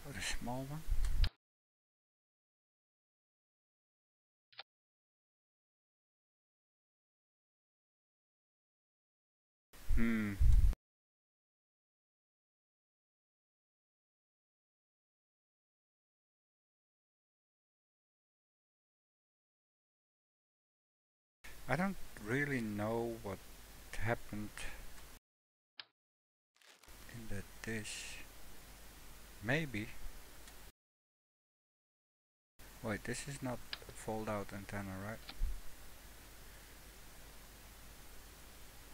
For the small one. I don't really know what happened in the dish. Maybe. Wait, this is not a fold out antenna, right?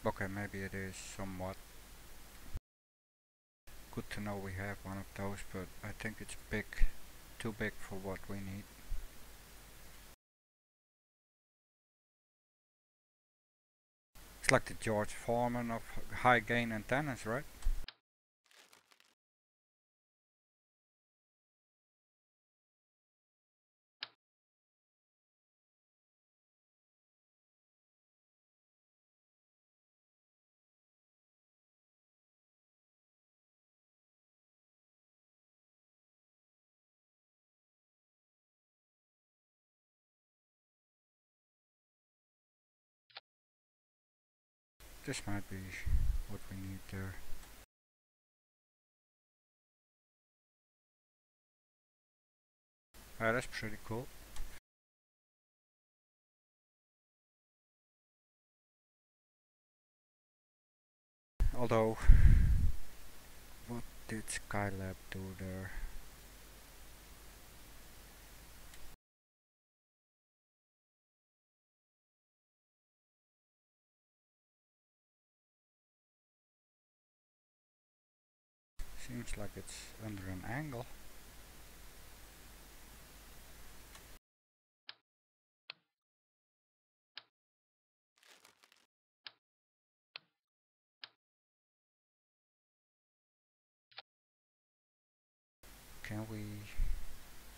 Okay, maybe it is somewhat. Good to know we have one of those, but I think it's big. Too big for what we need. It's like the George Foreman of high gain antennas, right? This might be what we need there. That's pretty cool. Although, what did SkyLab do there? Seems like it's under an angle. Can we,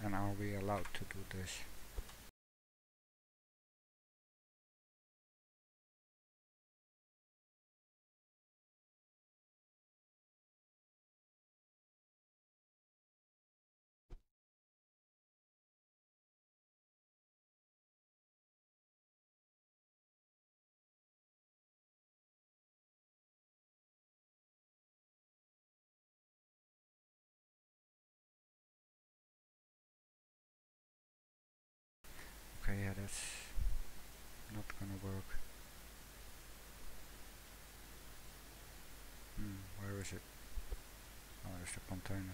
and are we allowed to do this? Okay, yeah, that's not gonna work. Where is it? Oh, there's the container.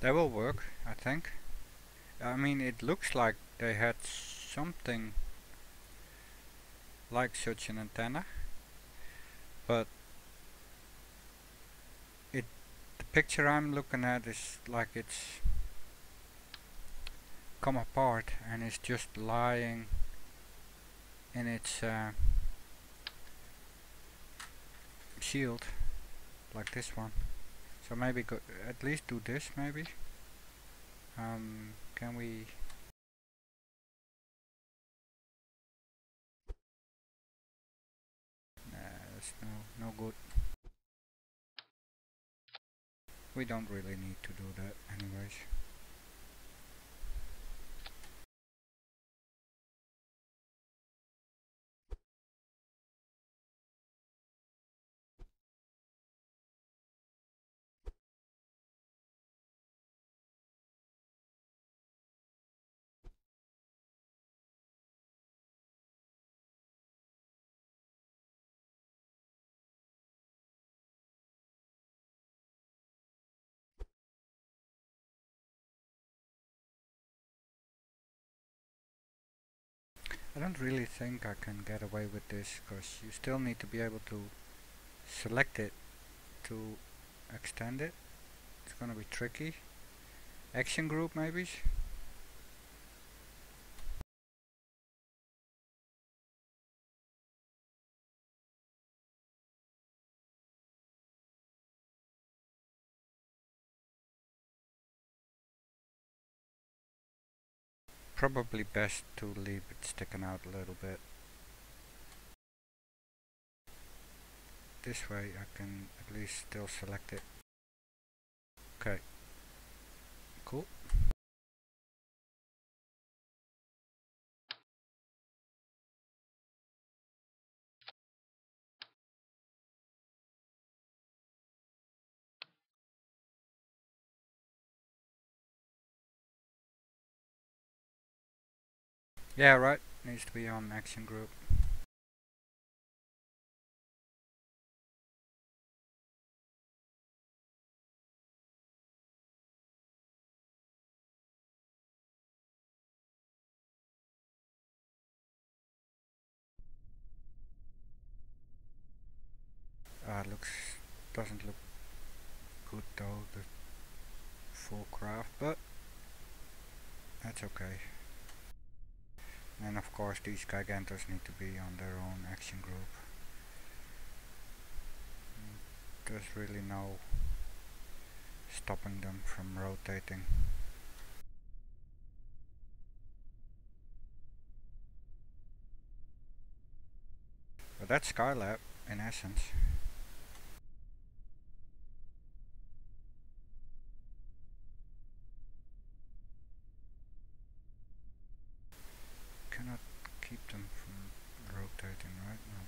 That will work, I think. I mean, it looks like they had something like such an antenna, but the picture I'm looking at is like it's come apart and it's just lying in its shield, like this one. So maybe at least do this, maybe. Can we? Nah, that's no good. We don't really need to do that anyways. I don't really think I can get away with this, because you still need to be able to select it to extend it. It's gonna be tricky. Action group maybe? Probably best to leave it sticking out a little bit. This way I can at least still select it. Okay, cool. Yeah, right, needs to be on action group. Doesn't look good though, the full craft, but that's okay. And of course these gigantos need to be on their own action group. There's really no stopping them from rotating. But that's SkyLab in essence. Cannot keep them from rotating right now.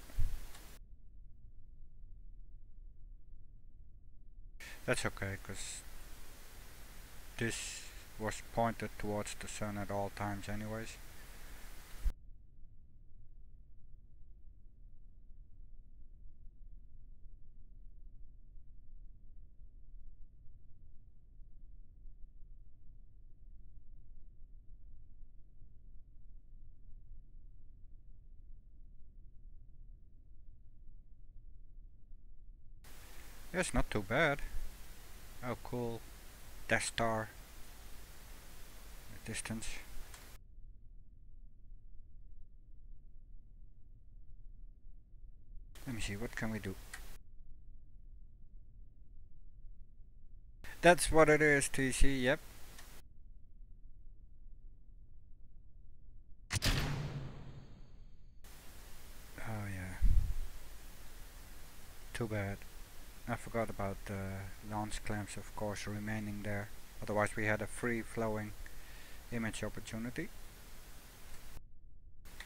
That's okay, because this was pointed towards the sun at all times anyways. It's not too bad. Oh cool. Death Star. Distance. Let me see, what can we do? That's what it is, TC, yep. Oh yeah. Too bad. I forgot about the launch clamps, of course, remaining there. Otherwise we had a free flowing image opportunity.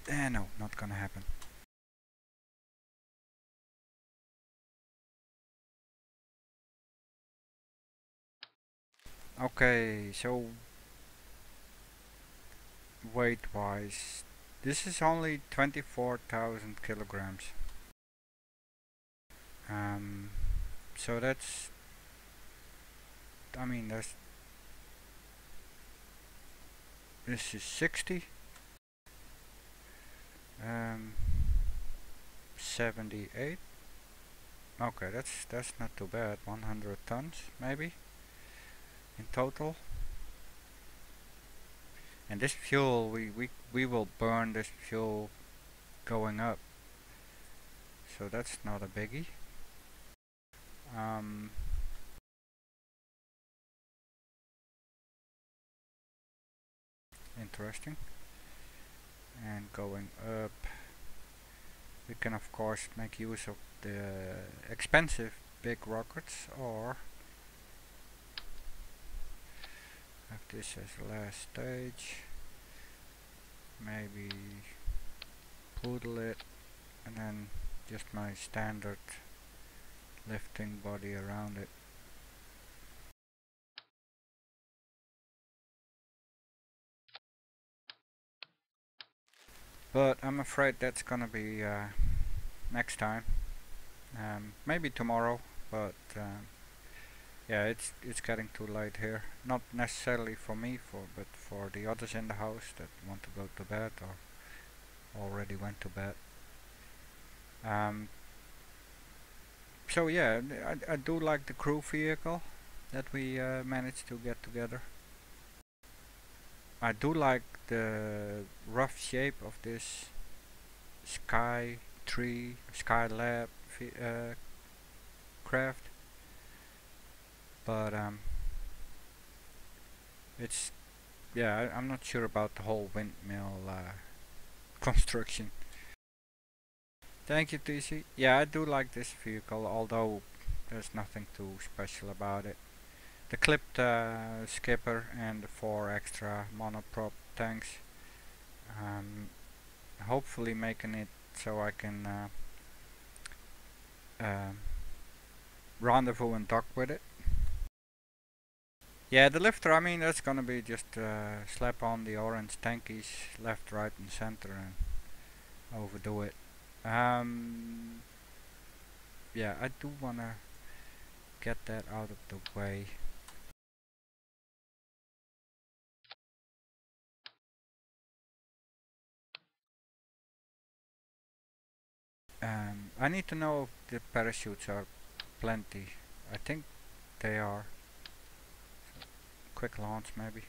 No, not gonna happen. Okay, so weight wise, this is only 24,000 kilograms. So that's, I mean, this is 60. 78. Okay, that's not too bad. 100 tons maybe in total. And this fuel, we will burn this fuel going up, so that's not a biggie. Interesting. And going up, we can of course make use of the expensive big rockets, or have this as the last stage. Maybe poodle it, and then just my standard lifting body around it. But I'm afraid that's gonna be next time. Maybe tomorrow, but yeah, it's getting too late here. Not necessarily for me, but for the others in the house that want to go to bed, or already went to bed. So yeah, I do like the crew vehicle that we managed to get together. I do like the rough shape of this SkyLab craft, but it's yeah, I'm not sure about the whole windmill construction. Thank you, TC. Yeah, I do like this vehicle, although there's nothing too special about it. The clipped skipper and the 4 extra monoprop tanks. Hopefully making it so I can rendezvous and dock with it. Yeah, the lifter, I mean, that's gonna be just slap on the orange tankies left, right and center and overdo it. Yeah, I do wanna get that out of the way. I need to know if the parachutes are plenty. I think they are. So, quick launch maybe.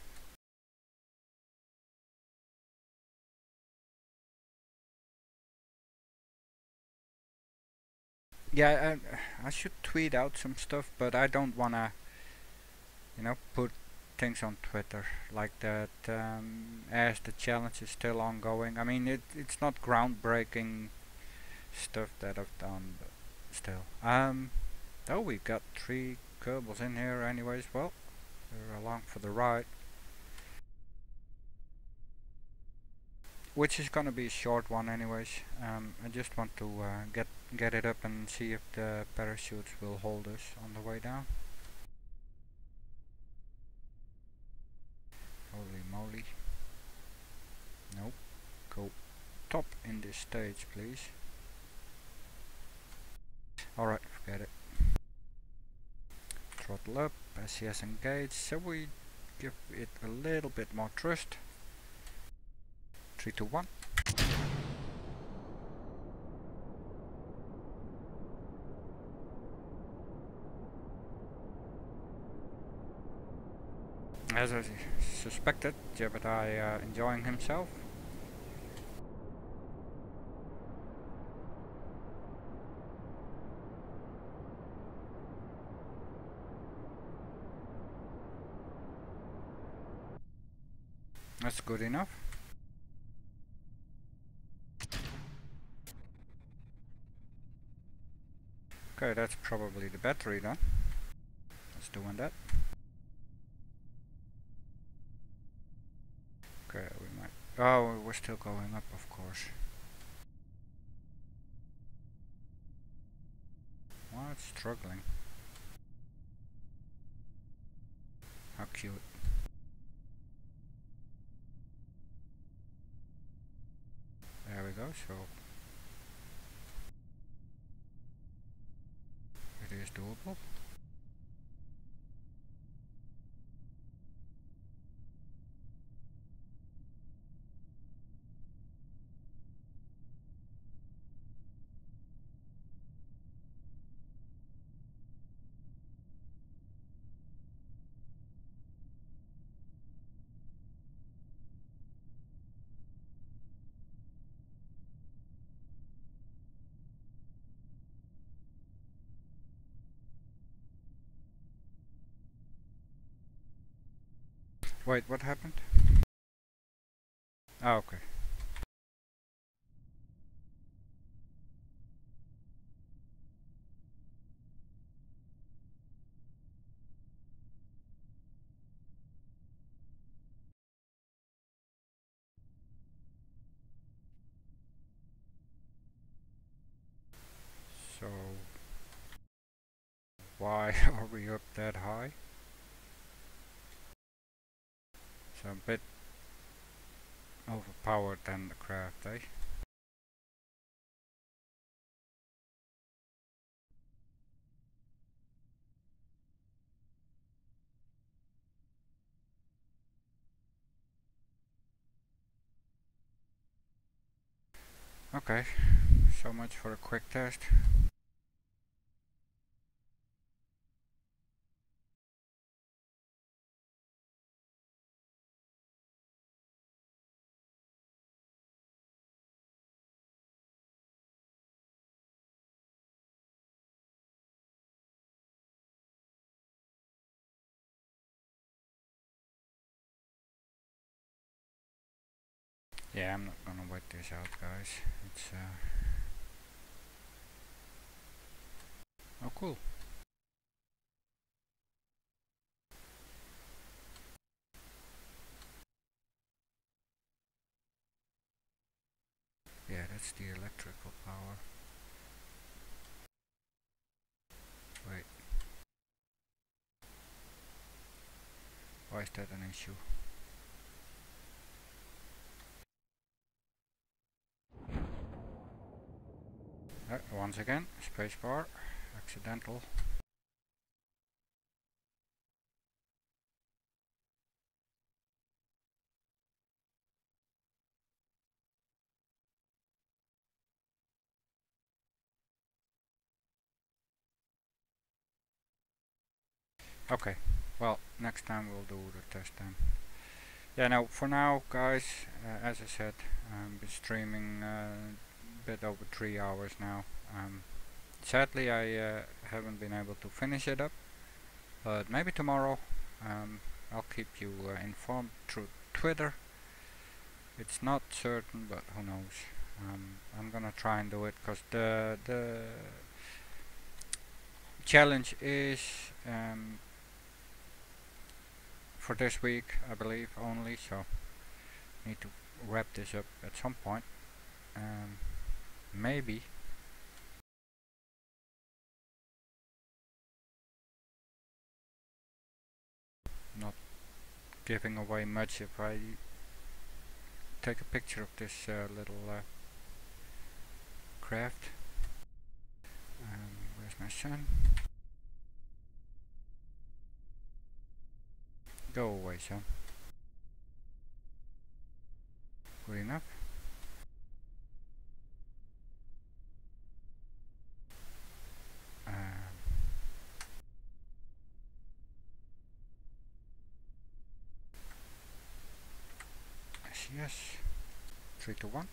Yeah, I should tweet out some stuff, but I don't wanna, put things on Twitter like that, as the challenge is still ongoing. I mean, it's not groundbreaking stuff that I've done, but still. Oh, we got 3 Kerbals in here anyways. Well, they're along for the ride. Which is gonna be a short one anyways. I just want to get it up and see if the parachutes will hold us on the way down. Holy moly. Nope. Go top in this stage, please. Alright, forget it. Throttle up, SCS engaged, so we give it a little bit more thrust. 3, 2, 1. As I suspected, Jebediah enjoying himself. That's good enough. Okay, that's probably the battery then. Let's doing that. Okay, we might. Oh, we're still going up, of course. Well, it's struggling. How cute. There we go, so it is doable. Wait, what happened? Oh, okay. So, why are we up that high? So a bit overpowered than the craft, eh? Okay, so much for a quick test. Yeah, I'm not gonna wait this out, guys. It's oh cool. Yeah, that's the electrical power. Wait, why is that an issue? Once again, spacebar, accidental. Okay, well, next time we'll do the test then. Yeah, now for now, guys, as I said, been streaming a bit over 3 hours now. Sadly, I haven't been able to finish it up, but maybe tomorrow. I'll keep you informed through Twitter. It's not certain, but who knows. I'm gonna try and do it because the challenge is for this week, I believe, only. So need to wrap this up at some point. Maybe. Not giving away much if I take a picture of this little craft. Where's my son? Go away, son. Good enough. Yes. 3 to 1.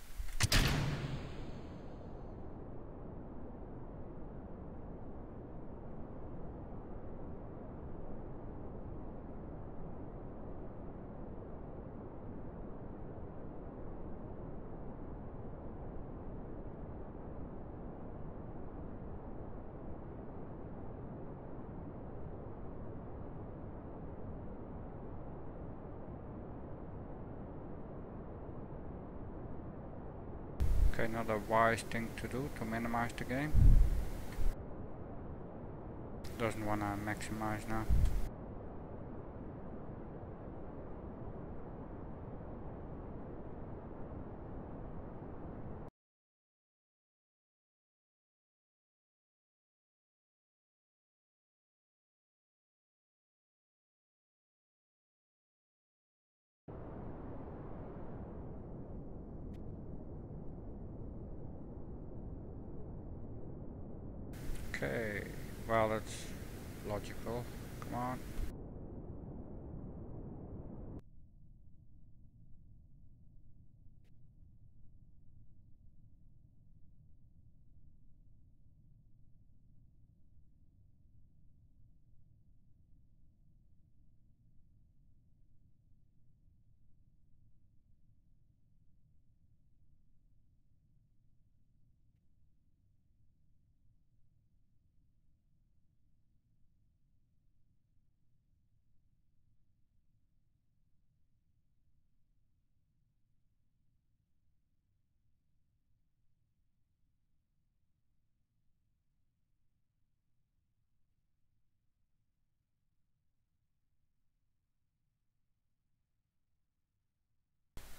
Okay, another wise thing to do to minimize the game. Doesn't wanna maximize now. Okay, well, that's logical. Come on.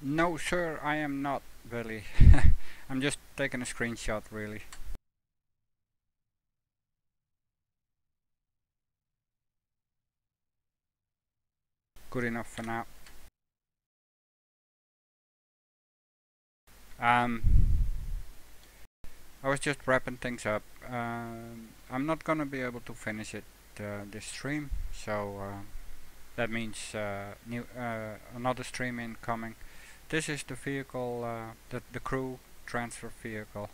No, sir, I am not really. I'm just taking a screenshot, really. Good enough for now. I was just wrapping things up. I'm not gonna be able to finish it this stream, so that means another stream incoming. This is the vehicle, the crew transfer vehicle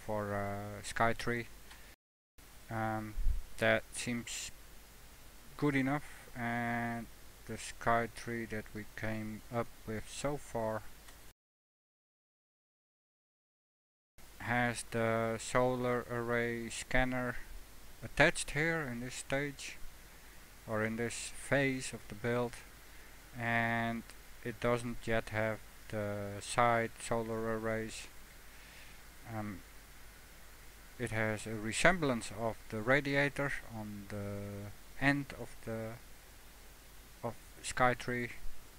for Sky3. That seems good enough, and the Sky3 that we came up with so far has the solar array scanner attached here in this stage, or in this phase of the build, and it doesn't yet have the side solar arrays. It has a resemblance of the radiator on the end of Sky3,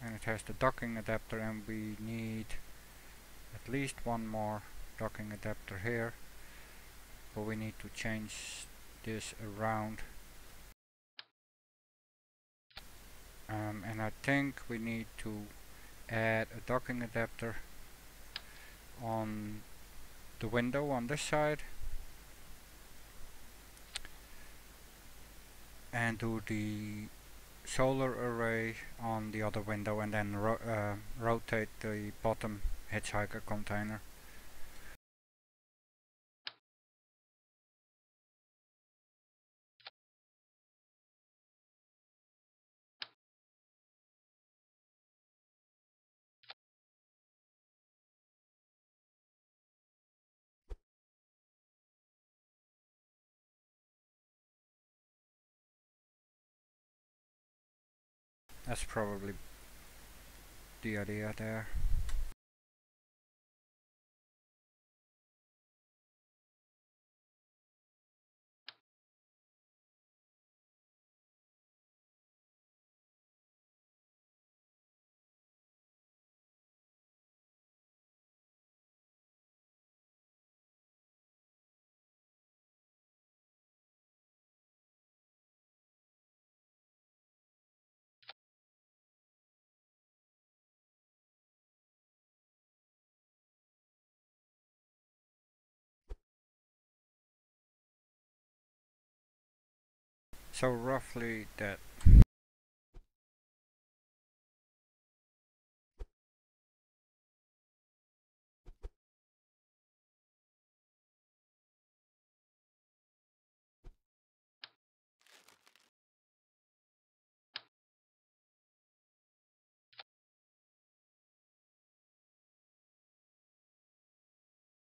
and it has the docking adapter, and we need at least one more docking adapter here, but we need to change this around. And I think we need to add a docking adapter on the window on this side, and do the solar array on the other window, and then rotate the bottom hitchhiker container. That's probably the idea there. So roughly that.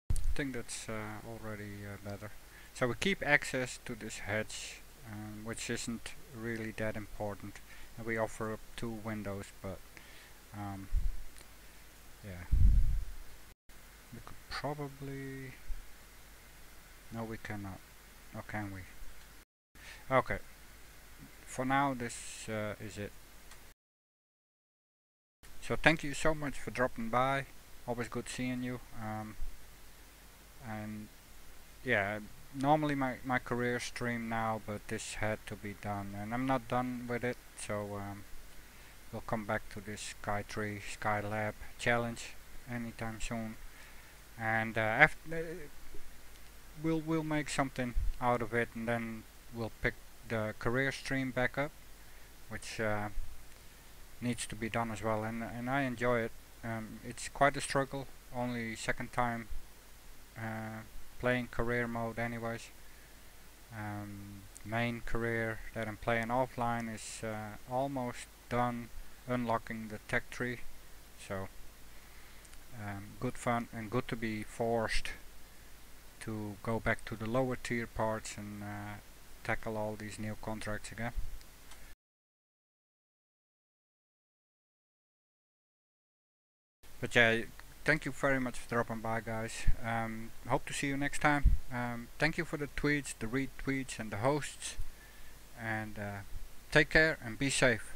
I think that's already better. So we keep access to this hatch, which isn't really that important, and we offer up 2 windows, but yeah, we could probably, no, we cannot, or can we? Okay, for now this is it. So thank you so much for dropping by, always good seeing you. And yeah, normally my career stream now, but this had to be done, and I'm not done with it, so we'll come back to this Sky3 SkyLab challenge anytime soon, and after we'll make something out of it, and then we'll pick the career stream back up, which needs to be done as well, and I enjoy it. It's quite a struggle, only second time playing career mode anyways. Main career that I'm playing offline is almost done unlocking the tech tree, so good fun, and good to be forced to go back to the lower tier parts and tackle all these new contracts again. But yeah, thank you very much for dropping by, guys. Hope to see you next time. Thank you for the tweets, the retweets, and the hosts. And take care and be safe.